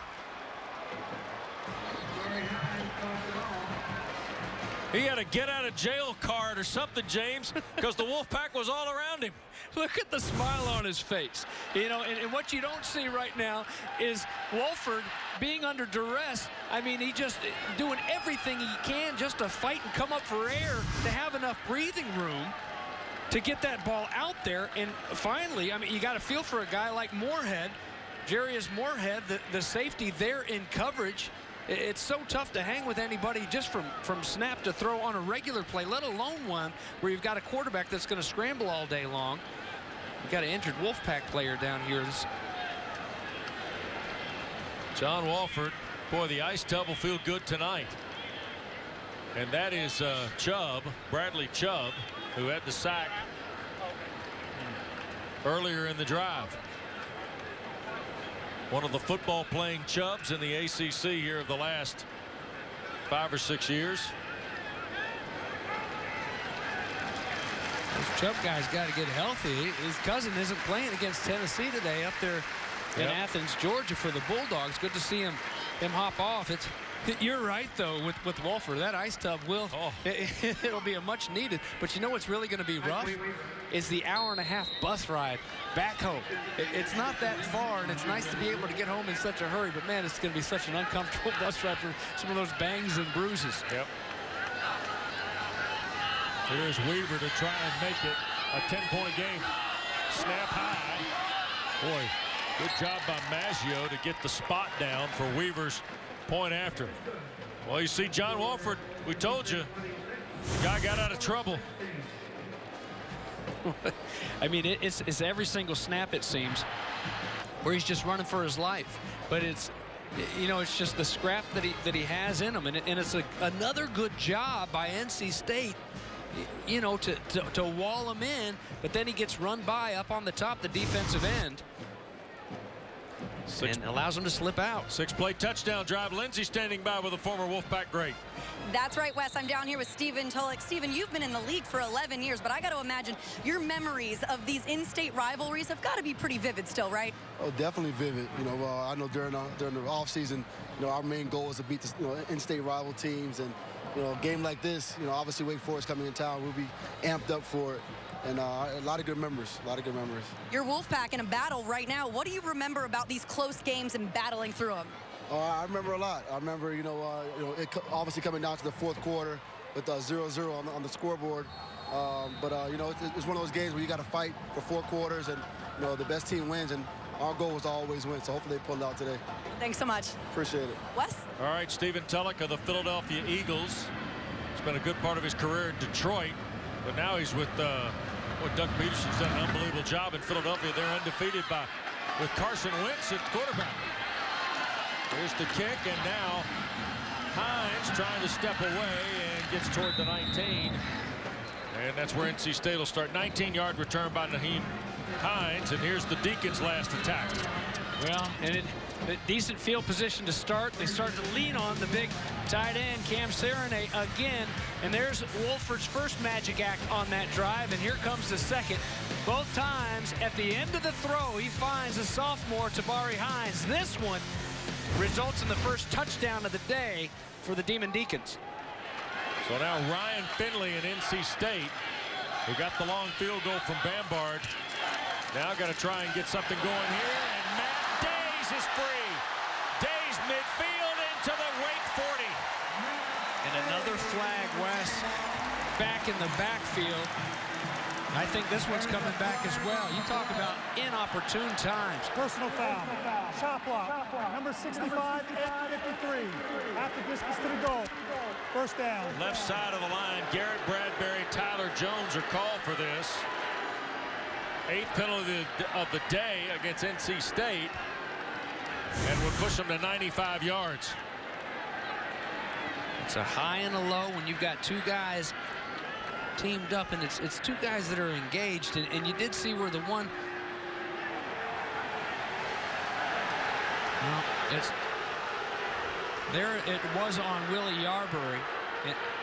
He had a get-out-of-jail card or something, James, because the Wolfpack was all around him. Look at the smile on his face. You know, and what you don't see right now is Wolford being under duress. I mean, he just doing everything he can just to fight and come up for air, to have enough breathing room to get that ball out there. And finally, I mean, you got to feel for a guy like Moorhead, Jarius Moorhead, the safety there in coverage. It's so tough to hang with anybody just from snap to throw on a regular play, let alone one where you've got a quarterback that's going to scramble all day long. You've got an injured Wolfpack player down here. John Wolford, boy, the ice tub will feel good tonight. And that is Chubb, Bradley Chubb, who had the sack earlier in the drive. One of the football-playing Chubbs in the ACC here of the last 5 or 6 years. This Chubb guy's got to get healthy. His cousin isn't playing against Tennessee today up there in Athens, Georgia for the Bulldogs. Good to see him hop off. You're right, though, with Wolford. That ice tub it'll be a much needed. But you know what's really going to be rough is the hour-and-a-half bus ride back home. It's not that far, and it's nice to be able to get home in such a hurry. But, man, it's going to be such an uncomfortable bus ride for some of those bangs and bruises. Yep. Here's Weaver to try and make it a 10-point game. Snap high. Boy, good job by Maggio to get the spot down for Weaver's point after. Well, you see, John Wolford, we told you, guy got out of trouble. I mean, it's every single snap, it seems. where he's just running for his life. But it's, you know, it's just the scrap that he has in him, and it's another good job by NC State, you know, to wall him in. But then he gets run by up on the top, the defensive end, and allows him to slip out. 6-play touchdown drive. Lindsay standing by with a former Wolfpack great. That's right, Wes. I'm down here with Stephen Tulloch. Stephen, you've been in the league for 11 years, but I got to imagine your memories of these in-state rivalries have got to be pretty vivid still, right? Oh, definitely vivid. You know, I know during the offseason, you know, our main goal is to beat the, you know, in-state rival teams, and you know, a game like this, you know, obviously Wake Forest coming in town, we'll be amped up for it. And a lot of good memories, Your Wolfpack in a battle right now. What do you remember about these close games and battling through them? I remember a lot. I remember, you know, it obviously coming down to the fourth quarter with 0-0 on the scoreboard. You know, it's one of those games where you got to fight for 4 quarters, and you know, the best team wins. And our goal was to always win. So hopefully they pull it out today. Thanks so much. Appreciate it. Wes? All right, Stephen Tulloch of the Philadelphia Eagles. It's been a good part of his career in Detroit, but now he's with Doug Peterson's done an unbelievable job in Philadelphia. They're undefeated with Carson Wentz at quarterback. Here's the kick, and now Hines trying to step away and gets toward the 19. And that's where NC State will start. 19-yard return by Naheem Hines, and here's the Deacons' last attack. Well, and a decent field position to start. They start to lean on the big tight end, Cam Serenay, again. And there's Wolford's first magic act on that drive, and here comes the second. Both times, at the end of the throw, he finds the sophomore, Tabari Hines. This one results in the first touchdown of the day for the Demon Deacons. So now Ryan Finley and NC State, who got the long field goal from Bambard, now got to try and get something going here, and Matt Days is free. Days midfield into the Wake 40. And another flag, Wes, back in the backfield. I think this one's coming back as well. You talk about inopportune times. Personal foul. Shot block. Number 65 and 53. After distance to the goal. First down. Left side of the line, Garrett Bradbury, Tyler Jones are called for this. 8th penalty of the day against NC State, and would push them to 95 yards. It's a high and a low when you've got two guys teamed up, and it's two guys that are engaged, and you did see where the one, well, it was on Willie Yarbury,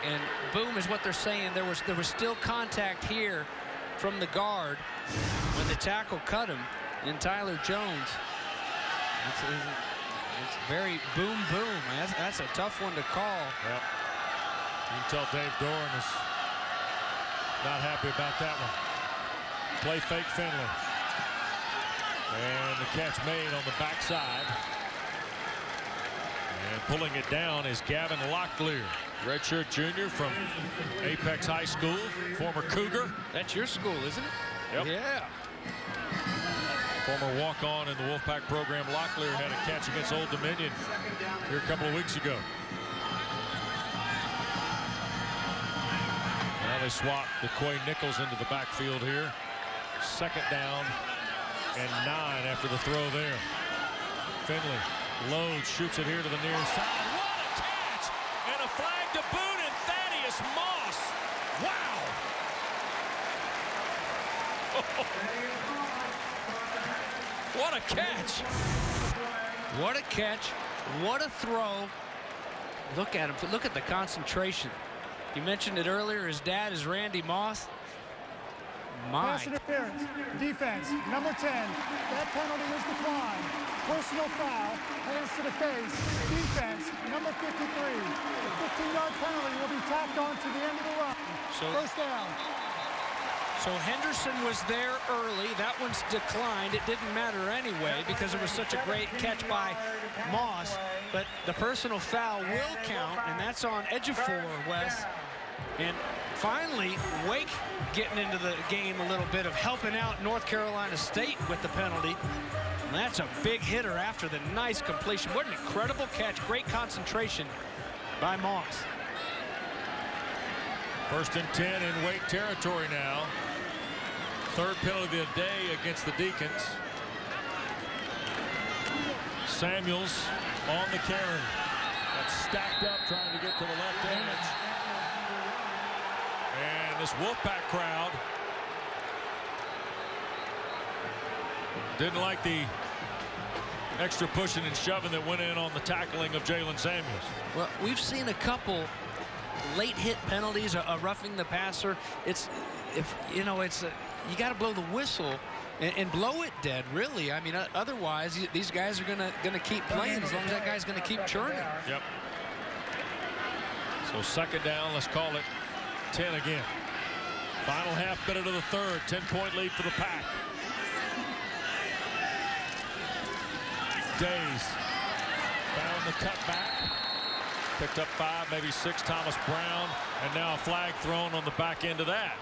and boom is what they're saying. There was still contact here from the guard when the tackle cut him, and Tyler Jones. It's very boom. That's a tough one to call. Yep. You can tell Dave Doran is not happy about that one. Play fake Finley. And the catch made on the backside. And pulling it down is Gavin Locklear, redshirt junior from Apex High School, former Cougar. That's your school, isn't it? Yep. Yeah. Former walk-on in the Wolfpack program. Locklear had a catch against Old Dominion here a couple of weeks ago. Now they swap the Quay Nichols into the backfield here. 2nd down and 9 after the throw there. Finley loads, shoots it here to the near side. What a catch! And a flag to boot, and Thaddeus Moss. Wow! What a catch! What a catch! What a throw! Look at him. Look at the concentration. You mentioned it earlier. His dad is Randy Moss. Pass interference. Defense. Number 10. That penalty was declined. Personal foul. Hands to the face. Defense. Number 53. The 15-yard penalty will be tacked on to the end of the run. First down. So Henderson was there early. That one's declined. It didn't matter anyway because it was such a great catch by Moss. But the personal foul will count, and that's on Ejiofor, Wes. And finally, Wake getting into the game a little bit of helping out North Carolina State with the penalty. And that's a big hitter after the nice completion. What an incredible catch. Great concentration by Moss. 1st and 10 in Wake territory now. 3rd penalty of the day against the Deacons. Samuels on the carry. That's stacked up, trying to get to the left edge. And this Wolfpack crowd didn't like the extra pushing and shoving that went in on the tackling of Jalen Samuels. Well, we've seen a couple late hit penalties, a roughing the passer. You got to blow the whistle and blow it dead, really. I mean, otherwise these guys are gonna keep playing as long as that guy's gonna keep churning. Yep. So second down, let's call it 10 again. Final half minute of the third, 10-point lead for the Pack. Days found the cutback, picked up 5, maybe 6. Thomas Brown, and now a flag thrown on the back end of that.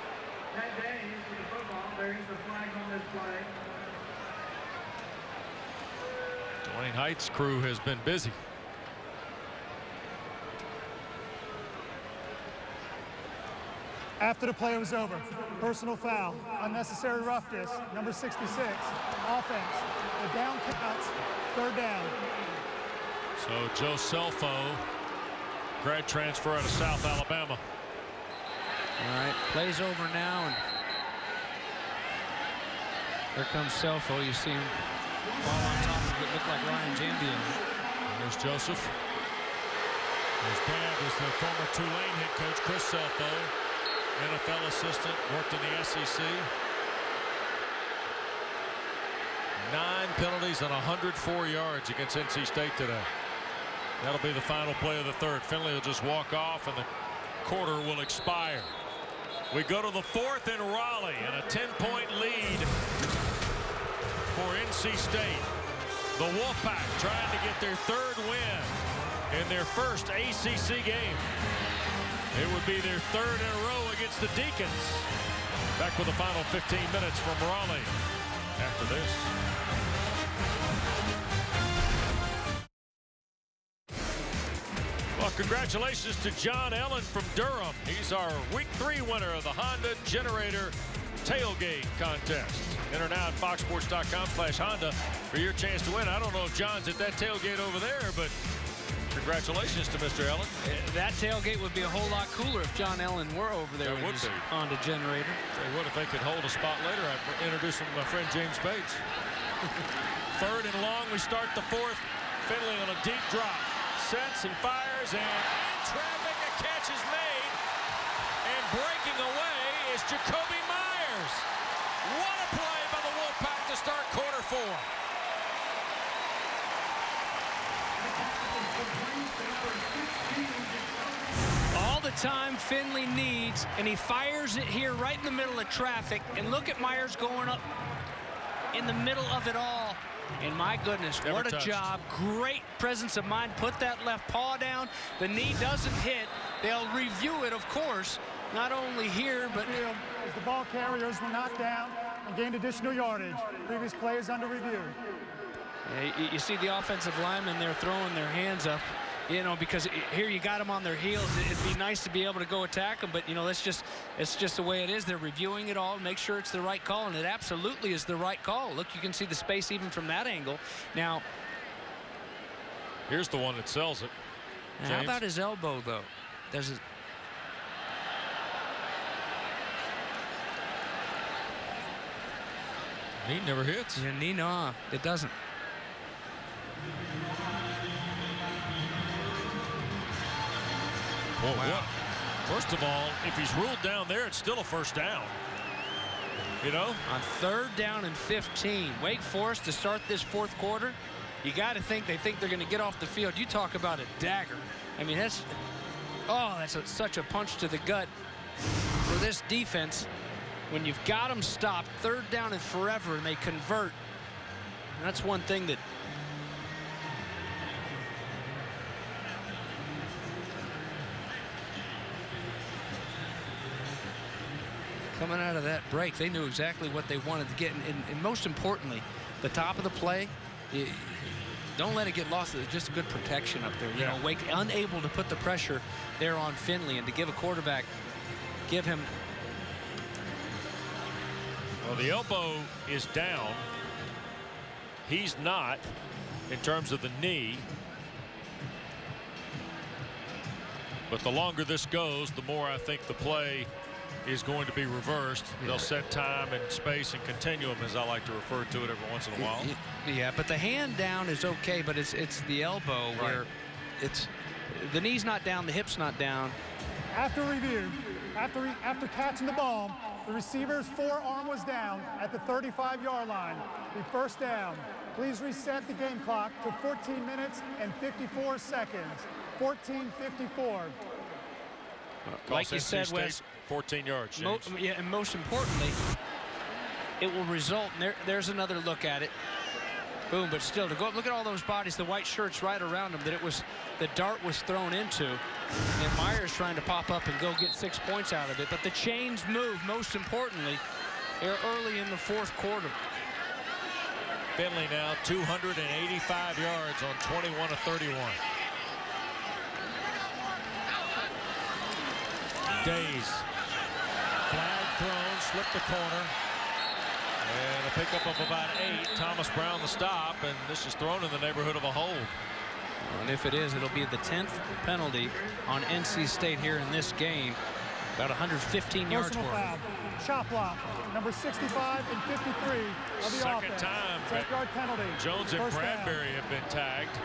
Dwayne Heights' crew has been busy. After the play was over, personal foul, unnecessary roughness, number 66, offense. The down counts, third down. So Joe Selfo, grad transfer out of South Alabama. All right, play's over now, and here comes Selfo. You see him fall on top of it, look like Ryan Jambia. There's Joseph. His dad is the former Tulane head coach, Chris Selfo, NFL assistant, worked in the SEC. 9 penalties and 104 yards against NC State today. That'll be the final play of the third. Finley will just walk off, and the quarter will expire. We go to the fourth in Raleigh, and a 10-point lead for NC State. The Wolfpack trying to get their third win in their first ACC game. It would be their third in a row against the Deacons. Back with the final 15 minutes from Raleigh after this. Well, congratulations to John Ellen from Durham. He's our Week 3 winner of the Honda Generator Tailgate Contest. Enter now at foxsports.com/Honda for your chance to win. I don't know if John's at that tailgate over there, but congratulations to Mr. Ellen. That tailgate would be a whole lot cooler if John Ellen were over there with his Honda Generator. Tell you what, if they could hold a spot later, I'd introduce him to my friend James Bates. Third and long, we start the fourth. Finley on a deep drop. Sets and fires, and in traffic, a catch is made. And breaking away is Jacoby Myers. What a play by the Wolfpack to start quarter 4. All the time Finley needs, and he fires it here right in the middle of traffic. And look at Myers going up in the middle of it all. And my goodness, Never what a touched. job. Great presence of mind. Put that left paw down. The knee doesn't hit. They'll review it, of course, not only here, but as the ball carriers were knocked down and gained additional yardage. Previous play is under review. yeah, you see the offensive linemen, they're throwing their hands up, you know, because here you got them on their heels. It'd be nice to be able to go attack them, but, you know, it's just the way it is. They're reviewing it all, make sure it's the right call, and it absolutely is the right call. Look, you can see the space even from that angle. Now, here's the one that sells it. how about his elbow, though? Does it? Knee never hits. Yeah, knee, no, it doesn't. Well, wow. First of all, if he's ruled down there, it's still a first down. You know? On 3rd down and 15. Wake Forest to start this fourth quarter. You got to think they think they're going to get off the field. You talk about a dagger. I mean, that's such a punch to the gut for this defense. When you've got them stopped, 3rd down and forever, and they convert. And that's one thing that coming out of that break, they knew exactly what they wanted to get. And most importantly, the top of the play, don't let it get lost. It's just good protection up there. You know, Wake unable to put the pressure there on Finley, and to give a quarterback, give him. Well, the elbow is down. He's not. in terms of the knee. But the longer this goes, the more I think the play is going to be reversed. They'll set time and space and continuum, as I like to refer to it every once in a while. Yeah, but the hand down is okay, but it's the elbow where it's the knee's not down, the hip's not down. After review, after catching the ball, the receiver's forearm was down at the 35-yard line. The first down. Please reset the game clock to 14 minutes and 54 seconds. 14:54. Like you said, Wes, 14 yards. Yeah, and most importantly, it will result. And there's another look at it. Boom, but still, to go look at all those bodies, the white shirts right around them that the dart was thrown into, and Myers trying to pop up and go get 6 points out of it. But the chains move, most importantly, they're early in the fourth quarter. Finley now 285 yards on 21 of 31. Days. Flag thrown, slipped the corner. And a pickup of about 8. Thomas Brown the stop, and this is thrown in the neighborhood of a hold. And if it is, it'll be the 10th penalty on NC State here in this game. About 115 yards Personal worth. foul. Shot block. Number 65 and 53 of the Second offense. time 10-yard penalty. Jones and First Bradbury down. have been tagged.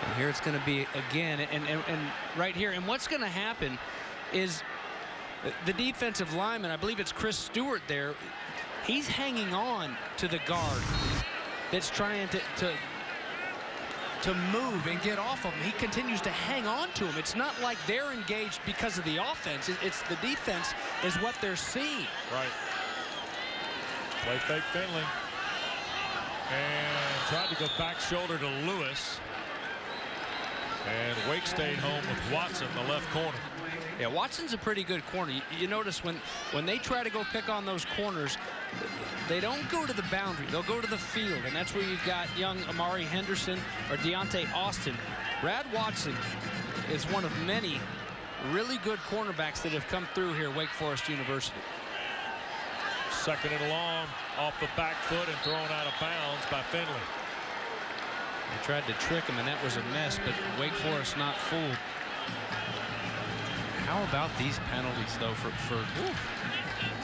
And here it's going to be again, and right here. And what's going to happen is the defensive lineman, I believe it's Chris Stewart there, he's hanging on to the guard that's trying to move and get off of him. He continues to hang on to him. It's not like they're engaged because of the offense. It's the defense is what they're seeing. Right. Play fake Finley. And tried to go back shoulder to Lewis. And Wake stayed home with Watson, the left corner. Yeah, Watson's a pretty good corner. You notice when they try to go pick on those corners, they don't go to the boundary. They'll go to the field, and that's where you've got young Amari Henderson or Deontay Austin. Brad Watson is one of many really good cornerbacks that have come through here at Wake Forest University. Second and long, off the back foot and thrown out of bounds by Finley. They tried to trick him, and that was a mess, but Wake Forest not fooled. How about these penalties, though, for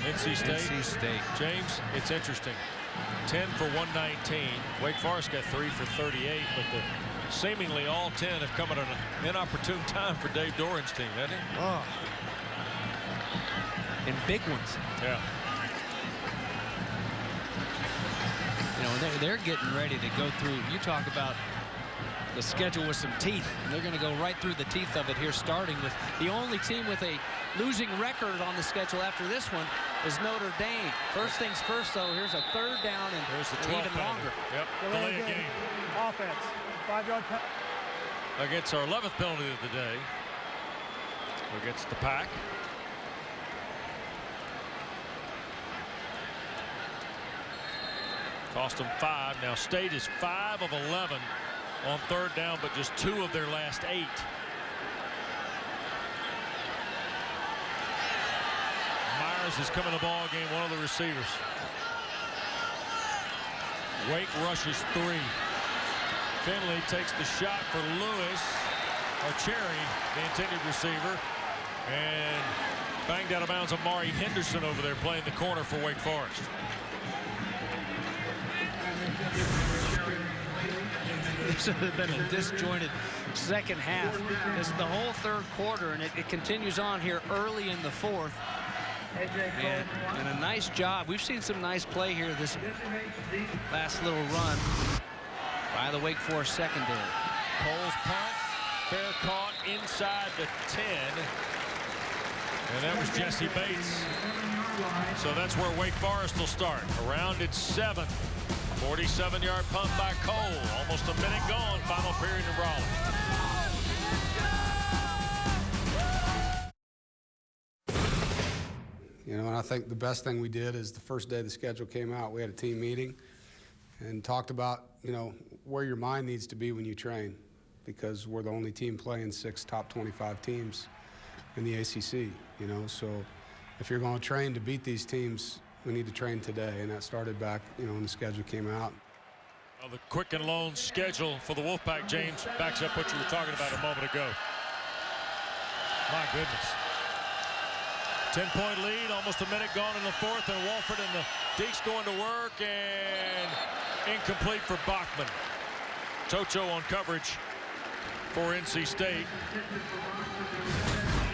NC State? NC State. James, it's interesting. 10 for 119. Wake Forest got 3 for 38, but seemingly all 10 have come at an inopportune time for Dave Doran's team, hasn't it? Oh. And big ones. Yeah. You know, they're getting ready to go through. You talk about the schedule with some teeth. And they're going to go right through the teeth of it here, starting with the only team with a losing record on the schedule after this one is Notre Dame. First things first, though, here's a third down and there's the even longer. Yep, delay a game. Offense, 5-yard penalty. Against our 11th penalty of the day. Against the Pack. Cost them 5. Now State is 5 of 11 on third down, but just 2 of their last 8. Myers is coming to the ball game, one of the receivers. Wake rushes 3. Finley takes the shot for Lewis, or Cherry, the intended receiver, and banged out of bounds. Amari Henderson over there playing the corner for Wake Forest. This has been a disjointed second half. This is the whole third quarter, and it continues on here early in the fourth. And a nice job. We've seen some nice play here this last little run by the Wake Forest secondary. Cole's punt, fair caught inside the 10. And that was Jesse Bates. So that's where Wake Forest will start. Around its 7th. 47-yard punt by Cole. Almost a minute gone. Final period in Raleigh. You know, and I think the best thing we did is the first day the schedule came out, we had a team meeting and talked about, you know, where your mind needs to be when you train, because we're the only team playing 6 top 25 teams in the ACC, you know. So if you're going to train to beat these teams we need to train today, and that started back, when the schedule came out. Well, the Quicken Loans schedule for the Wolfpack, James, backs up what you were talking about a moment ago. My goodness. 10-point lead, almost a minute gone in the fourth, and Walford and the Deeks going to work, and incomplete for Bachman. Tocho on coverage for NC State.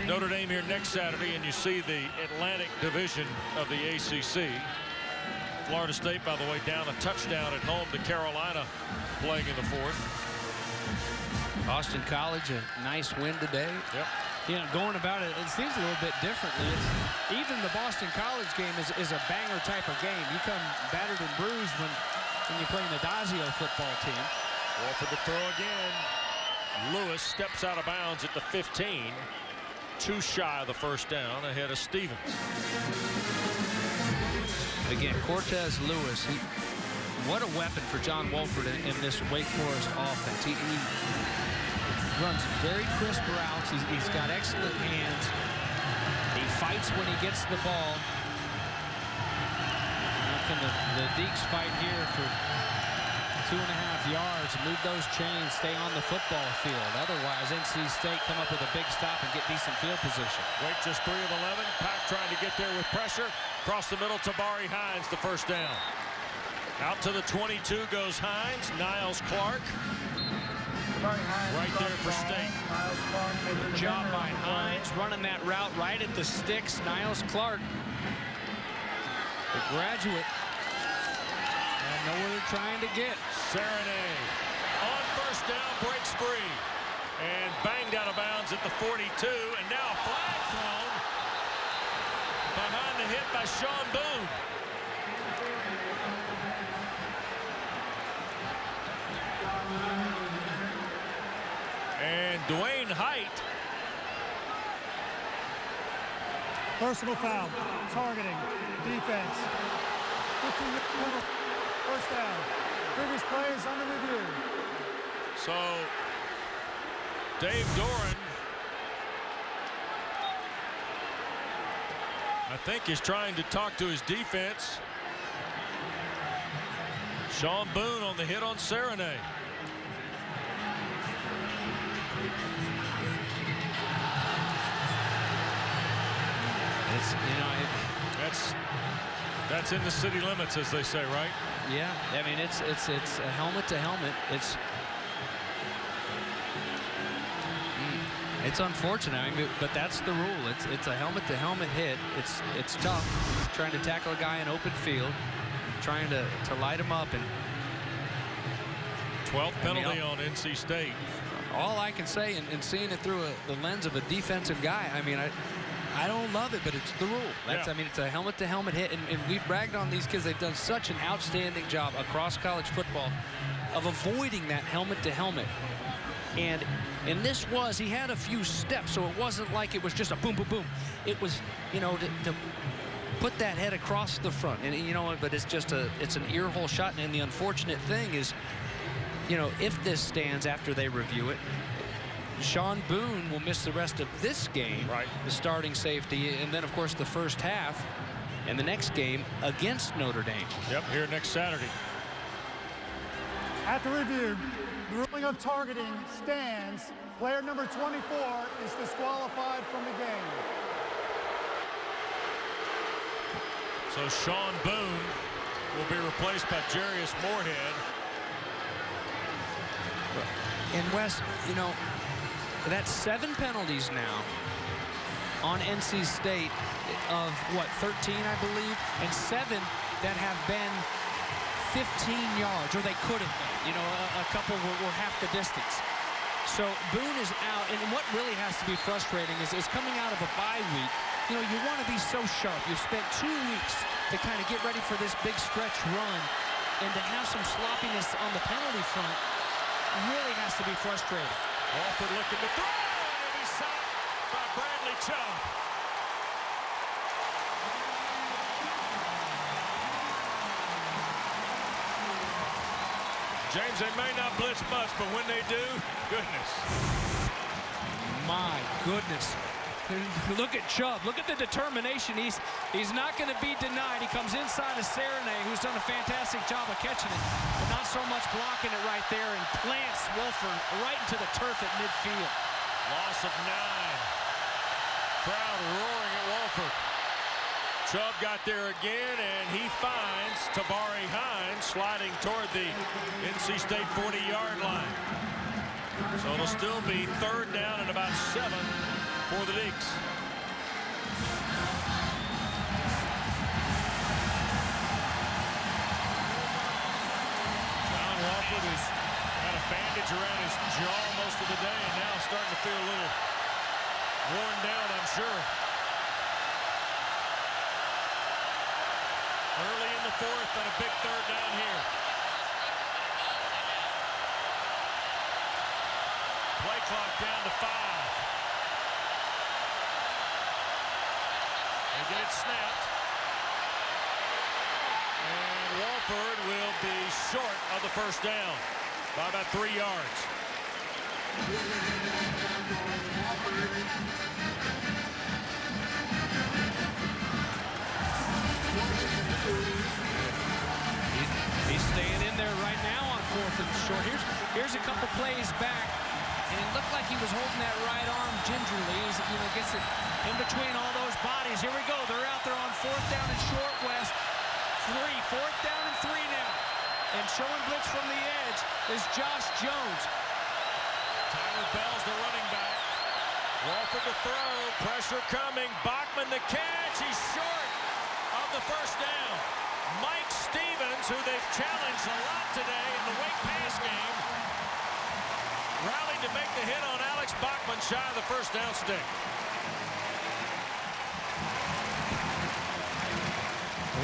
Notre Dame here next Saturday, and you see the Atlantic Division of the ACC. Florida State, by the way, down a touchdown at home to Carolina, playing in the fourth. Boston College, a nice win today. Yep. Going about it, it seems a little bit differently. Even the Boston College game is a banger type of game. You come battered and bruised when you're playing the Dazio football team. Wolford to throw again. Lewis steps out of bounds at the 15. Too shy of the first down, ahead of Stevens. Again, Cortez Lewis, what a weapon for John Wolford in this Wake Forest offense. He runs very crisp routes. He's got excellent hands. He fights when he gets the ball. Now can the Deeks fight here for 2.5 yards, move those chains, stay on the football field. Otherwise, NC State come up with a big stop and get decent field position. Wake just 3 of 11. Pack trying to get there with pressure. Across the middle, Tabari Hines, the first down. Out to the 22 goes Hines. Niles Clark. Right there for State. Good job by Hines, running that route right at the sticks. Niles Clark, the graduate. And know where they're trying to get. Serenade on first down, breaks free. And banged out of bounds at the 42. And now a flag thrown behind the hit by Sean Boone. And Dwayne Height. Personal foul, targeting, defense. 15 first down. Previous play is under review. So Dave Doran, I think, is trying to talk to his defense. Sean Boone on the hit on Serenade. That's in the city limits, as they say, right? Yeah, I mean it's a helmet to helmet. It's unfortunate, I mean, but that's the rule. It's a helmet to helmet hit. It's tough. Trying to tackle a guy in open field, trying to light him up, and 12th penalty on NC State. All I can say, and seeing it through the lens of a defensive guy, I mean, I don't love it, but it's the rule. I mean, it's a helmet-to-helmet hit, and we've bragged on these kids. They've done such an outstanding job across college football of avoiding that helmet-to-helmet. And this he had a few steps, so it wasn't like it was just a boom, boom, boom. It was, to put that head across the front, and but it's just it's an ear hole shot. And the unfortunate thing is, if this stands after they review it, Sean Boone will miss the rest of this game, right? The starting safety, and then of course the first half and the next game against Notre Dame. Yep, here next Saturday. At the review, the ruling of targeting stands. Player number 24 is disqualified from the game. So Sean Boone will be replaced by Jarius Moorhead. And Wes, that's 7 penalties now on NC State of, 13, I believe, and 7 that have been 15 yards, or they could have been. A couple were half the distance. So Boone is out, and what really has to be frustrating is coming out of a bye week. You want to be so sharp. You've spent 2 weeks to kind of get ready for this big stretch run, and to have some sloppiness on the penalty front really has to be frustrating. Walford looking to throw, and he's sacked by Bradley Chubb. James, they may not blitz much, but when they do, goodness. My goodness. Look at Chubb. Look at the determination. He's not going to be denied. He comes inside of Serenay, who's done a fantastic job of catching it, but not so much blocking it right there, and plants Wolford right into the turf at midfield. Loss of 9. Crowd roaring at Wolford. Chubb got there again, and he finds Tabari Hines sliding toward the NC State 40-yard line. So it'll still be 3rd down and about 7 for the Deacons. John Wolford has had a bandage around his jaw most of the day, and now starting to feel a little worn down, I'm sure. Early in the 4th and a big 3rd down here. Play clock down to 5. They get it snapped. And Wolford will be short of the 1st down by about 3 yards. He's staying in there right now on 4th and short. Here's a couple plays back, and it looked like he was holding that right arm gingerly. He's, gets it in between all those bodies. Here we go. They're out there on 4th down and short, West. 4th down and 3 now. And showing blitz from the edge is Josh Jones. Tyler Bell's the running back. Wolford to throw. Pressure coming. Bachman the catch. He's short of the 1st down. Mike Stevens, who they've challenged a lot today in the Wake pass game, rallied to make the hit on Alex Bachman shy of the 1st down stick.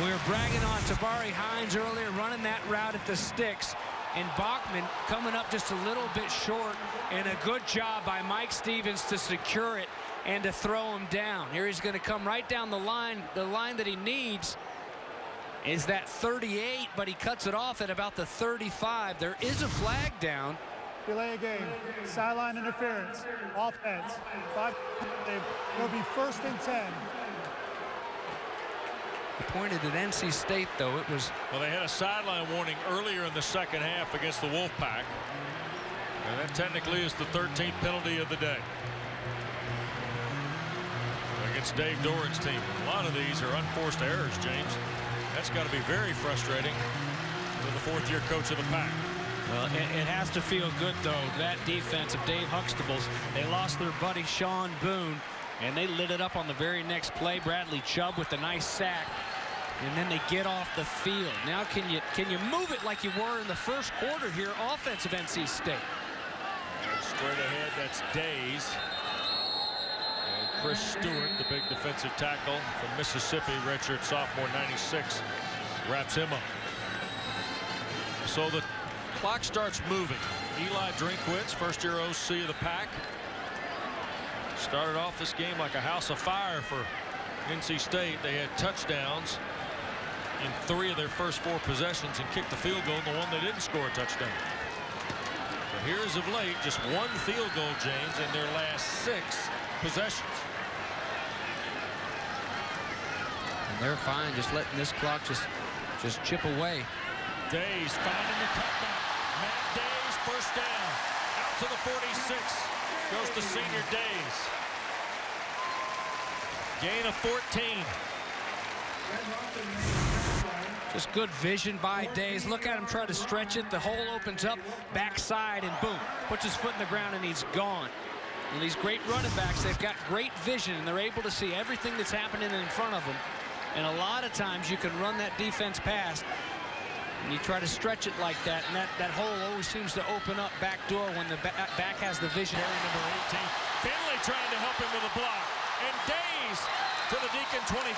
We were bragging on Tabari Hines earlier, running that route at the sticks, and Bachman coming up just a little bit short, and a good job by Mike Stevens to secure it and to throw him down. Here he's going to come right down the line that he needs is that 38, but he cuts it off at about the 35. There is a flag down. Delay a game. Sideline interference. Offense. 5. It'll be 1st and 10. He pointed at NC State, though. It was. Well, they had a sideline warning earlier in the 2nd half against the Wolfpack. And that technically is the 13th penalty of the day against Dave Doran's team. A lot of these are unforced errors, James. That's got to be very frustrating for the 4th-year coach of the Pack. Well, it has to feel good, though. That defense of Dave Huxtable's, they lost their buddy Sean Boone, and they lit it up on the very next play. Bradley Chubb with a nice sack, and then they get off the field. Now can you move it like you were in the 1st quarter here, offensive NC State? Straight ahead, that's Days. Chris Stewart, the big defensive tackle from Mississippi, redshirt sophomore, 96, wraps him up. So the clock starts moving. Eli Drinkwitz, 1st-year OC of the Pack, started off this game like a house of fire for NC State. They had touchdowns in 3 of their first 4 possessions and kicked the field goal, the one they didn't score a touchdown. But here as of late, just 1 field goal, James, in their last 6 possessions. They're fine, just letting this clock just chip away. Days finding the cutback. Matt Days, 1st down. Out to the 46. Goes to senior Days. Gain of 14. Just good vision by Days. Look at him try to stretch it. The hole opens up, backside, and boom. Puts his foot in the ground, and he's gone. And these great running backs, they've got great vision, and they're able to see everything that's happening in front of them. And a lot of times you can run that defense past, and you try to stretch it like that, and that hole always seems to open up back door when the back has the vision. Number 18. Finley trying to help him with a block. And Days to the Deacon 25.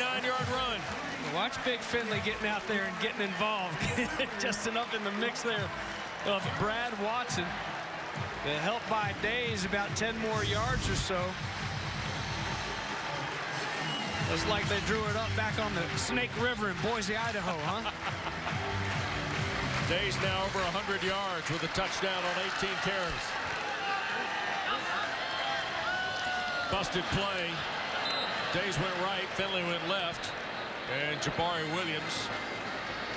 9-yard run. Watch Big Finley getting out there and getting involved. Just enough in the mix there of Brad Watson. Helped by Days about 10 more yards or so. Looks like they drew it up back on the Snake River in Boise, Idaho, huh? Days now over 100 yards with a touchdown on 18 carries. Busted play. Days went right, Finley went left, and Jabari Williams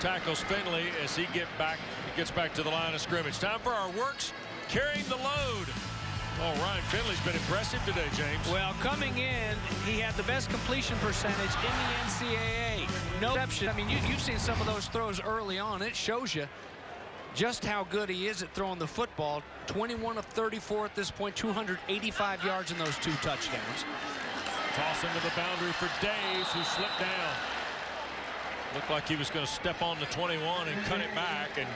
tackles Finley as he gets back to the line of scrimmage. Time for our works carrying the load. Oh, Ryan Finley's been impressive today, James. Well, coming in, he had the best completion percentage in the NCAA. No exception. I mean, you've seen some of those throws early on. It shows you just how good he is at throwing the football. 21 of 34 at this point, 285 yards in those 2 touchdowns. Toss into the boundary for Days, who slipped down. Looked like he was going to step on the 21 and cut it back, and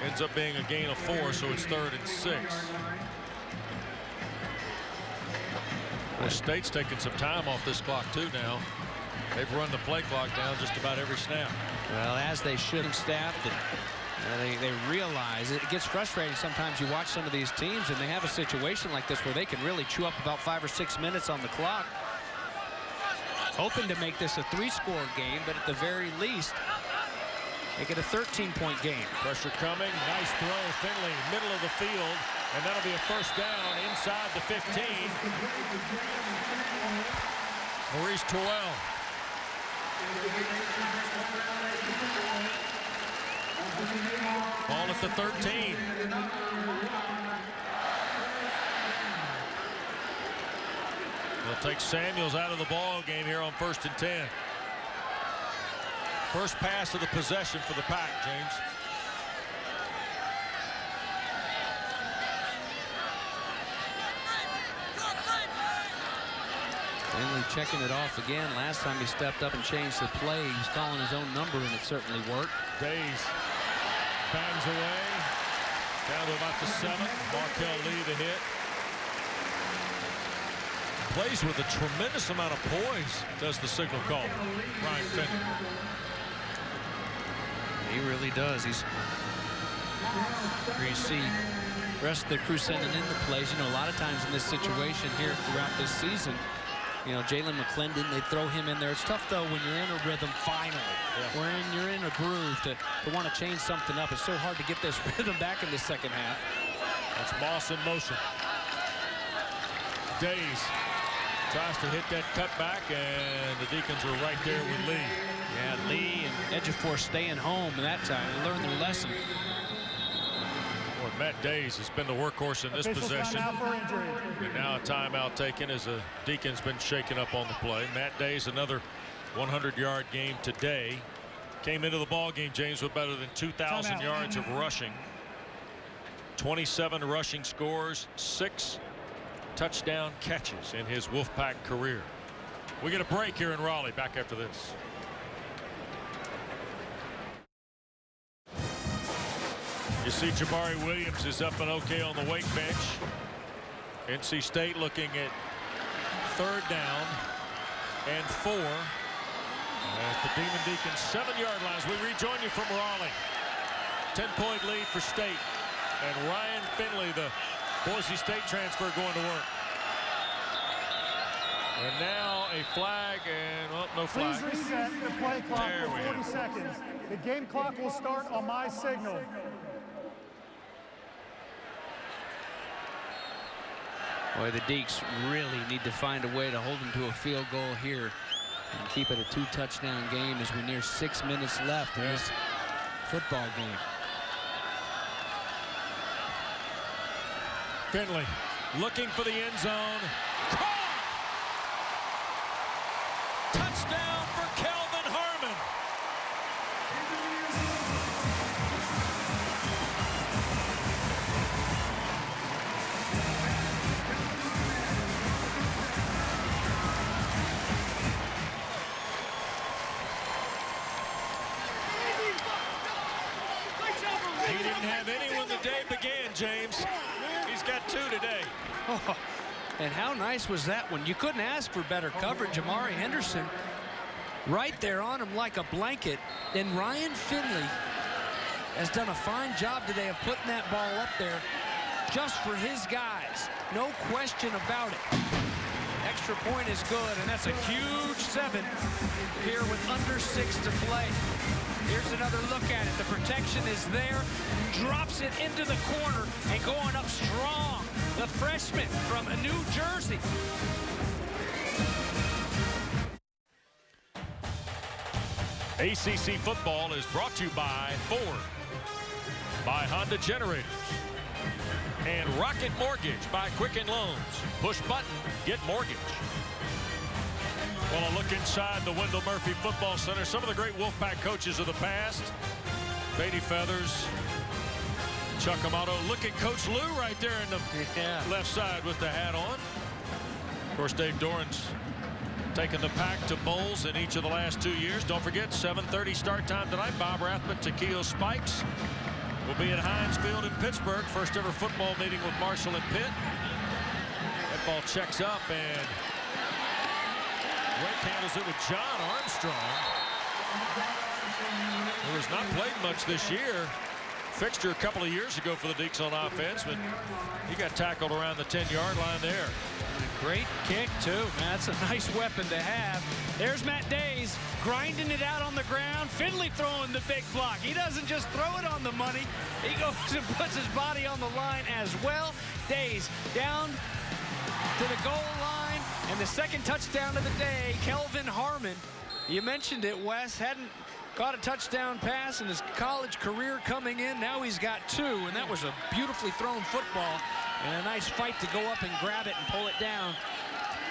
ends up being a gain of 4, so it's 3rd and 6. Well, State's taking some time off this clock too now. They've run the play clock down just about every snap. Well, as they should have staffed it. They realize it gets frustrating sometimes. You watch some of these teams and they have a situation like this where they can really chew up about 5 or 6 minutes on the clock. Hoping to make this a 3-score game, but at the very least, make it a 13-point game. Pressure coming. Nice throw. Finley, middle of the field. And that'll be a 1st down inside the 15. Maurice Terrell. Ball at the 13. They'll take Samuels out of the ball game here on 1st and 10. First pass of the possession for the Pack, James. Finley checking it off again. Last time he stepped up and changed the play, he was calling his own number, and it certainly worked. Days bangs away. Down to about the 7th. Markel Lee the hit. Plays with a tremendous amount of poise, does the signal call. Ryan Finley. He really does. He's here you see the rest of the crew sending in the plays. You know, a lot of times in this situation here throughout this season, you know, Jalen McClendon, they throw him in there. It's tough, though, when you're in a rhythm finally. Yeah. When you're in a groove to want to change something up. It's so hard to get this rhythm back in the 2nd half. That's Moss in motion. Days tries to hit that cutback, and the Deacons are right there with Lee. Yeah, Lee and Ejiofor staying home that time. They learned their lesson. Boy, Matt Days has been the workhorse in this possession. And now a timeout taken as the Deacons been shaken up on the play. Matt Days, another 100-yard game today. Came into the ball game, James, with better than 2,000 yards of rushing. 27 rushing scores, 6 touchdown catches in his Wolfpack career. We get a break here in Raleigh. Back after this. You see Jabari Williams is up and okay on the weight bench. NC State looking at 3rd down and 4 at the Demon Deacons 7-yard lines. We rejoin you from Raleigh. 10-point lead for State, and Ryan Finley, the Boise State transfer, going to work. And now a flag, and well, no flag. Please reset the play clock for 40 seconds. The game clock will start on my signal. Boy, the Deeks really need to find a way to hold them to a field goal here and keep it a 2-touchdown game as we near 6 minutes left in this football game. Finley looking for the end zone. Caught! Touchdown for Kelvin Harmon. He didn't have any when the day began, James. He's got 2 today. Oh, and how nice was that one? You couldn't ask for better coverage. Amari Henderson right there on him like a blanket. And Ryan Finley has done a fine job today of putting that ball up there just for his guys. No question about it. Extra point is good, and that's a huge 7 here with under 6 to play. Here's another look at it. The protection is there. Drops it into the corner and going up strong. The freshman from New Jersey. ACC football is brought to you by Ford, by Honda Generators, and Rocket Mortgage by Quicken Loans. Push button, get mortgage. Well, a look inside the Wendell Murphy Football Center. Some of the great Wolfpack coaches of the past. Beatty Feathers, Chuck Amato. Look at Coach Lou right there in the left side with the hat on. Of course, Dave Doran's taken the pack to bowls in each of the last 2 years. Don't forget, 7:30 start time tonight. Bob Rathman, Taquillo Spikes will be at Heinz Field in Pittsburgh. First ever football meeting with Marshall and Pitt. That ball checks up, and Wake handles it with John Armstrong, who has not played much this year. Fixture a couple of years ago for the Deacons on offense, but he got tackled around the 10-yard line there. Great kick, too, man. That's a nice weapon to have. There's Matt Days grinding it out on the ground. Finley throwing the big block. He doesn't just throw it on the money. He goes and puts his body on the line as well. Days down to the goal line. And the second touchdown of the day, Kelvin Harmon. You mentioned it, Wes. Hadn't caught a touchdown pass in his college career coming in. Now he's got 2, and that was a beautifully thrown football. And a nice fight to go up and grab it and pull it down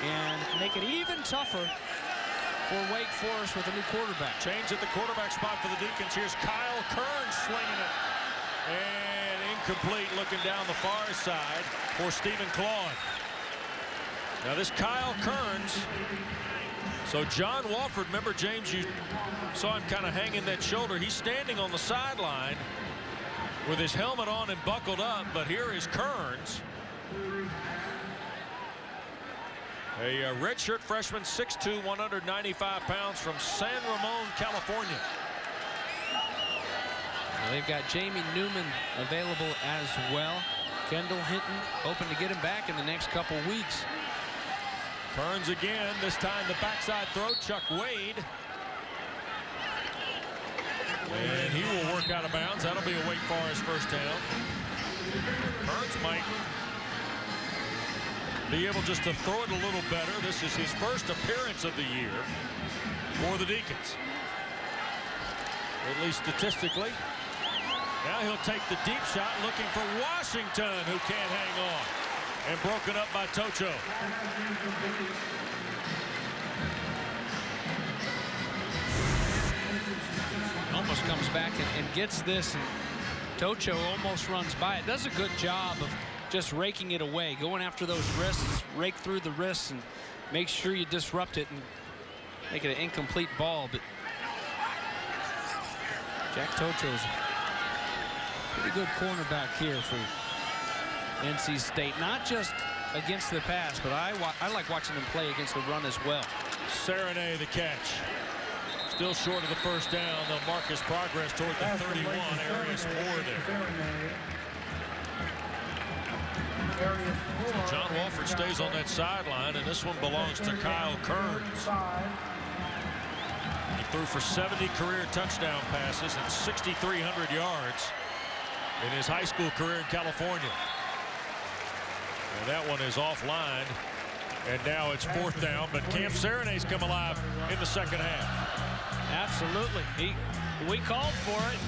and make it even tougher for Wake Forest with a new quarterback. Change at the quarterback spot for the Deacons. Here's Kyle Kearns slinging it. And incomplete, looking down the far side for Stephen Claude. Now this Kyle Kearns. So John Walford, remember, James, you saw him kind of hanging that shoulder. He's standing on the sideline with his helmet on and buckled up, but here is Kearns. A redshirt freshman, 6'2", 195 pounds from San Ramon, California. Well, they've got Jamie Newman available as well. Kendall Hinton hoping to get him back in the next couple weeks. Kearns again, this time the backside throw, Chuck Wade. And he will work out of bounds. That'll be a Wake Forest first down. Kearns might be able just to throw it a little better. This is his first appearance of the year for the Deacons, at least statistically. Now he'll take the deep shot, looking for Washington, who can't hang on. And broken up by Tocho. Almost comes back and gets this, and Tocho almost runs by it. Does a good job of just raking it away, going after those wrists, rake through the wrists, and make sure you disrupt it and make it an incomplete ball. But Jack Tocho's a pretty good cornerback here for NC State, not just against the pass, but I like watching them play against the run as well. Serenay the catch. Still short of the first down. They'll mark his progress toward the 31. Arias Moore there. So John Walford stays on that sideline, and this one belongs to Kyle Kearns. He threw for 70 career touchdown passes and 6,300 yards in his high school career in California. And that one is offline, and now it's fourth down, but Cam Serenay's come alive in the second half. Absolutely. We called for it.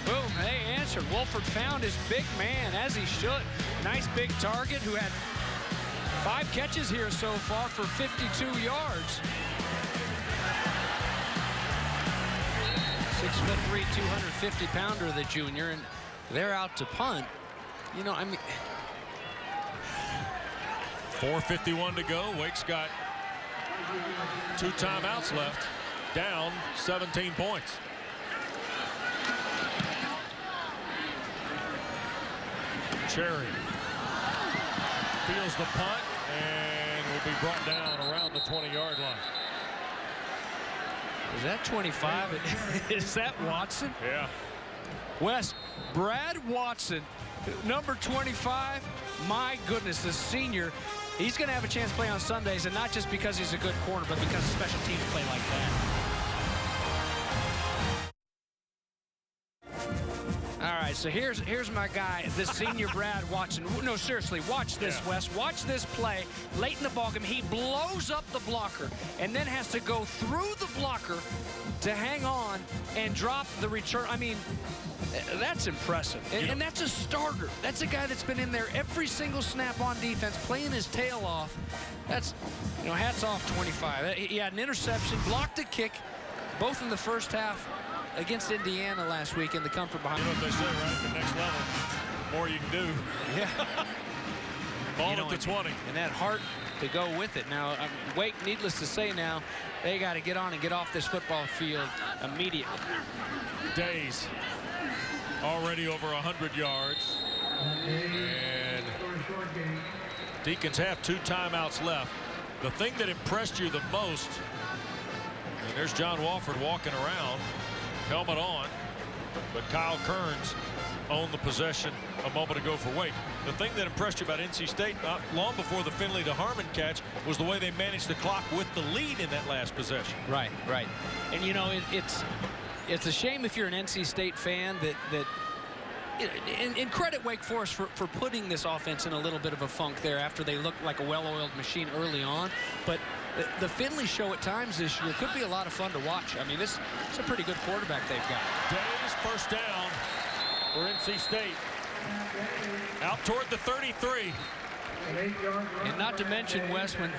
Boom, they answered. Wolford found his big man, as he should. Nice big target who had 5 catches here so far for 52 yards. 6'3", 250-pounder, the junior, and they're out to punt. You know, I mean, 4:51 to go. Wake's got 2 timeouts left. Down 17 points. Cherry feels the punt and will be brought down around the 20-yard line. Is that 25? Is that Watson? Yeah. Wes, Brad Watson, number 25. My goodness, the senior. He's going to have a chance to play on Sundays, and not just because he's a good corner, but because special teams play like that. All right, right, so here's my guy, this senior Brad watching. No, seriously, watch this, Wes. Watch this play late in the ballgame. He blows up the blocker and then has to go through the blocker to hang on and drop the return. I mean, that's impressive. And that's a starter. That's a guy that's been in there every single snap on defense, playing his tail off. That's, hats off 25. He had an interception, blocked a kick, both in the first half against Indiana last week in the comfort behind. You know what they say, right? The next level, the more you can do. Yeah. Ball at the 20. And that heart to go with it. Now, Wake, needless to say now, they got to get on and get off this football field immediately. Days already over 100 yards. And Deacons have 2 timeouts left. The thing that impressed you the most, and there's John Wofford walking around, helmet on, but Kyle Kearns owned the possession a moment ago for Wake. The thing that impressed you about NC State, not long before the Finley to Harmon catch, was the way they managed the clock with the lead in that last possession. Right. And it's a shame if you're an NC State fan that and credit Wake Forest for putting this offense in a little bit of a funk there after they looked like a well-oiled machine early on. But the Finley show at times this year could be a lot of fun to watch. I mean, it's a pretty good quarterback they've got. Days first down for NC State. Out toward the 33. And not to mention, Wes, when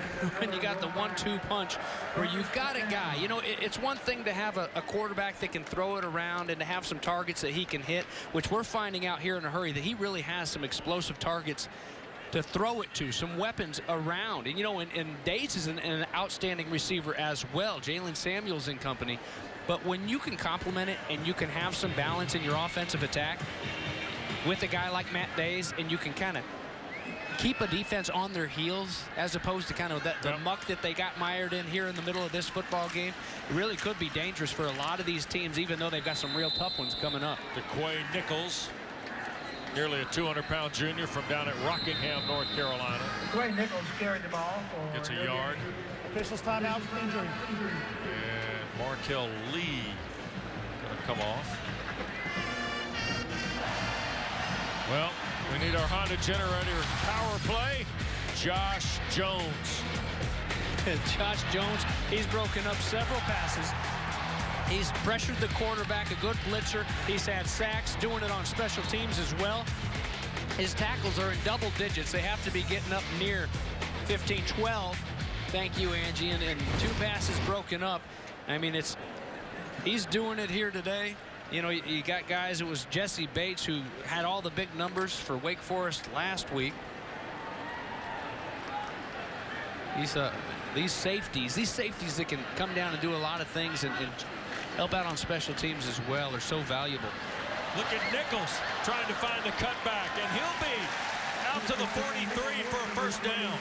you got the 1-2 punch where you've got a guy, it's one thing to have a quarterback that can throw it around and to have some targets that he can hit, which we're finding out here in a hurry that he really has some explosive targets to throw it to, some weapons around. And, and Days is an outstanding receiver as well. Jalen Samuels and company. But when you can complement it and you can have some balance in your offensive attack with a guy like Matt Days, and you can kind of keep a defense on their heels as opposed to kind of the muck that they got mired in here in the middle of this football game, it really could be dangerous for a lot of these teams, even though they've got some real tough ones coming up. DeQuay Nichols, nearly a 200-pound junior from down at Rockingham, North Carolina. DeQuay Nichols carried the ball for gets a yard. Officials timeout, injury. And Markel Lee going to come off. Well, we need our Honda generator power play. Josh Jones. Josh Jones, he's broken up several passes. He's pressured the quarterback, a good blitzer. He's had sacks, doing it on special teams as well. His tackles are in double digits. They have to be getting up near 15-12. Thank you, Angie. And 2 passes broken up. I mean, he's doing it here today. You got guys, it was Jesse Bates who had all the big numbers for Wake Forest last week. These safeties that can come down and do a lot of things and help out on special teams as well are so valuable. Look at Nichols trying to find the cutback, and he'll be out to the 43 for a first down.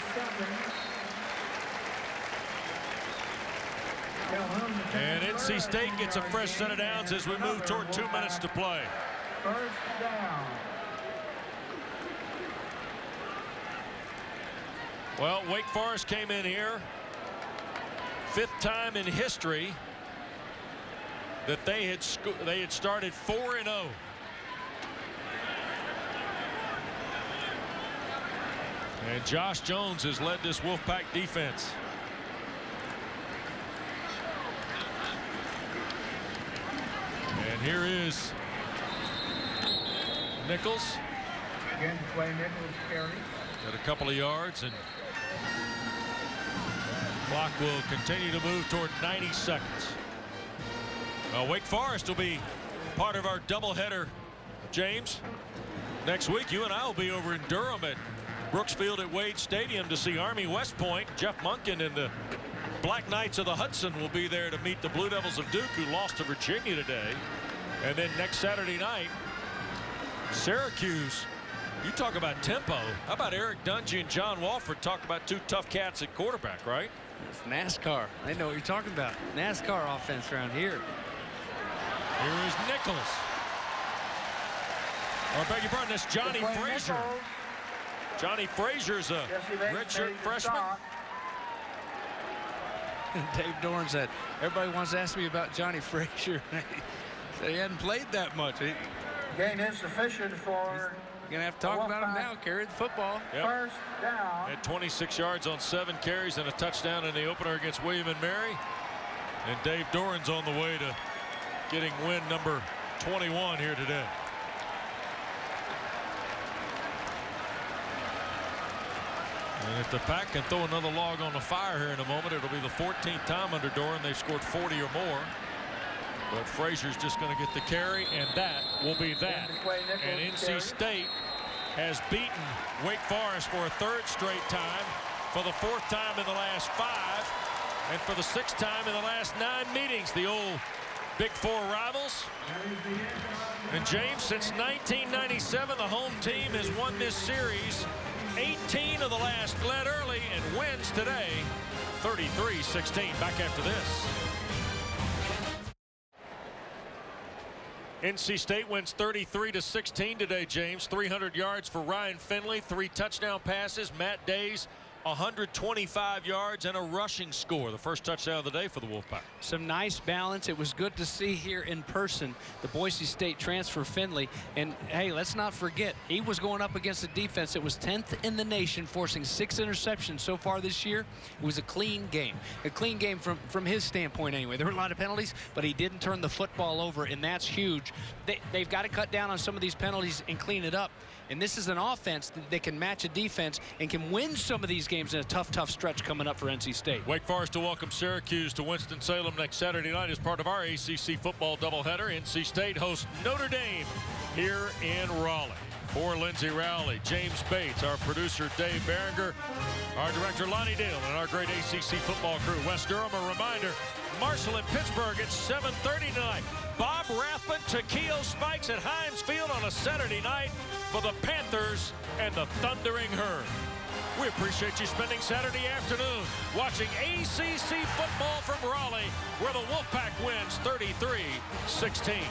And NC State gets a fresh set of downs as we move toward 2 minutes to play. First down. Well, Wake Forest came in here, 5th time in history that they had started 4-0. And Josh Jones has led this Wolfpack defense. And here is Nichols. Again, DeQuay Nichols carry. Got a couple of yards, and clock will continue to move toward 90 seconds. Wake Forest will be part of our doubleheader, James. Next week, you and I will be over in Durham at Brooksfield at Wade Stadium to see Army West Point. Jeff Monken and the Black Knights of the Hudson will be there to meet the Blue Devils of Duke, who lost to Virginia today. And then next Saturday night, Syracuse. You talk about tempo. How about Eric Dungy and John Wofford talk about 2 tough cats at quarterback, right? It's NASCAR. I know what you're talking about. NASCAR offense around here. Here is Nichols. Or beg your pardon, that's Johnny Frazier. Johnny Frazier's a redshirt freshman. Dave Dorn said, everybody wants to ask me about Johnny Frazier. He hadn't played that much. Gain insufficient for. You're going to have to talk about him now. Carry the football. Yep. First down. Had 26 yards on 7 carries and a touchdown in the opener against William and Mary. And Dave Doran's on the way to getting win number 21 here today. And if the Pack can throw another log on the fire here in a moment, it'll be the 14th time under Doran they've scored 40 or more. But Frazier's just going to get the carry, and that will be that. And NC State has beaten Wake Forest for a 3rd straight time, for the 4th time in the last 5, and for the 6th time in the last 9 meetings. The old Big Four rivals. And James, since 1997, the home team has won this series 18 of the last, led early and wins today 33-16. Back after this. NC State wins 33-16 today, James. 300 yards for Ryan Finley, 3 touchdown passes. Matt Days, 125 yards and a rushing score. The first touchdown of the day for the Wolfpack. Some nice balance. It was good to see here in person the Boise State transfer Finley. And hey, let's not forget, he was going up against a defense that was 10th in the nation, forcing 6 interceptions so far this year. It was a clean game. A clean game from his standpoint anyway. There were a lot of penalties, but he didn't turn the football over, and that's huge. They've got to cut down on some of these penalties and clean it up. And this is an offense that can match a defense and can win some of these games in a tough stretch coming up for NC State. Wake Forest to welcome Syracuse to Winston-Salem next Saturday night as part of our ACC football doubleheader. NC State hosts Notre Dame here in Raleigh. For Lindsey Rowley, James Bates, our producer Dave Berenger, our director Lonnie Dale, and our great ACC football crew. Wes Durham, a reminder, Marshall in Pittsburgh at 7:30 tonight. Bob Rathman, Takeo Spikes at Heinz Field on a Saturday night for the Panthers and the Thundering Herd. We appreciate you spending Saturday afternoon watching ACC football from Raleigh, where the Wolfpack wins 33-16.